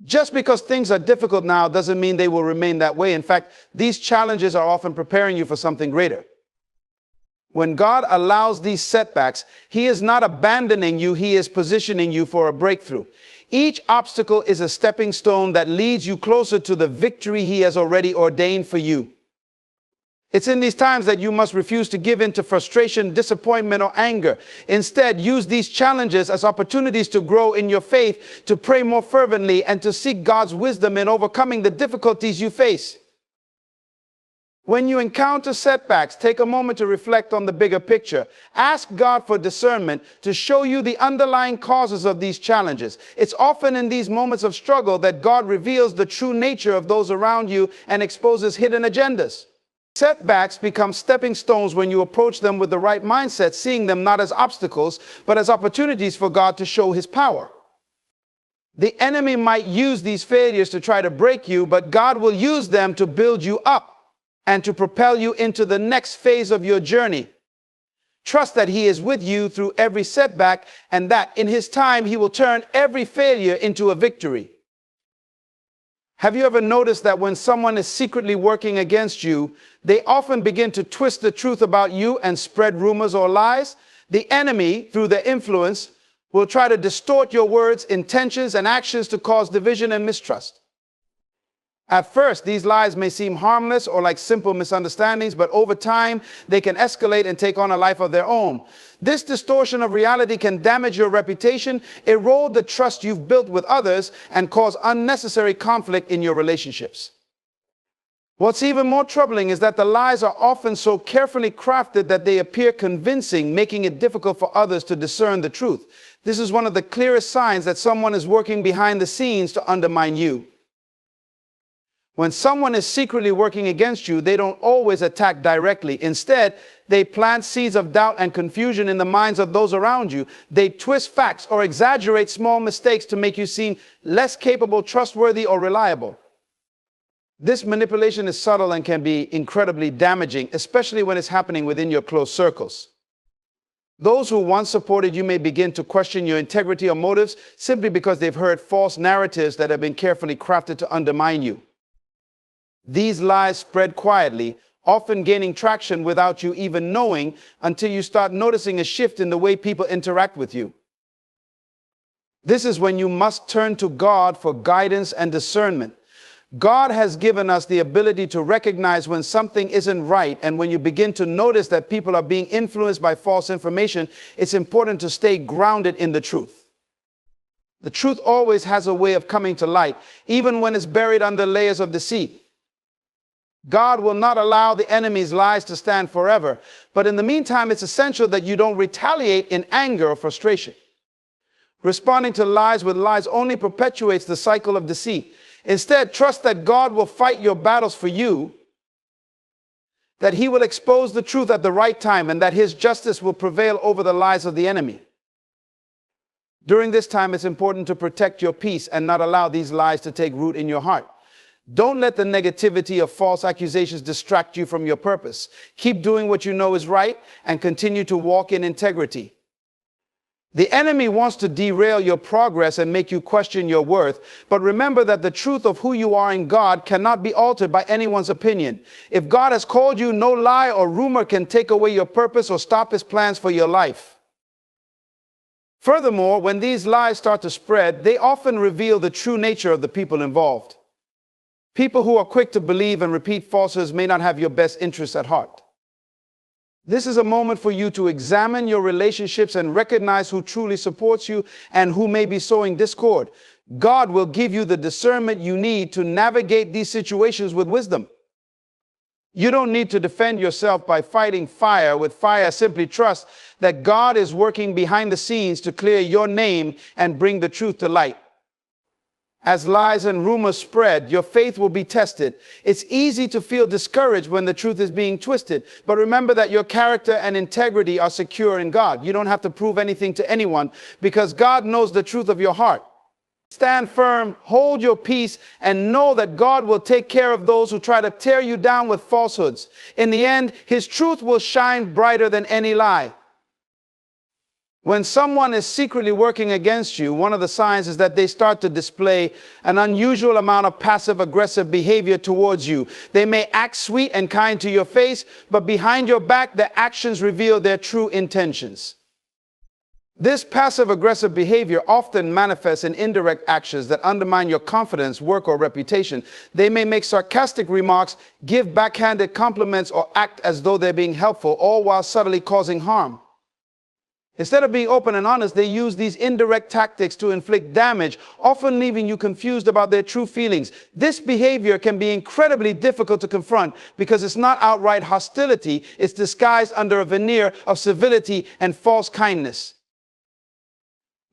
Just because things are difficult now doesn't mean they will remain that way. In fact, these challenges are often preparing you for something greater. When God allows these setbacks, He is not abandoning you, He is positioning you for a breakthrough. Each obstacle is a stepping stone that leads you closer to the victory He has already ordained for you. It's in these times that you must refuse to give in to frustration, disappointment, or anger. Instead, use these challenges as opportunities to grow in your faith, to pray more fervently, and to seek God's wisdom in overcoming the difficulties you face. When you encounter setbacks, take a moment to reflect on the bigger picture. Ask God for discernment to show you the underlying causes of these challenges. It's often in these moments of struggle that God reveals the true nature of those around you and exposes hidden agendas. Setbacks become stepping stones when you approach them with the right mindset, seeing them not as obstacles, but as opportunities for God to show His power. The enemy might use these failures to try to break you, but God will use them to build you up and to propel you into the next phase of your journey. Trust that He is with you through every setback, and that in His time He will turn every failure into a victory. Have you ever noticed that when someone is secretly working against you, they often begin to twist the truth about you and spread rumors or lies? The enemy, through their influence, will try to distort your words, intentions, and actions to cause division and mistrust. At first, these lies may seem harmless or like simple misunderstandings, but over time, they can escalate and take on a life of their own. This distortion of reality can damage your reputation, erode the trust you've built with others, and cause unnecessary conflict in your relationships. What's even more troubling is that the lies are often so carefully crafted that they appear convincing, making it difficult for others to discern the truth. This is one of the clearest signs that someone is working behind the scenes to undermine you. When someone is secretly working against you, they don't always attack directly. Instead, they plant seeds of doubt and confusion in the minds of those around you. They twist facts or exaggerate small mistakes to make you seem less capable, trustworthy, or reliable. This manipulation is subtle and can be incredibly damaging, especially when it's happening within your close circles. Those who once supported you may begin to question your integrity or motives simply because they've heard false narratives that have been carefully crafted to undermine you. These lies spread quietly, often gaining traction without you even knowing, until you start noticing a shift in the way people interact with you. This is when you must turn to God for guidance and discernment. God has given us the ability to recognize when something isn't right, and when you begin to notice that people are being influenced by false information, it's important to stay grounded in the truth. The truth always has a way of coming to light, even when it's buried under layers of deceit. God will not allow the enemy's lies to stand forever, but in the meantime, it's essential that you don't retaliate in anger or frustration. Responding to lies with lies only perpetuates the cycle of deceit. Instead, trust that God will fight your battles for you, that He will expose the truth at the right time, and that His justice will prevail over the lies of the enemy. During this time, it's important to protect your peace and not allow these lies to take root in your heart. Don't let the negativity of false accusations distract you from your purpose. Keep doing what you know is right and continue to walk in integrity. The enemy wants to derail your progress and make you question your worth, but remember that the truth of who you are in God cannot be altered by anyone's opinion. If God has called you, no lie or rumor can take away your purpose or stop His plans for your life. Furthermore, when these lies start to spread, they often reveal the true nature of the people involved. People who are quick to believe and repeat falsehoods may not have your best interests at heart. This is a moment for you to examine your relationships and recognize who truly supports you and who may be sowing discord. God will give you the discernment you need to navigate these situations with wisdom. You don't need to defend yourself by fighting fire with fire. Simply trust that God is working behind the scenes to clear your name and bring the truth to light. As lies and rumors spread, your faith will be tested. It's easy to feel discouraged when the truth is being twisted. But remember that your character and integrity are secure in God. You don't have to prove anything to anyone because God knows the truth of your heart. Stand firm, hold your peace, and know that God will take care of those who try to tear you down with falsehoods. In the end, His truth will shine brighter than any lie. When someone is secretly working against you, one of the signs is that they start to display an unusual amount of passive-aggressive behavior towards you. They may act sweet and kind to your face, but behind your back, their actions reveal their true intentions. This passive-aggressive behavior often manifests in indirect actions that undermine your confidence, work, or reputation. They may make sarcastic remarks, give backhanded compliments, or act as though they're being helpful, all while subtly causing harm. Instead of being open and honest, they use these indirect tactics to inflict damage, often leaving you confused about their true feelings. This behavior can be incredibly difficult to confront because it's not outright hostility, it's disguised under a veneer of civility and false kindness.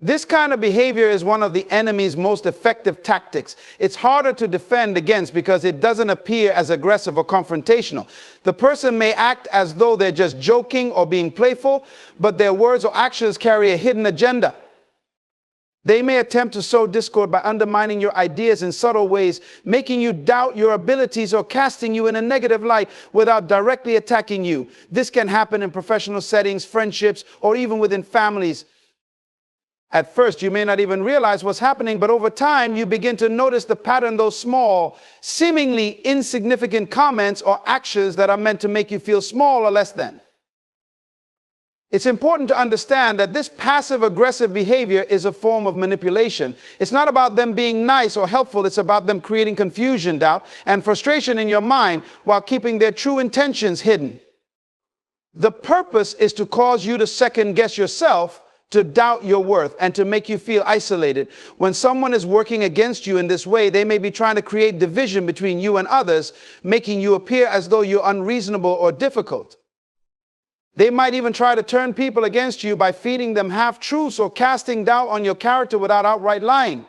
This kind of behavior is one of the enemy's most effective tactics. It's harder to defend against because it doesn't appear as aggressive or confrontational. The person may act as though they're just joking or being playful, but their words or actions carry a hidden agenda. They may attempt to sow discord by undermining your ideas in subtle ways, making you doubt your abilities or casting you in a negative light without directly attacking you. This can happen in professional settings, friendships, or even within families. At first, you may not even realize what's happening, but over time, you begin to notice the pattern, those small, seemingly insignificant comments or actions that are meant to make you feel small or less than. It's important to understand that this passive-aggressive behavior is a form of manipulation. It's not about them being nice or helpful. It's about them creating confusion, doubt, and frustration in your mind while keeping their true intentions hidden. The purpose is to cause you to second-guess yourself, to doubt your worth, and to make you feel isolated. When someone is working against you in this way, they may be trying to create division between you and others, making you appear as though you're unreasonable or difficult. They might even try to turn people against you by feeding them half-truths or casting doubt on your character without outright lying.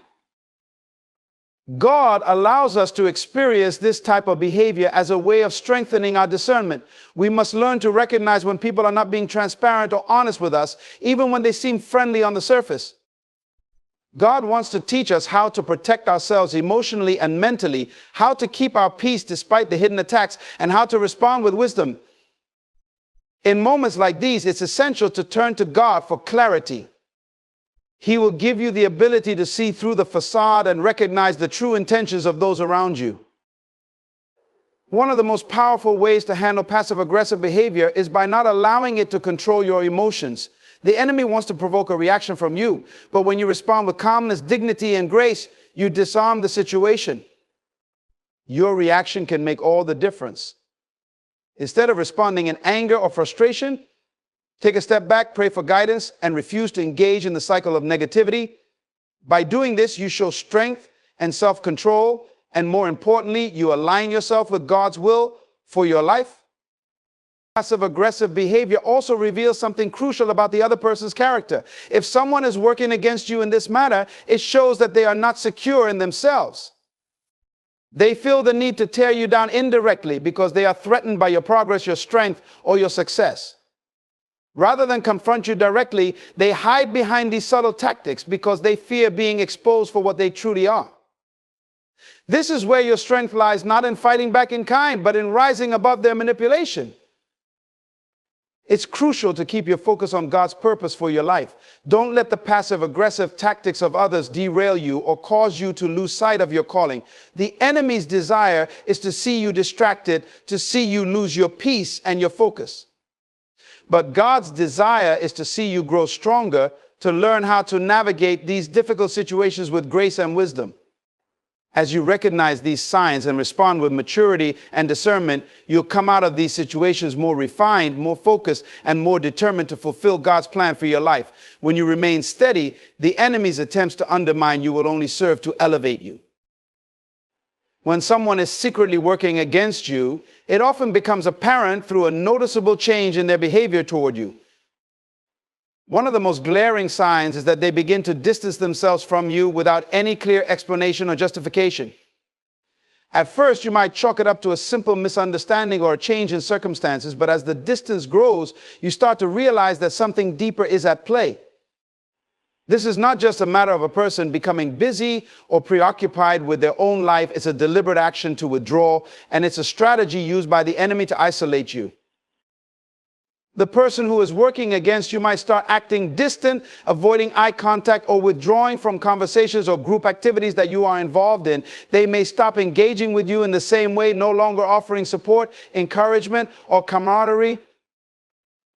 God allows us to experience this type of behavior as a way of strengthening our discernment. We must learn to recognize when people are not being transparent or honest with us, even when they seem friendly on the surface. God wants to teach us how to protect ourselves emotionally and mentally, how to keep our peace despite the hidden attacks, and how to respond with wisdom. In moments like these, it's essential to turn to God for clarity. He will give you the ability to see through the facade and recognize the true intentions of those around you. One of the most powerful ways to handle passive-aggressive behavior is by not allowing it to control your emotions. The enemy wants to provoke a reaction from you, but when you respond with calmness, dignity, and grace, you disarm the situation. Your reaction can make all the difference. Instead of responding in anger or frustration, take a step back, pray for guidance, and refuse to engage in the cycle of negativity. By doing this, you show strength and self-control, and more importantly, you align yourself with God's will for your life. Passive-aggressive behavior also reveals something crucial about the other person's character. If someone is working against you in this manner, it shows that they are not secure in themselves. They feel the need to tear you down indirectly because they are threatened by your progress, your strength, or your success. Rather than confront you directly, they hide behind these subtle tactics because they fear being exposed for what they truly are. This is where your strength lies, not in fighting back in kind, but in rising above their manipulation. It's crucial to keep your focus on God's purpose for your life. Don't let the passive-aggressive tactics of others derail you or cause you to lose sight of your calling. The enemy's desire is to see you distracted, to see you lose your peace and your focus. But God's desire is to see you grow stronger, to learn how to navigate these difficult situations with grace and wisdom. As you recognize these signs and respond with maturity and discernment, you'll come out of these situations more refined, more focused, and more determined to fulfill God's plan for your life. When you remain steady, the enemy's attempts to undermine you will only serve to elevate you. When someone is secretly working against you, it often becomes apparent through a noticeable change in their behavior toward you. One of the most glaring signs is that they begin to distance themselves from you without any clear explanation or justification. At first, you might chalk it up to a simple misunderstanding or a change in circumstances, but as the distance grows, you start to realize that something deeper is at play. This is not just a matter of a person becoming busy or preoccupied with their own life. It's a deliberate action to withdraw, and it's a strategy used by the enemy to isolate you. The person who is working against you might start acting distant, avoiding eye contact, or withdrawing from conversations or group activities that you are involved in. They may stop engaging with you in the same way, no longer offering support, encouragement, or camaraderie.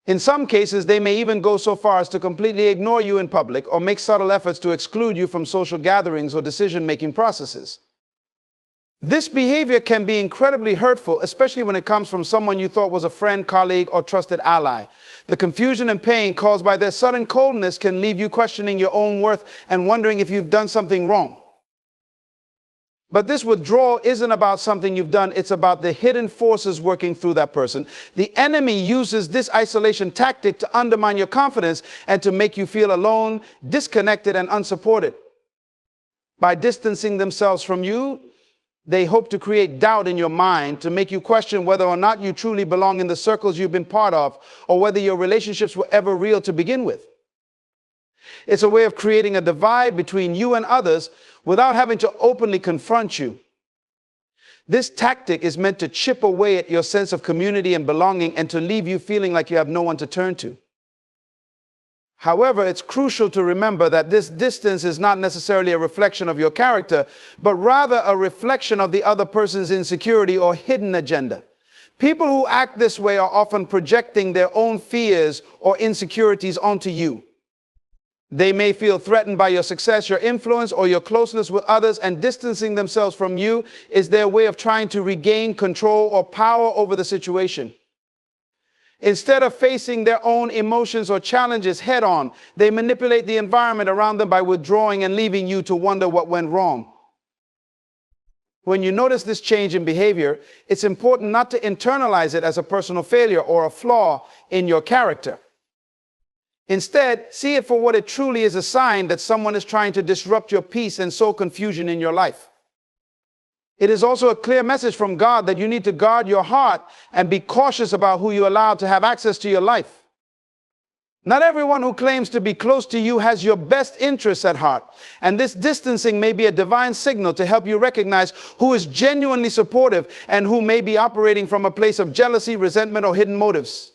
In some cases, they may even go so far as to completely ignore you in public or make subtle efforts to exclude you from social gatherings or decision-making processes. This behavior can be incredibly hurtful, especially when it comes from someone you thought was a friend, colleague, or trusted ally. The confusion and pain caused by their sudden coldness can leave you questioning your own worth and wondering if you've done something wrong. But this withdrawal isn't about something you've done. It's about the hidden forces working through that person. The enemy uses this isolation tactic to undermine your confidence and to make you feel alone, disconnected, and unsupported. By distancing themselves from you, they hope to create doubt in your mind, to make you question whether or not you truly belong in the circles you've been part of, or whether your relationships were ever real to begin with. It's a way of creating a divide between you and others without having to openly confront you. This tactic is meant to chip away at your sense of community and belonging and to leave you feeling like you have no one to turn to. However, it's crucial to remember that this distance is not necessarily a reflection of your character, but rather a reflection of the other person's insecurity or hidden agenda. People who act this way are often projecting their own fears or insecurities onto you. They may feel threatened by your success, your influence, or your closeness with others, and distancing themselves from you is their way of trying to regain control or power over the situation. Instead of facing their own emotions or challenges head on, they manipulate the environment around them by withdrawing and leaving you to wonder what went wrong. When you notice this change in behavior, it's important not to internalize it as a personal failure or a flaw in your character. Instead, see it for what it truly is, a sign that someone is trying to disrupt your peace and sow confusion in your life. It is also a clear message from God that you need to guard your heart and be cautious about who you allow to have access to your life. Not everyone who claims to be close to you has your best interests at heart, and this distancing may be a divine signal to help you recognize who is genuinely supportive and who may be operating from a place of jealousy, resentment, or hidden motives.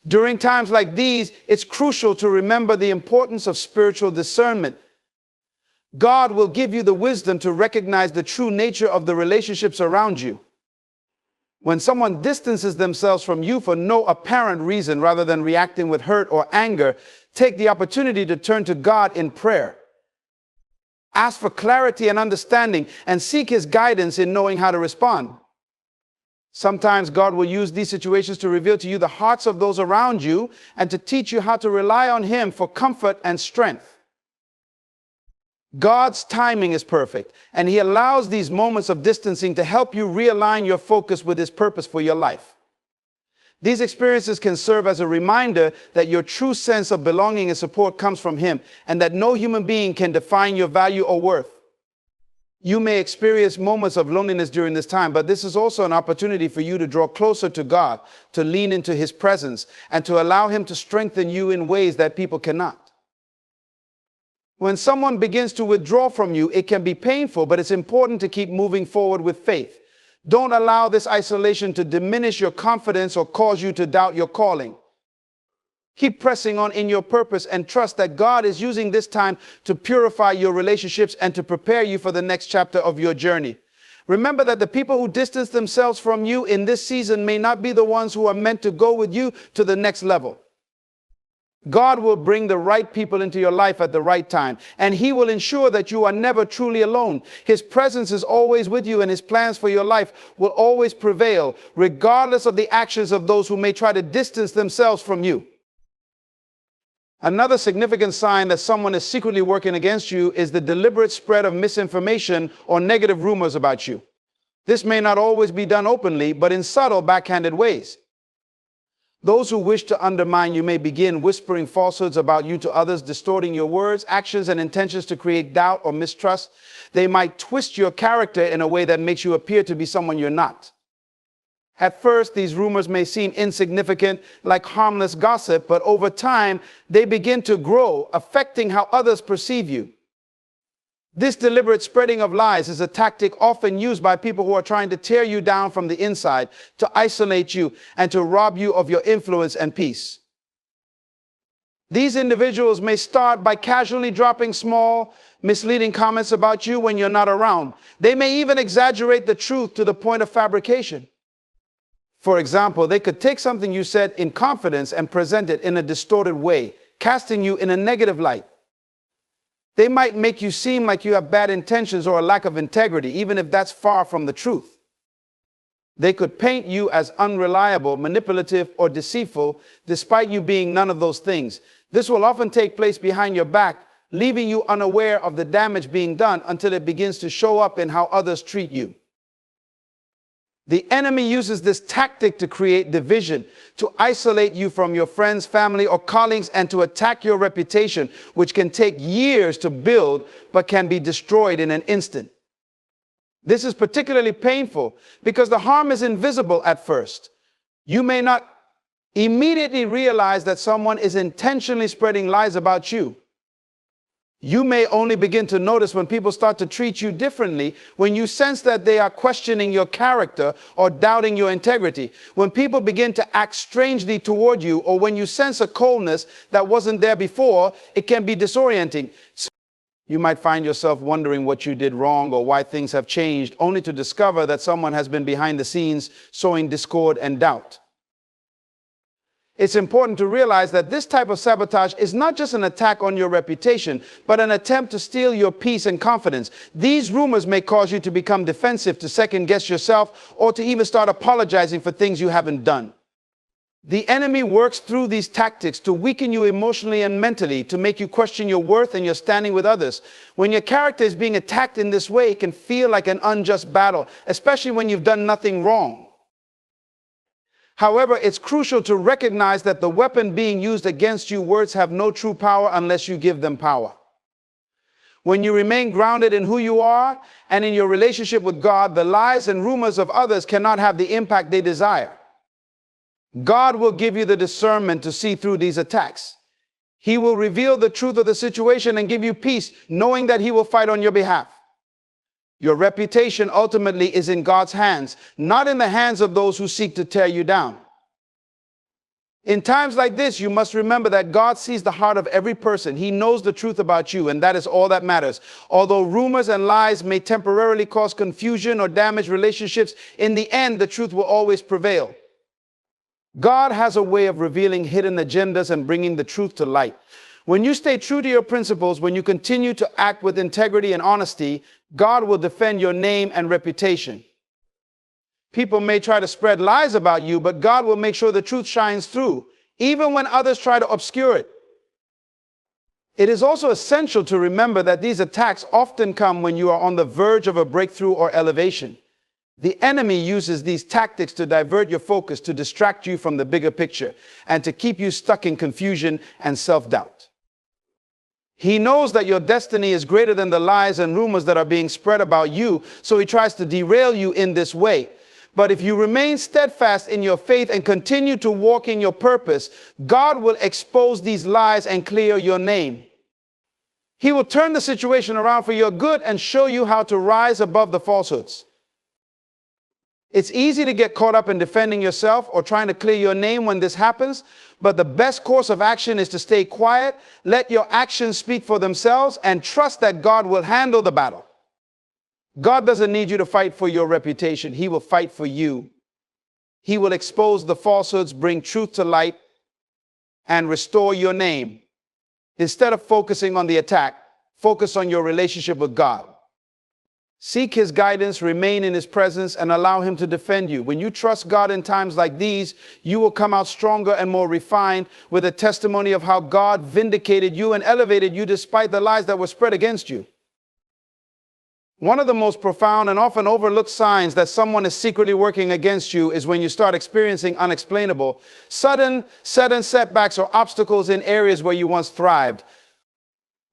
During times like these, it's crucial to remember the importance of spiritual discernment. God will give you the wisdom to recognize the true nature of the relationships around you. When someone distances themselves from you for no apparent reason, rather than reacting with hurt or anger, take the opportunity to turn to God in prayer. Ask for clarity and understanding and seek His guidance in knowing how to respond. Sometimes God will use these situations to reveal to you the hearts of those around you and to teach you how to rely on Him for comfort and strength. God's timing is perfect, and He allows these moments of distancing to help you realign your focus with His purpose for your life. These experiences can serve as a reminder that your true sense of belonging and support comes from Him, and that no human being can define your value or worth. You may experience moments of loneliness during this time, but this is also an opportunity for you to draw closer to God, to lean into His presence, and to allow Him to strengthen you in ways that people cannot. When someone begins to withdraw from you, it can be painful, but it's important to keep moving forward with faith. Don't allow this isolation to diminish your confidence or cause you to doubt your calling. Keep pressing on in your purpose and trust that God is using this time to purify your relationships and to prepare you for the next chapter of your journey. Remember that the people who distance themselves from you in this season may not be the ones who are meant to go with you to the next level. God will bring the right people into your life at the right time, and He will ensure that you are never truly alone. His presence is always with you, and His plans for your life will always prevail, regardless of the actions of those who may try to distance themselves from you. Another significant sign that someone is secretly working against you is the deliberate spread of misinformation or negative rumors about you. This may not always be done openly, but in subtle, backhanded ways. Those who wish to undermine you may begin whispering falsehoods about you to others, distorting your words, actions, and intentions to create doubt or mistrust. They might twist your character in a way that makes you appear to be someone you're not. At first, these rumors may seem insignificant, like harmless gossip, but over time, they begin to grow, affecting how others perceive you. This deliberate spreading of lies is a tactic often used by people who are trying to tear you down from the inside, to isolate you, and to rob you of your influence and peace. These individuals may start by casually dropping small, misleading comments about you when you're not around. They may even exaggerate the truth to the point of fabrication. For example, they could take something you said in confidence and present it in a distorted way, casting you in a negative light. They might make you seem like you have bad intentions or a lack of integrity, even if that's far from the truth. They could paint you as unreliable, manipulative, or deceitful, despite you being none of those things. This will often take place behind your back, leaving you unaware of the damage being done until it begins to show up in how others treat you. The enemy uses this tactic to create division, to isolate you from your friends, family, or colleagues, and to attack your reputation, which can take years to build but can be destroyed in an instant. This is particularly painful because the harm is invisible at first. You may not immediately realize that someone is intentionally spreading lies about you. You may only begin to notice when people start to treat you differently, when you sense that they are questioning your character or doubting your integrity, when people begin to act strangely toward you, or when you sense a coldness that wasn't there before. It can be disorienting. You might find yourself wondering what you did wrong or why things have changed, only to discover that someone has been behind the scenes sowing discord and doubt. It's important to realize that this type of sabotage is not just an attack on your reputation, but an attempt to steal your peace and confidence. These rumors may cause you to become defensive, to second guess yourself, or to even start apologizing for things you haven't done. The enemy works through these tactics to weaken you emotionally and mentally, to make you question your worth and your standing with others. When your character is being attacked in this way, it can feel like an unjust battle, especially when you've done nothing wrong. However, it's crucial to recognize that the weapon being used against you, words, have no true power unless you give them power. When you remain grounded in who you are and in your relationship with God, the lies and rumors of others cannot have the impact they desire. God will give you the discernment to see through these attacks. He will reveal the truth of the situation and give you peace, knowing that He will fight on your behalf. Your reputation ultimately is in God's hands, not in the hands of those who seek to tear you down. In times like this, you must remember that God sees the heart of every person. He knows the truth about you, and that is all that matters. Although rumors and lies may temporarily cause confusion or damage relationships, in the end, the truth will always prevail. God has a way of revealing hidden agendas and bringing the truth to light. When you stay true to your principles, when you continue to act with integrity and honesty, God will defend your name and reputation. People may try to spread lies about you, but God will make sure the truth shines through, even when others try to obscure it. It is also essential to remember that these attacks often come when you are on the verge of a breakthrough or elevation. The enemy uses these tactics to divert your focus, to distract you from the bigger picture, and to keep you stuck in confusion and self-doubt. He knows that your destiny is greater than the lies and rumors that are being spread about you, so he tries to derail you in this way. But if you remain steadfast in your faith and continue to walk in your purpose, God will expose these lies and clear your name. He will turn the situation around for your good and show you how to rise above the falsehoods. It's easy to get caught up in defending yourself or trying to clear your name when this happens, but the best course of action is to stay quiet, let your actions speak for themselves, and trust that God will handle the battle. God doesn't need you to fight for your reputation. He will fight for you. He will expose the falsehoods, bring truth to light, and restore your name. Instead of focusing on the attack, focus on your relationship with God. Seek His guidance, remain in His presence, and allow Him to defend you. When you trust God in times like these, you will come out stronger and more refined, with a testimony of how God vindicated you and elevated you despite the lies that were spread against you. One of the most profound and often overlooked signs that someone is secretly working against you is when you start experiencing unexplainable, sudden setbacks or obstacles in areas where you once thrived.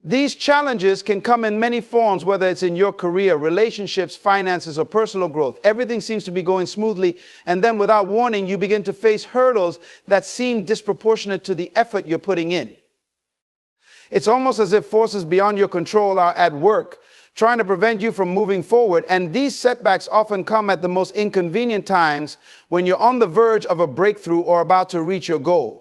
These challenges can come in many forms, whether it's in your career, relationships, finances, or personal growth. Everything seems to be going smoothly, and then without warning, you begin to face hurdles that seem disproportionate to the effort you're putting in. It's almost as if forces beyond your control are at work, trying to prevent you from moving forward, and these setbacks often come at the most inconvenient times when you're on the verge of a breakthrough or about to reach your goal.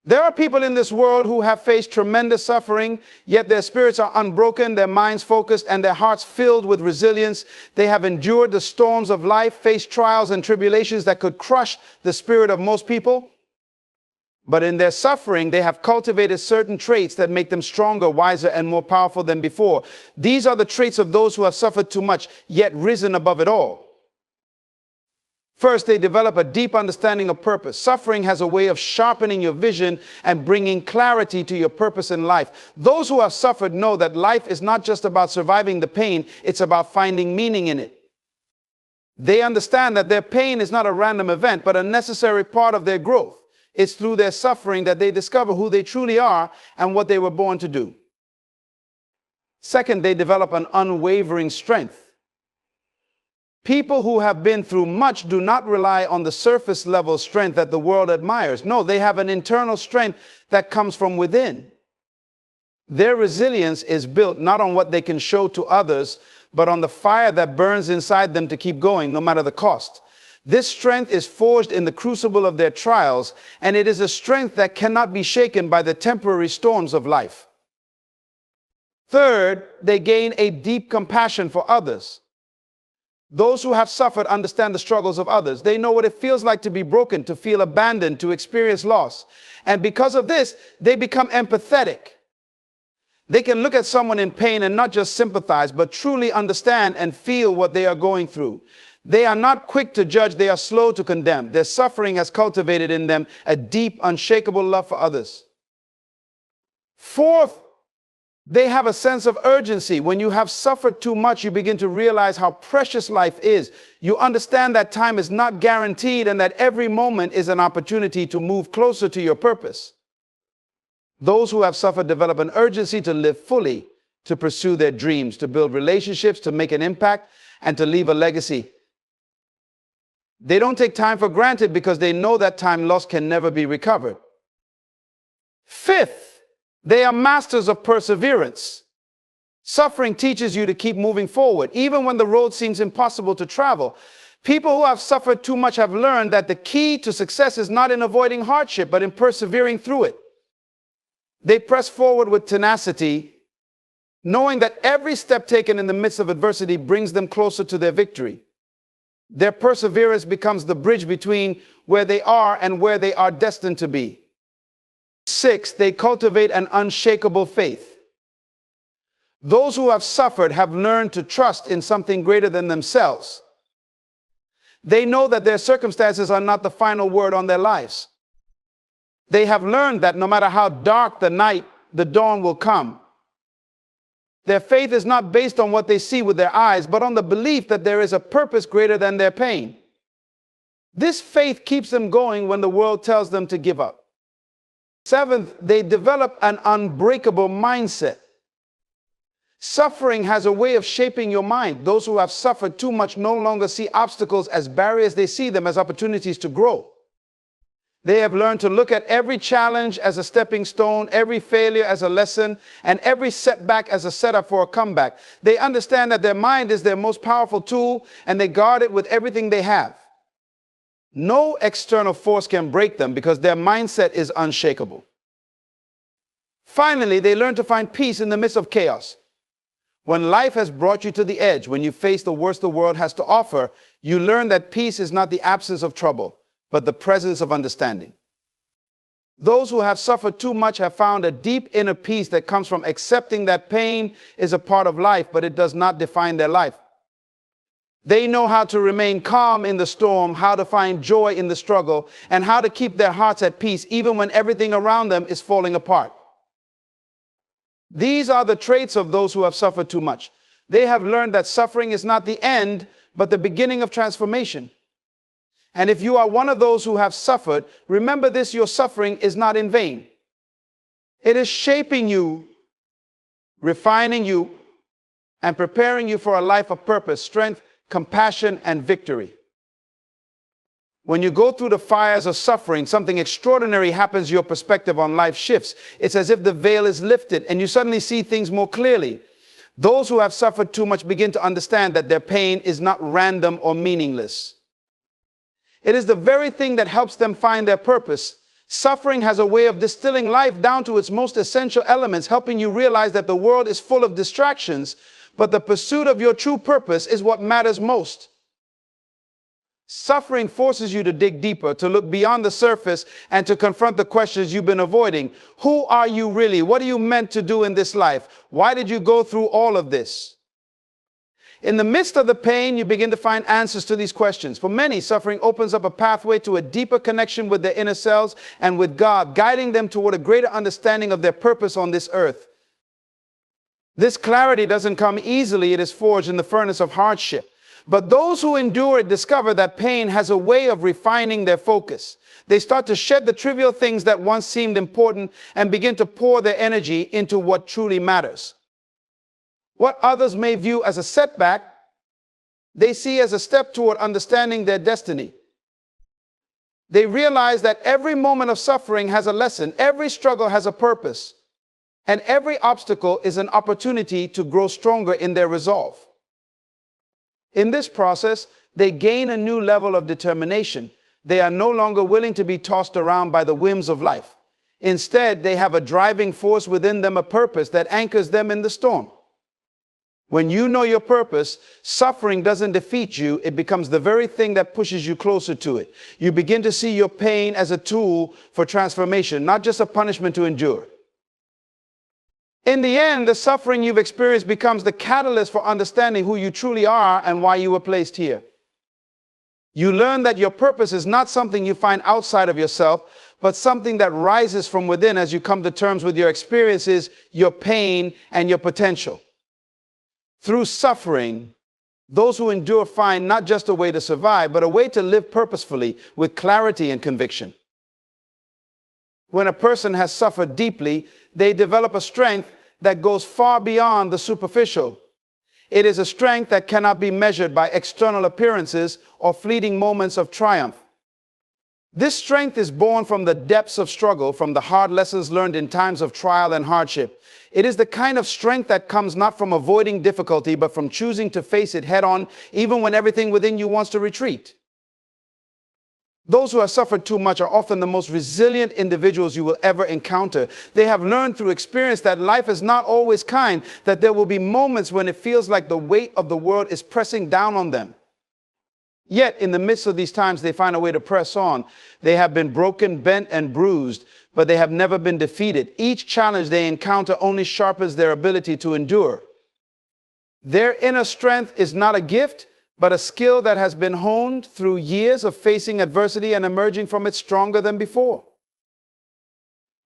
There are people in this world who have faced tremendous suffering, yet their spirits are unbroken, their minds focused, and their hearts filled with resilience. They have endured the storms of life, faced trials and tribulations that could crush the spirit of most people. But in their suffering, they have cultivated certain traits that make them stronger, wiser, and more powerful than before. These are the traits of those who have suffered too much, yet risen above it all. First, they develop a deep understanding of purpose. Suffering has a way of sharpening your vision and bringing clarity to your purpose in life. Those who have suffered know that life is not just about surviving the pain, it's about finding meaning in it. They understand that their pain is not a random event, but a necessary part of their growth. It's through their suffering that they discover who they truly are and what they were born to do. Second, they develop an unwavering strength. People who have been through much do not rely on the surface level strength that the world admires. No, they have an internal strength that comes from within. Their resilience is built not on what they can show to others, but on the fire that burns inside them to keep going, no matter the cost. This strength is forged in the crucible of their trials, and it is a strength that cannot be shaken by the temporary storms of life. Third, they gain a deep compassion for others. Those who have suffered understand the struggles of others. They know what it feels like to be broken, to feel abandoned, to experience loss. And because of this, they become empathetic. They can look at someone in pain and not just sympathize, but truly understand and feel what they are going through. They are not quick to judge, they are slow to condemn. Their suffering has cultivated in them a deep, unshakable love for others. Fourth, they have a sense of urgency. When you have suffered too much, you begin to realize how precious life is. You understand that time is not guaranteed and that every moment is an opportunity to move closer to your purpose. Those who have suffered develop an urgency to live fully, to pursue their dreams, to build relationships, to make an impact, and to leave a legacy. They don't take time for granted because they know that time lost can never be recovered. Fifth, they are masters of perseverance. Suffering teaches you to keep moving forward, even when the road seems impossible to travel. People who have suffered too much have learned that the key to success is not in avoiding hardship, but in persevering through it. They press forward with tenacity, knowing that every step taken in the midst of adversity brings them closer to their victory. Their perseverance becomes the bridge between where they are and where they are destined to be. Six, they cultivate an unshakable faith. Those who have suffered have learned to trust in something greater than themselves. They know that their circumstances are not the final word on their lives. They have learned that no matter how dark the night, the dawn will come. Their faith is not based on what they see with their eyes, but on the belief that there is a purpose greater than their pain. This faith keeps them going when the world tells them to give up. Seventh, they develop an unbreakable mindset. Suffering has a way of shaping your mind. Those who have suffered too much no longer see obstacles as barriers, they see them as opportunities to grow. They have learned to look at every challenge as a stepping stone, every failure as a lesson, and every setback as a setup for a comeback. They understand that their mind is their most powerful tool, and they guard it with everything they have. No external force can break them because their mindset is unshakable. Finally, they learn to find peace in the midst of chaos. When life has brought you to the edge, when you face the worst the world has to offer, you learn that peace is not the absence of trouble, but the presence of understanding. Those who have suffered too much have found a deep inner peace that comes from accepting that pain is a part of life, but it does not define their life. They know how to remain calm in the storm, how to find joy in the struggle, and how to keep their hearts at peace even when everything around them is falling apart. These are the traits of those who have suffered too much. They have learned that suffering is not the end, but the beginning of transformation. And if you are one of those who have suffered, remember this: your suffering is not in vain. It is shaping you, refining you, and preparing you for a life of purpose, strength, compassion, and victory. When you go through the fires of suffering, something extraordinary happens. Your perspective on life shifts. It's as if the veil is lifted and you suddenly see things more clearly. Those who have suffered too much begin to understand that their pain is not random or meaningless. It is the very thing that helps them find their purpose. Suffering has a way of distilling life down to its most essential elements, helping you realize that the world is full of distractions, but the pursuit of your true purpose is what matters most. Suffering forces you to dig deeper, to look beyond the surface, and to confront the questions you've been avoiding. Who are you really? What are you meant to do in this life? Why did you go through all of this? In the midst of the pain, you begin to find answers to these questions. For many, suffering opens up a pathway to a deeper connection with their inner selves and with God, guiding them toward a greater understanding of their purpose on this earth. This clarity doesn't come easily. It is forged in the furnace of hardship. But those who endure it discover that pain has a way of refining their focus. They start to shed the trivial things that once seemed important and begin to pour their energy into what truly matters. What others may view as a setback, they see as a step toward understanding their destiny. They realize that every moment of suffering has a lesson, every struggle has a purpose, and every obstacle is an opportunity to grow stronger in their resolve. In this process, they gain a new level of determination. They are no longer willing to be tossed around by the whims of life. Instead, they have a driving force within them, a purpose that anchors them in the storm. When you know your purpose, suffering doesn't defeat you. It becomes the very thing that pushes you closer to it. You begin to see your pain as a tool for transformation, not just a punishment to endure. In the end, the suffering you've experienced becomes the catalyst for understanding who you truly are and why you were placed here. You learn that your purpose is not something you find outside of yourself, but something that rises from within as you come to terms with your experiences, your pain, and your potential. Through suffering, those who endure find not just a way to survive, but a way to live purposefully with clarity and conviction. When a person has suffered deeply, they develop a strength that goes far beyond the superficial. It is a strength that cannot be measured by external appearances or fleeting moments of triumph. This strength is born from the depths of struggle, from the hard lessons learned in times of trial and hardship. It is the kind of strength that comes not from avoiding difficulty, but from choosing to face it head on, even when everything within you wants to retreat. Those who have suffered too much are often the most resilient individuals you will ever encounter. They have learned through experience that life is not always kind, that there will be moments when it feels like the weight of the world is pressing down on them. Yet, in the midst of these times, they find a way to press on. They have been broken, bent, and bruised, but they have never been defeated. Each challenge they encounter only sharpens their ability to endure. Their inner strength is not a gift, but a skill that has been honed through years of facing adversity and emerging from it stronger than before.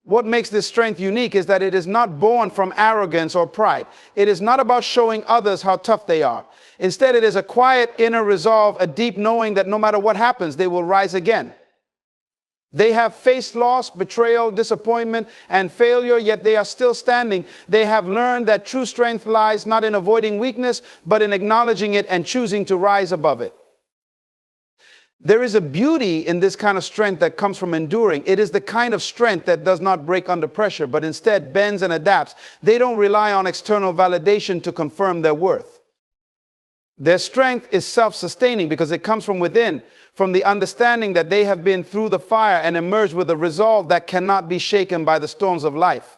What makes this strength unique is that it is not born from arrogance or pride. It is not about showing others how tough they are. Instead, it is a quiet inner resolve, a deep knowing that no matter what happens, they will rise again. They have faced loss, betrayal, disappointment, and failure, yet they are still standing. They have learned that true strength lies not in avoiding weakness, but in acknowledging it and choosing to rise above it. There is a beauty in this kind of strength that comes from enduring. It is the kind of strength that does not break under pressure, but instead bends and adapts. They don't rely on external validation to confirm their worth. Their strength is self-sustaining because it comes from within, from the understanding that they have been through the fire and emerged with a resolve that cannot be shaken by the storms of life.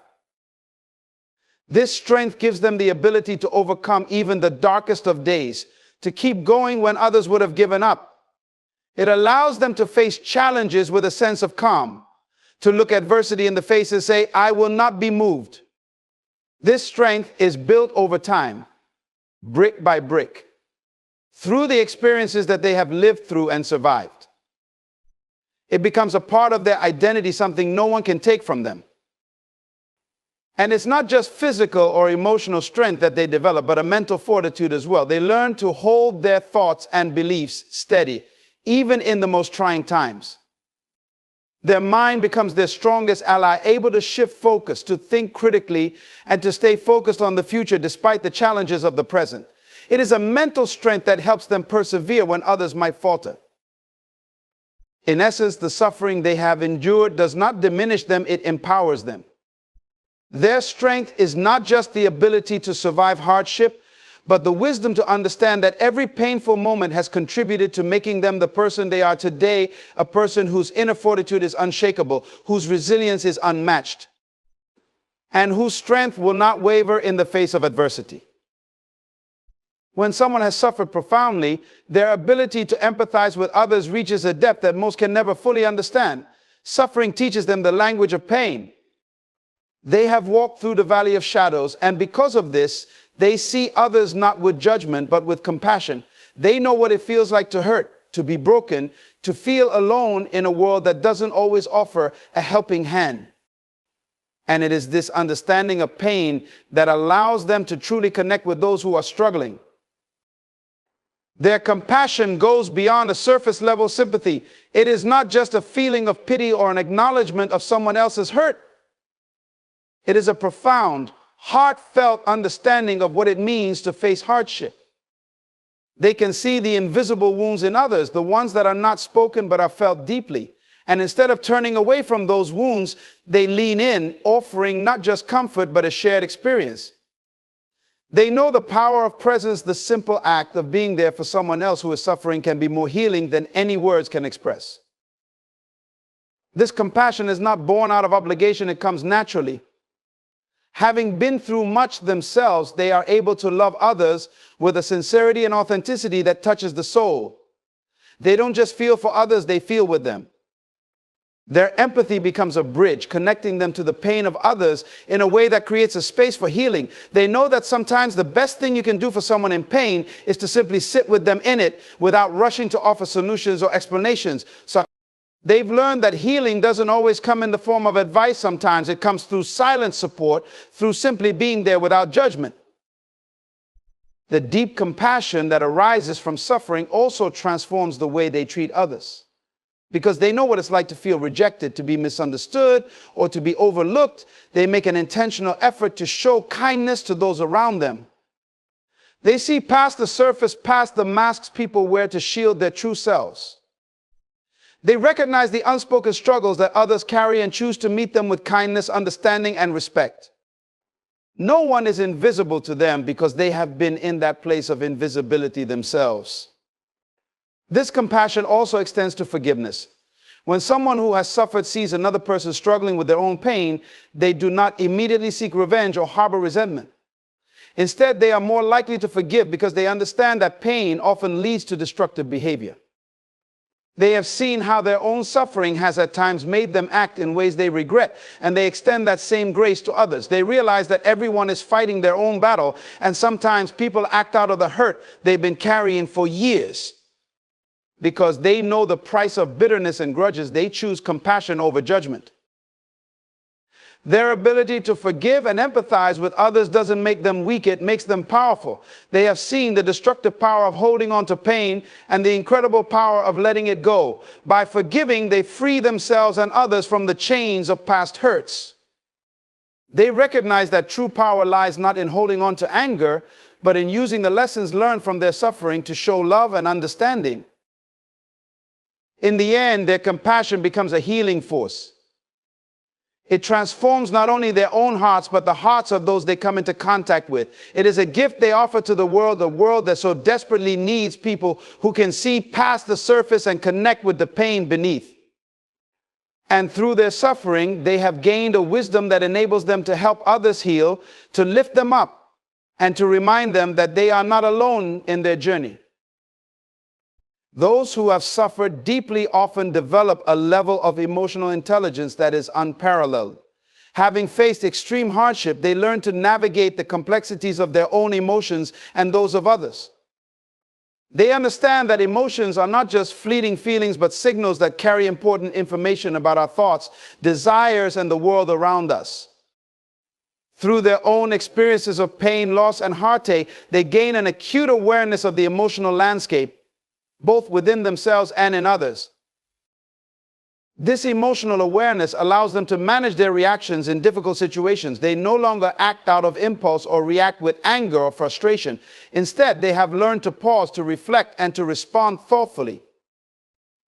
This strength gives them the ability to overcome even the darkest of days, to keep going when others would have given up. It allows them to face challenges with a sense of calm, to look adversity in the face and say, I will not be moved. This strength is built over time, brick by brick, through the experiences that they have lived through and survived. It becomes a part of their identity, something no one can take from them. And it's not just physical or emotional strength that they develop, but a mental fortitude as well. They learn to hold their thoughts and beliefs steady, even in the most trying times. Their mind becomes their strongest ally, able to shift focus, to think critically, and to stay focused on the future despite the challenges of the present. It is a mental strength that helps them persevere when others might falter. In essence, the suffering they have endured does not diminish them, it empowers them. Their strength is not just the ability to survive hardship, but the wisdom to understand that every painful moment has contributed to making them the person they are today, a person whose inner fortitude is unshakable, whose resilience is unmatched, and whose strength will not waver in the face of adversity. When someone has suffered profoundly, their ability to empathize with others reaches a depth that most can never fully understand. Suffering teaches them the language of pain. They have walked through the valley of shadows, and because of this, They see others not with judgment, but with compassion. They know what it feels like to hurt, to be broken, to feel alone in a world that doesn't always offer a helping hand. And it is this understanding of pain that allows them to truly connect with those who are struggling. Their compassion goes beyond a surface level sympathy. It is not just a feeling of pity or an acknowledgement of someone else's hurt. It is a profound, heartfelt understanding of what it means to face hardship. They can see the invisible wounds in others, the ones that are not spoken but are felt deeply. And instead of turning away from those wounds, they lean in, offering not just comfort but a shared experience. They know the power of presence. The simple act of being there for someone else who is suffering can be more healing than any words can express. This compassion is not born out of obligation, it comes naturally. Having been through much themselves, they are able to love others with a sincerity and authenticity that touches the soul. They don't just feel for others, they feel with them. Their empathy becomes a bridge, connecting them to the pain of others in a way that creates a space for healing. They know that sometimes the best thing you can do for someone in pain is to simply sit with them in it without rushing to offer solutions or explanations. So they've learned that healing doesn't always come in the form of advice. Sometimes it comes through silent support, through simply being there without judgment. The deep compassion that arises from suffering also transforms the way they treat others. Because they know what it's like to feel rejected, to be misunderstood, or to be overlooked. They make an intentional effort to show kindness to those around them. They see past the surface, past the masks people wear to shield their true selves. They recognize the unspoken struggles that others carry and choose to meet them with kindness, understanding, and respect. No one is invisible to them because they have been in that place of invisibility themselves. This compassion also extends to forgiveness. When someone who has suffered sees another person struggling with their own pain, they do not immediately seek revenge or harbor resentment. Instead, they are more likely to forgive because they understand that pain often leads to destructive behavior. They have seen how their own suffering has at times made them act in ways they regret, and they extend that same grace to others. They realize that everyone is fighting their own battle, and sometimes people act out of the hurt they've been carrying for years. Because they know the price of bitterness and grudges, they choose compassion over judgment. Their ability to forgive and empathize with others doesn't make them weak, it makes them powerful. They have seen the destructive power of holding on to pain and the incredible power of letting it go. By forgiving, they free themselves and others from the chains of past hurts. They recognize that true power lies not in holding on to anger, but in using the lessons learned from their suffering to show love and understanding. In the end, their compassion becomes a healing force. It transforms not only their own hearts, but the hearts of those they come into contact with. It is a gift they offer to the world that so desperately needs people who can see past the surface and connect with the pain beneath. And through their suffering, they have gained a wisdom that enables them to help others heal, to lift them up, and to remind them that they are not alone in their journey. Those who have suffered deeply often develop a level of emotional intelligence that is unparalleled. Having faced extreme hardship, they learn to navigate the complexities of their own emotions and those of others. They understand that emotions are not just fleeting feelings, but signals that carry important information about our thoughts, desires, and the world around us. Through their own experiences of pain, loss, and heartache, they gain an acute awareness of the emotional landscape, both within themselves and in others. This emotional awareness allows them to manage their reactions in difficult situations. They no longer act out of impulse or react with anger or frustration. Instead, they have learned to pause, to reflect, and to respond thoughtfully.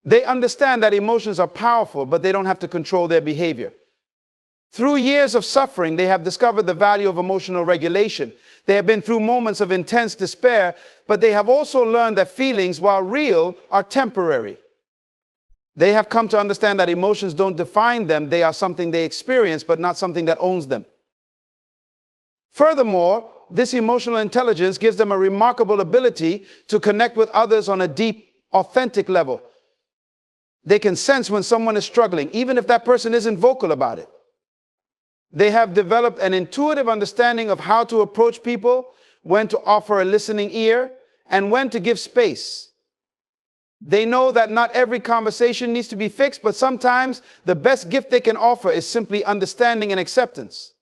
They understand that emotions are powerful, but they don't have to control their behavior. Through years of suffering, they have discovered the value of emotional regulation. They have been through moments of intense despair, but they have also learned that feelings, while real, are temporary. They have come to understand that emotions don't define them. They are something they experience, but not something that owns them. Furthermore, this emotional intelligence gives them a remarkable ability to connect with others on a deep, authentic level. They can sense when someone is struggling, even if that person isn't vocal about it. They have developed an intuitive understanding of how to approach people when to offer a listening ear, and when to give space. They know that not every conversation needs to be fixed, but sometimes the best gift they can offer is simply understanding and acceptance.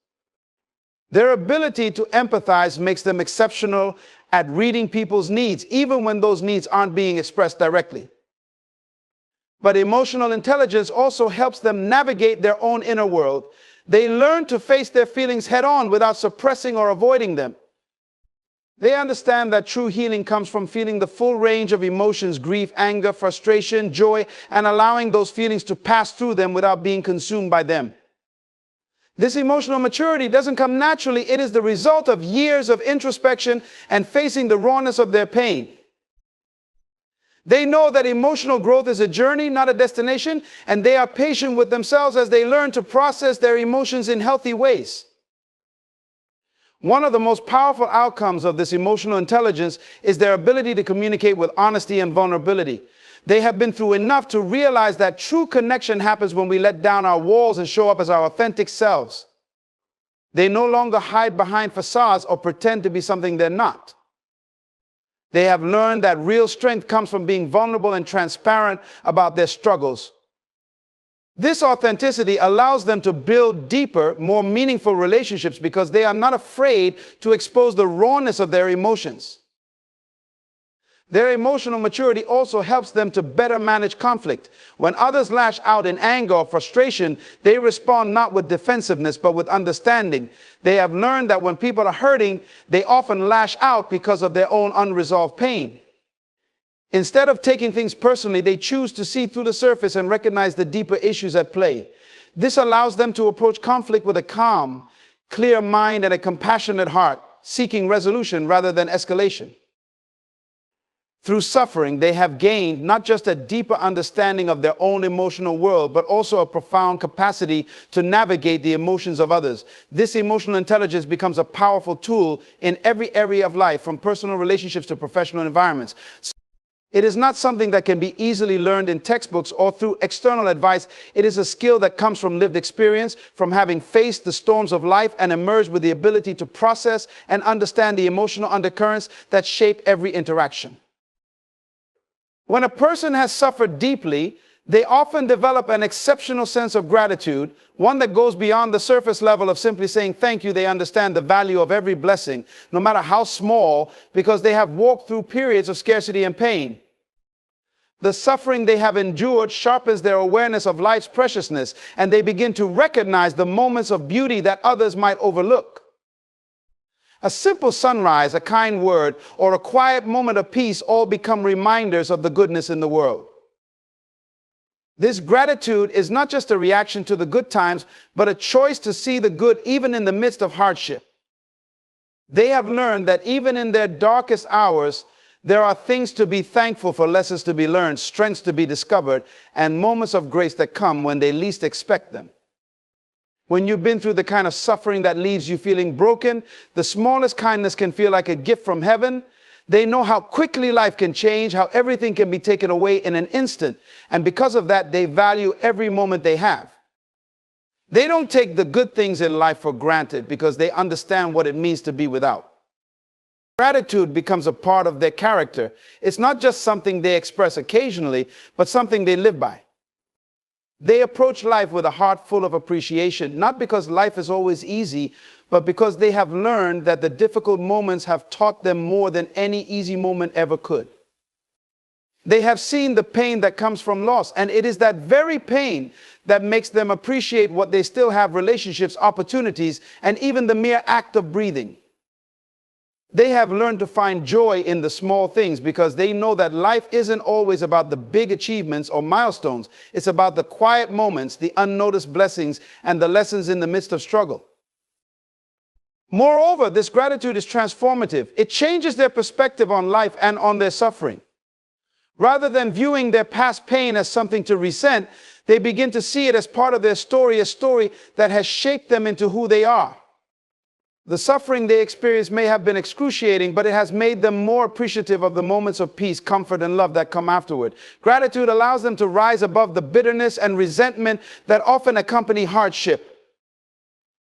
Their ability to empathize makes them exceptional at reading people's needs, even when those needs aren't being expressed directly. But emotional intelligence also helps them navigate their own inner world. They learn to face their feelings head on without suppressing or avoiding them. They understand that true healing comes from feeling the full range of emotions: grief, anger, frustration, joy, and allowing those feelings to pass through them without being consumed by them. This emotional maturity doesn't come naturally. It is the result of years of introspection and facing the rawness of their pain. They know that emotional growth is a journey, not a destination, and they are patient with themselves as they learn to process their emotions in healthy ways. One of the most powerful outcomes of this emotional intelligence is their ability to communicate with honesty and vulnerability. They have been through enough to realize that true connection happens when we let down our walls and show up as our authentic selves. They no longer hide behind facades or pretend to be something they're not. They have learned that real strength comes from being vulnerable and transparent about their struggles. This authenticity allows them to build deeper, more meaningful relationships because they are not afraid to expose the rawness of their emotions. Their emotional maturity also helps them to better manage conflict. When others lash out in anger or frustration, they respond not with defensiveness, but with understanding. They have learned that when people are hurting, they often lash out because of their own unresolved pain. Instead of taking things personally, they choose to see through the surface and recognize the deeper issues at play. This allows them to approach conflict with a calm, clear mind and a compassionate heart, seeking resolution rather than escalation. Through suffering, they have gained not just a deeper understanding of their own emotional world, but also a profound capacity to navigate the emotions of others. This emotional intelligence becomes a powerful tool in every area of life, from personal relationships to professional environments. It is not something that can be easily learned in textbooks or through external advice. It is a skill that comes from lived experience, from having faced the storms of life and emerged with the ability to process and understand the emotional undercurrents that shape every interaction. When a person has suffered deeply, they often develop an exceptional sense of gratitude, one that goes beyond the surface level of simply saying thank you. They understand the value of every blessing, no matter how small, because they have walked through periods of scarcity and pain. The suffering they have endured sharpens their awareness of life's preciousness, and they begin to recognize the moments of beauty that others might overlook. A simple sunrise, a kind word, or a quiet moment of peace all become reminders of the goodness in the world. This gratitude is not just a reaction to the good times, but a choice to see the good even in the midst of hardship. They have learned that even in their darkest hours, there are things to be thankful for, lessons to be learned, strengths to be discovered, and moments of grace that come when they least expect them. When you've been through the kind of suffering that leaves you feeling broken, the smallest kindness can feel like a gift from heaven. They know how quickly life can change, how everything can be taken away in an instant. And because of that, they value every moment they have. They don't take the good things in life for granted because they understand what it means to be without. Gratitude becomes a part of their character. It's not just something they express occasionally, but something they live by. They approach life with a heart full of appreciation, not because life is always easy, but because they have learned that the difficult moments have taught them more than any easy moment ever could. They have seen the pain that comes from loss, and it is that very pain that makes them appreciate what they still have: relationships, opportunities, and even the mere act of breathing. They have learned to find joy in the small things because they know that life isn't always about the big achievements or milestones. It's about the quiet moments, the unnoticed blessings, and the lessons in the midst of struggle. Moreover, this gratitude is transformative. It changes their perspective on life and on their suffering. Rather than viewing their past pain as something to resent, they begin to see it as part of their story, a story that has shaped them into who they are. The suffering they experience may have been excruciating, but it has made them more appreciative of the moments of peace, comfort, and love that come afterward. Gratitude allows them to rise above the bitterness and resentment that often accompany hardship.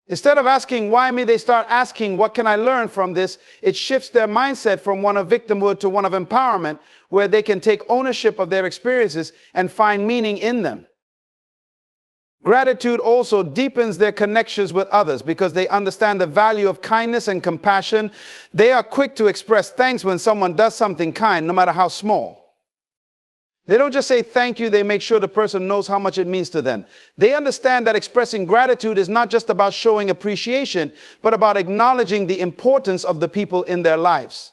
Instead of asking why me, they start asking what can I learn from this? It shifts their mindset from one of victimhood to one of empowerment, where they can take ownership of their experiences and find meaning in them. Gratitude also deepens their connections with others because they understand the value of kindness and compassion. They are quick to express thanks when someone does something kind, no matter how small. They don't just say thank you, they make sure the person knows how much it means to them. They understand that expressing gratitude is not just about showing appreciation, but about acknowledging the importance of the people in their lives.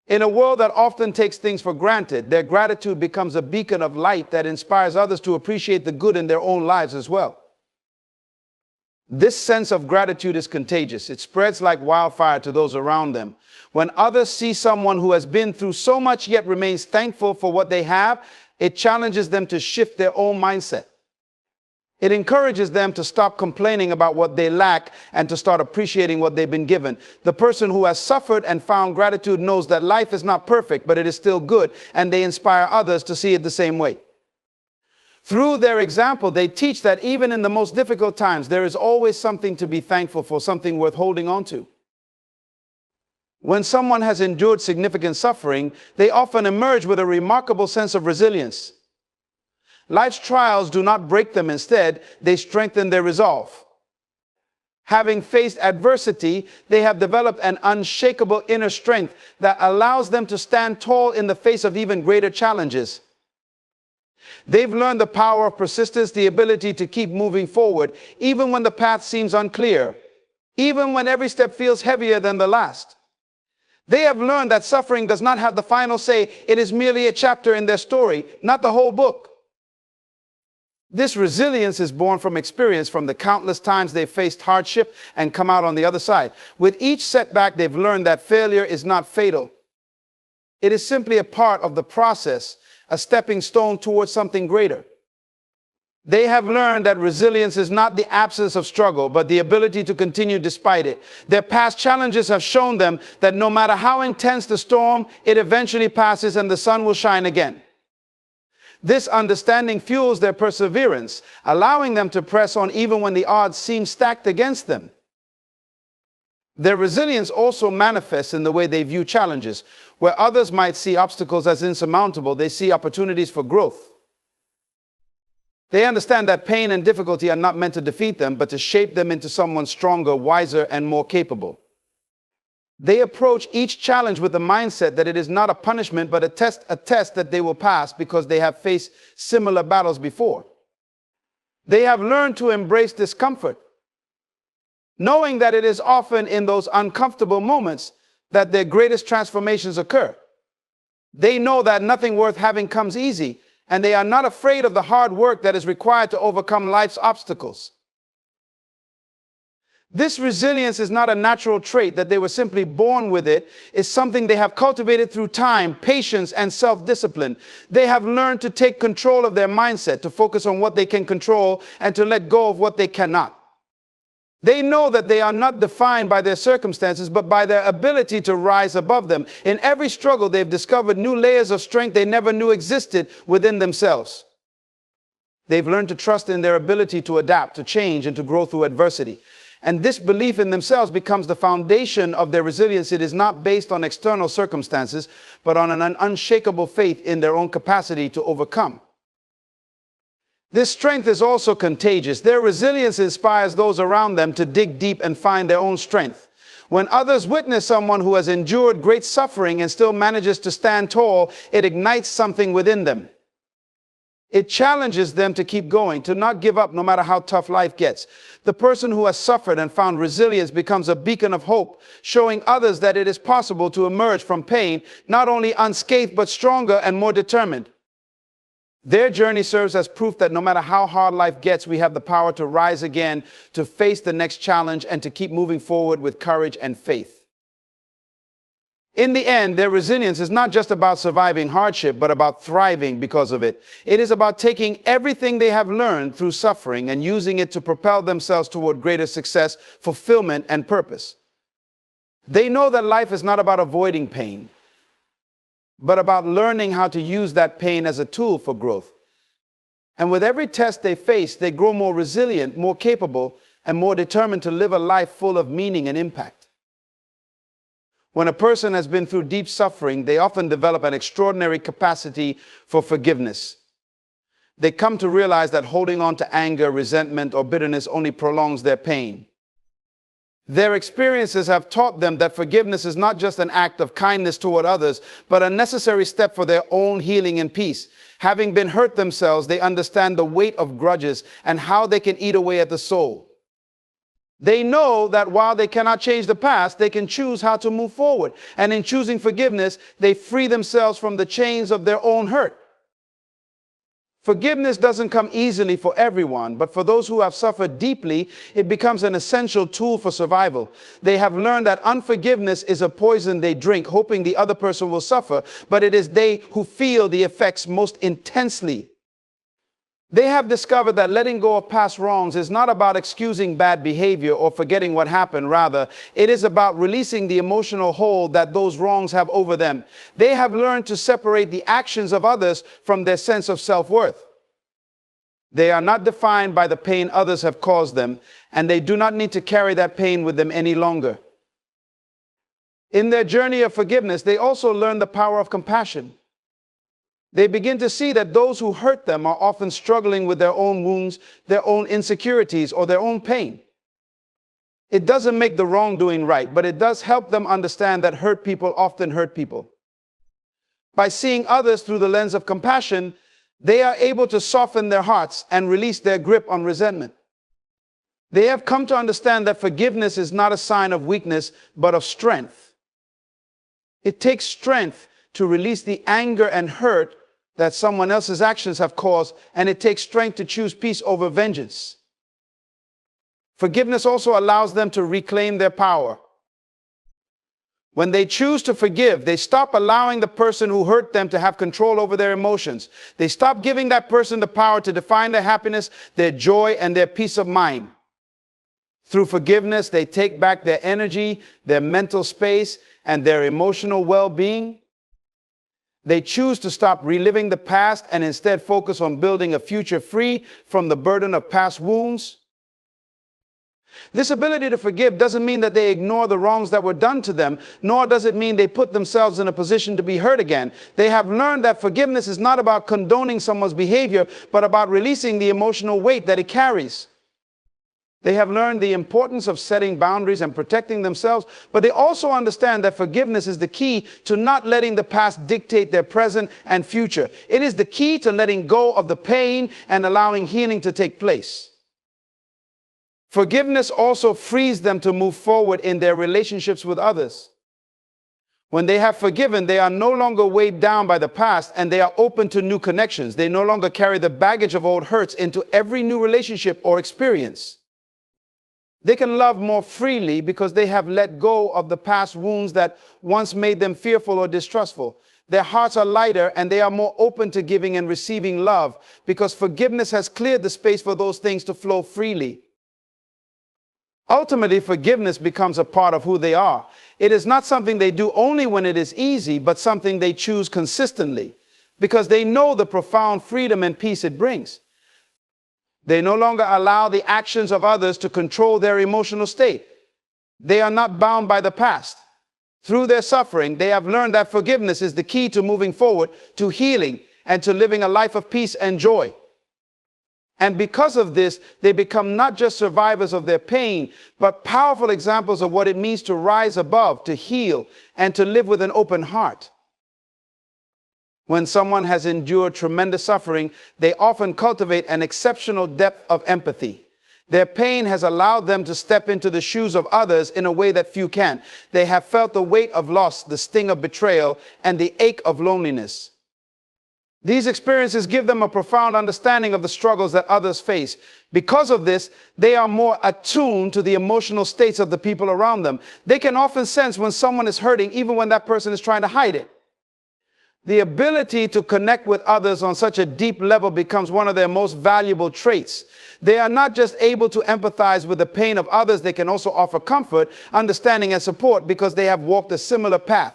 In a world that often takes things for granted, their gratitude becomes a beacon of light that inspires others to appreciate the good in their own lives as well. This sense of gratitude is contagious. It spreads like wildfire to those around them. When others see someone who has been through so much yet remains thankful for what they have, it challenges them to shift their own mindset. It encourages them to stop complaining about what they lack and to start appreciating what they've been given. The person who has suffered and found gratitude knows that life is not perfect, but it is still good, and they inspire others to see it the same way. Through their example, they teach that even in the most difficult times, there is always something to be thankful for, something worth holding on to. When someone has endured significant suffering, they often emerge with a remarkable sense of resilience. Life's trials do not break them. Instead, they strengthen their resolve. Having faced adversity, they have developed an unshakable inner strength that allows them to stand tall in the face of even greater challenges. They've learned the power of persistence, the ability to keep moving forward, even when the path seems unclear, even when every step feels heavier than the last. They have learned that suffering does not have the final say. It is merely a chapter in their story, not the whole book. This resilience is born from experience, from the countless times they've faced hardship and come out on the other side. With each setback, they've learned that failure is not fatal. It is simply a part of the process, a stepping stone towards something greater. They have learned that resilience is not the absence of struggle, but the ability to continue despite it. Their past challenges have shown them that no matter how intense the storm, it eventually passes and the sun will shine again. This understanding fuels their perseverance, allowing them to press on even when the odds seem stacked against them. Their resilience also manifests in the way they view challenges. Where others might see obstacles as insurmountable, they see opportunities for growth. They understand that pain and difficulty are not meant to defeat them, but to shape them into someone stronger, wiser, and more capable. They approach each challenge with the mindset that it is not a punishment, but a test that they will pass because they have faced similar battles before. They have learned to embrace discomfort, knowing that it is often in those uncomfortable moments that their greatest transformations occur. They know that nothing worth having comes easy, and they are not afraid of the hard work that is required to overcome life's obstacles. This resilience is not a natural trait that they were simply born with. It is something they have cultivated through time, patience, and self-discipline. They have learned to take control of their mindset, to focus on what they can control, and to let go of what they cannot. They know that they are not defined by their circumstances, but by their ability to rise above them. In every struggle, they've discovered new layers of strength they never knew existed within themselves. They've learned to trust in their ability to adapt, to change, and to grow through adversity. And this belief in themselves becomes the foundation of their resilience. It is not based on external circumstances, but on an unshakable faith in their own capacity to overcome. This strength is also contagious. Their resilience inspires those around them to dig deep and find their own strength. When others witness someone who has endured great suffering and still manages to stand tall, it ignites something within them. It challenges them to keep going, to not give up no matter how tough life gets. The person who has suffered and found resilience becomes a beacon of hope, showing others that it is possible to emerge from pain, not only unscathed, but stronger and more determined. Their journey serves as proof that no matter how hard life gets, we have the power to rise again, to face the next challenge, and to keep moving forward with courage and faith. In the end, their resilience is not just about surviving hardship, but about thriving because of it. It is about taking everything they have learned through suffering and using it to propel themselves toward greater success, fulfillment, and purpose. They know that life is not about avoiding pain, but about learning how to use that pain as a tool for growth. And with every test they face, they grow more resilient, more capable, and more determined to live a life full of meaning and impact. When a person has been through deep suffering, they often develop an extraordinary capacity for forgiveness. They come to realize that holding on to anger, resentment, or bitterness only prolongs their pain. Their experiences have taught them that forgiveness is not just an act of kindness toward others, but a necessary step for their own healing and peace. Having been hurt themselves, they understand the weight of grudges and how they can eat away at the soul. They know that while they cannot change the past, they can choose how to move forward. And in choosing forgiveness, they free themselves from the chains of their own hurt. Forgiveness doesn't come easily for everyone, but for those who have suffered deeply, it becomes an essential tool for survival. They have learned that unforgiveness is a poison they drink, hoping the other person will suffer, but it is they who feel the effects most intensely. They have discovered that letting go of past wrongs is not about excusing bad behavior or forgetting what happened. Rather, it is about releasing the emotional hold that those wrongs have over them. They have learned to separate the actions of others from their sense of self-worth. They are not defined by the pain others have caused them, and they do not need to carry that pain with them any longer. In their journey of forgiveness, they also learn the power of compassion. They begin to see that those who hurt them are often struggling with their own wounds, their own insecurities, or their own pain. It doesn't make the wrongdoing right, but it does help them understand that hurt people often hurt people. By seeing others through the lens of compassion, they are able to soften their hearts and release their grip on resentment. They have come to understand that forgiveness is not a sign of weakness, but of strength. It takes strength to release the anger and hurt that someone else's actions have caused, and it takes strength to choose peace over vengeance. Forgiveness also allows them to reclaim their power. When they choose to forgive, they stop allowing the person who hurt them to have control over their emotions. They stop giving that person the power to define their happiness, their joy, and their peace of mind. Through forgiveness, they take back their energy, their mental space, and their emotional well-being. They choose to stop reliving the past and instead focus on building a future free from the burden of past wounds. This ability to forgive doesn't mean that they ignore the wrongs that were done to them, nor does it mean they put themselves in a position to be hurt again. They have learned that forgiveness is not about condoning someone's behavior, but about releasing the emotional weight that it carries. They have learned the importance of setting boundaries and protecting themselves, but they also understand that forgiveness is the key to not letting the past dictate their present and future. It is the key to letting go of the pain and allowing healing to take place. Forgiveness also frees them to move forward in their relationships with others. When they have forgiven, they are no longer weighed down by the past, and they are open to new connections. They no longer carry the baggage of old hurts into every new relationship or experience. They can love more freely because they have let go of the past wounds that once made them fearful or distrustful. Their hearts are lighter and they are more open to giving and receiving love because forgiveness has cleared the space for those things to flow freely. Ultimately, forgiveness becomes a part of who they are. It is not something they do only when it is easy, but something they choose consistently because they know the profound freedom and peace it brings. They no longer allow the actions of others to control their emotional state. They are not bound by the past. Through their suffering, they have learned that forgiveness is the key to moving forward, to healing, and to living a life of peace and joy. And because of this, they become not just survivors of their pain, but powerful examples of what it means to rise above, to heal, and to live with an open heart. When someone has endured tremendous suffering, they often cultivate an exceptional depth of empathy. Their pain has allowed them to step into the shoes of others in a way that few can. They have felt the weight of loss, the sting of betrayal, and the ache of loneliness. These experiences give them a profound understanding of the struggles that others face. Because of this, they are more attuned to the emotional states of the people around them. They can often sense when someone is hurting, even when that person is trying to hide it. The ability to connect with others on such a deep level becomes one of their most valuable traits. They are not just able to empathize with the pain of others, they can also offer comfort, understanding, and support because they have walked a similar path.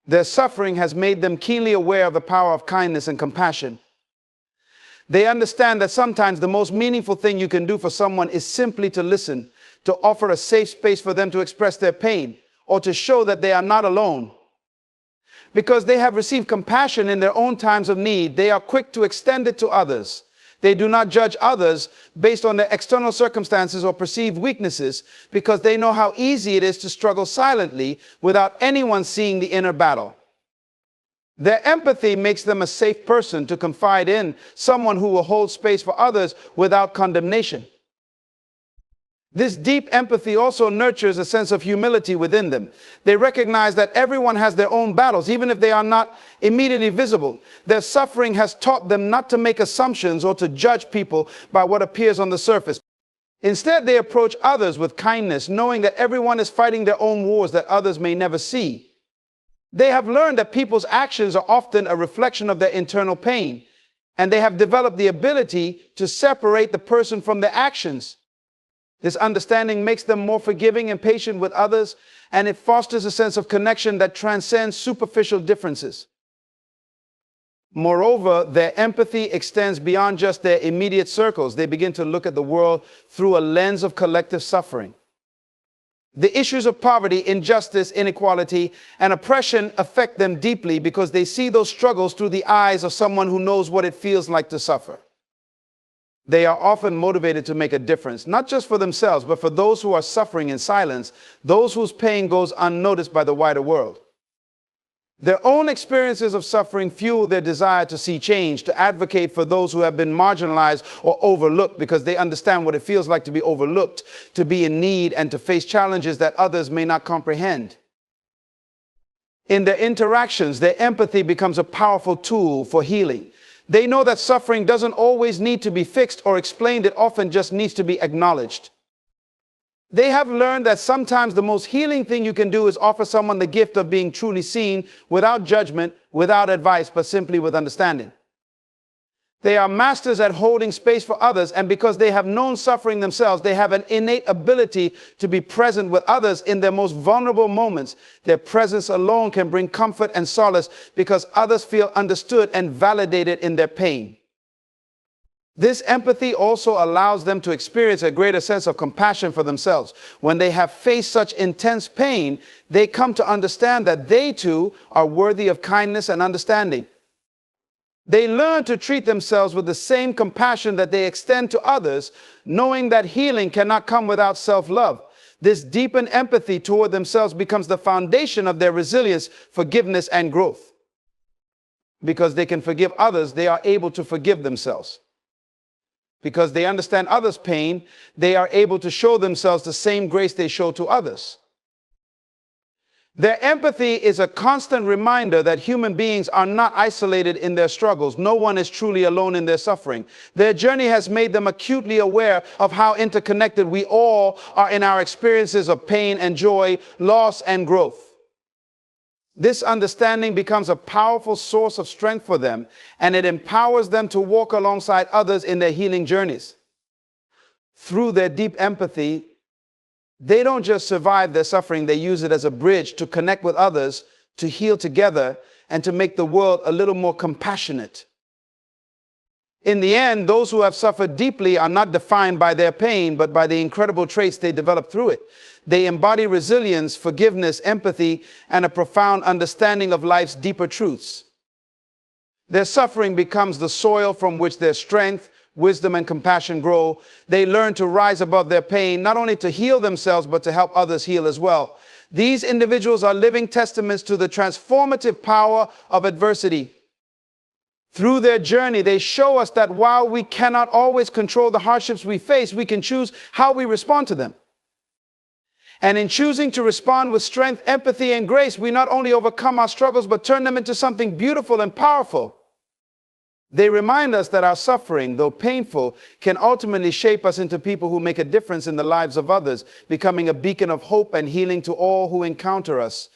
Their suffering has made them keenly aware of the power of kindness and compassion. They understand that sometimes the most meaningful thing you can do for someone is simply to listen, to offer a safe space for them to express their pain, or to show that they are not alone. Because they have received compassion in their own times of need, they are quick to extend it to others. They do not judge others based on their external circumstances or perceived weaknesses, because they know how easy it is to struggle silently without anyone seeing the inner battle. Their empathy makes them a safe person to confide in, someone who will hold space for others without condemnation. This deep empathy also nurtures a sense of humility within them. They recognize that everyone has their own battles, even if they are not immediately visible. Their suffering has taught them not to make assumptions or to judge people by what appears on the surface. Instead, they approach others with kindness, knowing that everyone is fighting their own wars that others may never see. They have learned that people's actions are often a reflection of their internal pain, and they have developed the ability to separate the person from their actions. This understanding makes them more forgiving and patient with others, and it fosters a sense of connection that transcends superficial differences. Moreover, their empathy extends beyond just their immediate circles. They begin to look at the world through a lens of collective suffering. The issues of poverty, injustice, inequality, and oppression affect them deeply because they see those struggles through the eyes of someone who knows what it feels like to suffer. They are often motivated to make a difference, not just for themselves, but for those who are suffering in silence, those whose pain goes unnoticed by the wider world. Their own experiences of suffering fuel their desire to see change, to advocate for those who have been marginalized or overlooked, because they understand what it feels like to be overlooked, to be in need, and to face challenges that others may not comprehend. In their interactions, their empathy becomes a powerful tool for healing. They know that suffering doesn't always need to be fixed or explained. It often just needs to be acknowledged. They have learned that sometimes the most healing thing you can do is offer someone the gift of being truly seen, without judgment, without advice, but simply with understanding. They are masters at holding space for others, and because they have known suffering themselves, they have an innate ability to be present with others in their most vulnerable moments. Their presence alone can bring comfort and solace because others feel understood and validated in their pain. This empathy also allows them to experience a greater sense of compassion for themselves. When they have faced such intense pain, they come to understand that they too are worthy of kindness and understanding. They learn to treat themselves with the same compassion that they extend to others, knowing that healing cannot come without self-love. This deepened empathy toward themselves becomes the foundation of their resilience, forgiveness, and growth. Because they can forgive others, they are able to forgive themselves. Because they understand others' pain, they are able to show themselves the same grace they show to others. Their empathy is a constant reminder that human beings are not isolated in their struggles. No one is truly alone in their suffering. Their journey has made them acutely aware of how interconnected we all are in our experiences of pain and joy, loss and growth. This understanding becomes a powerful source of strength for them, and it empowers them to walk alongside others in their healing journeys. Through their deep empathy, they don't just survive their suffering, they use it as a bridge to connect with others, to heal together, and to make the world a little more compassionate. In the end, those who have suffered deeply are not defined by their pain, but by the incredible traits they develop through it. They embody resilience, forgiveness, empathy, and a profound understanding of life's deeper truths. Their suffering becomes the soil from which their strength, wisdom, and compassion grow. They learn to rise above their pain, not only to heal themselves, but to help others heal as well. These individuals are living testaments to the transformative power of adversity. Through their journey, they show us that while we cannot always control the hardships we face, we can choose how we respond to them. And in choosing to respond with strength, empathy, and grace, we not only overcome our struggles, but turn them into something beautiful and powerful. They remind us that our suffering, though painful, can ultimately shape us into people who make a difference in the lives of others, becoming a beacon of hope and healing to all who encounter us.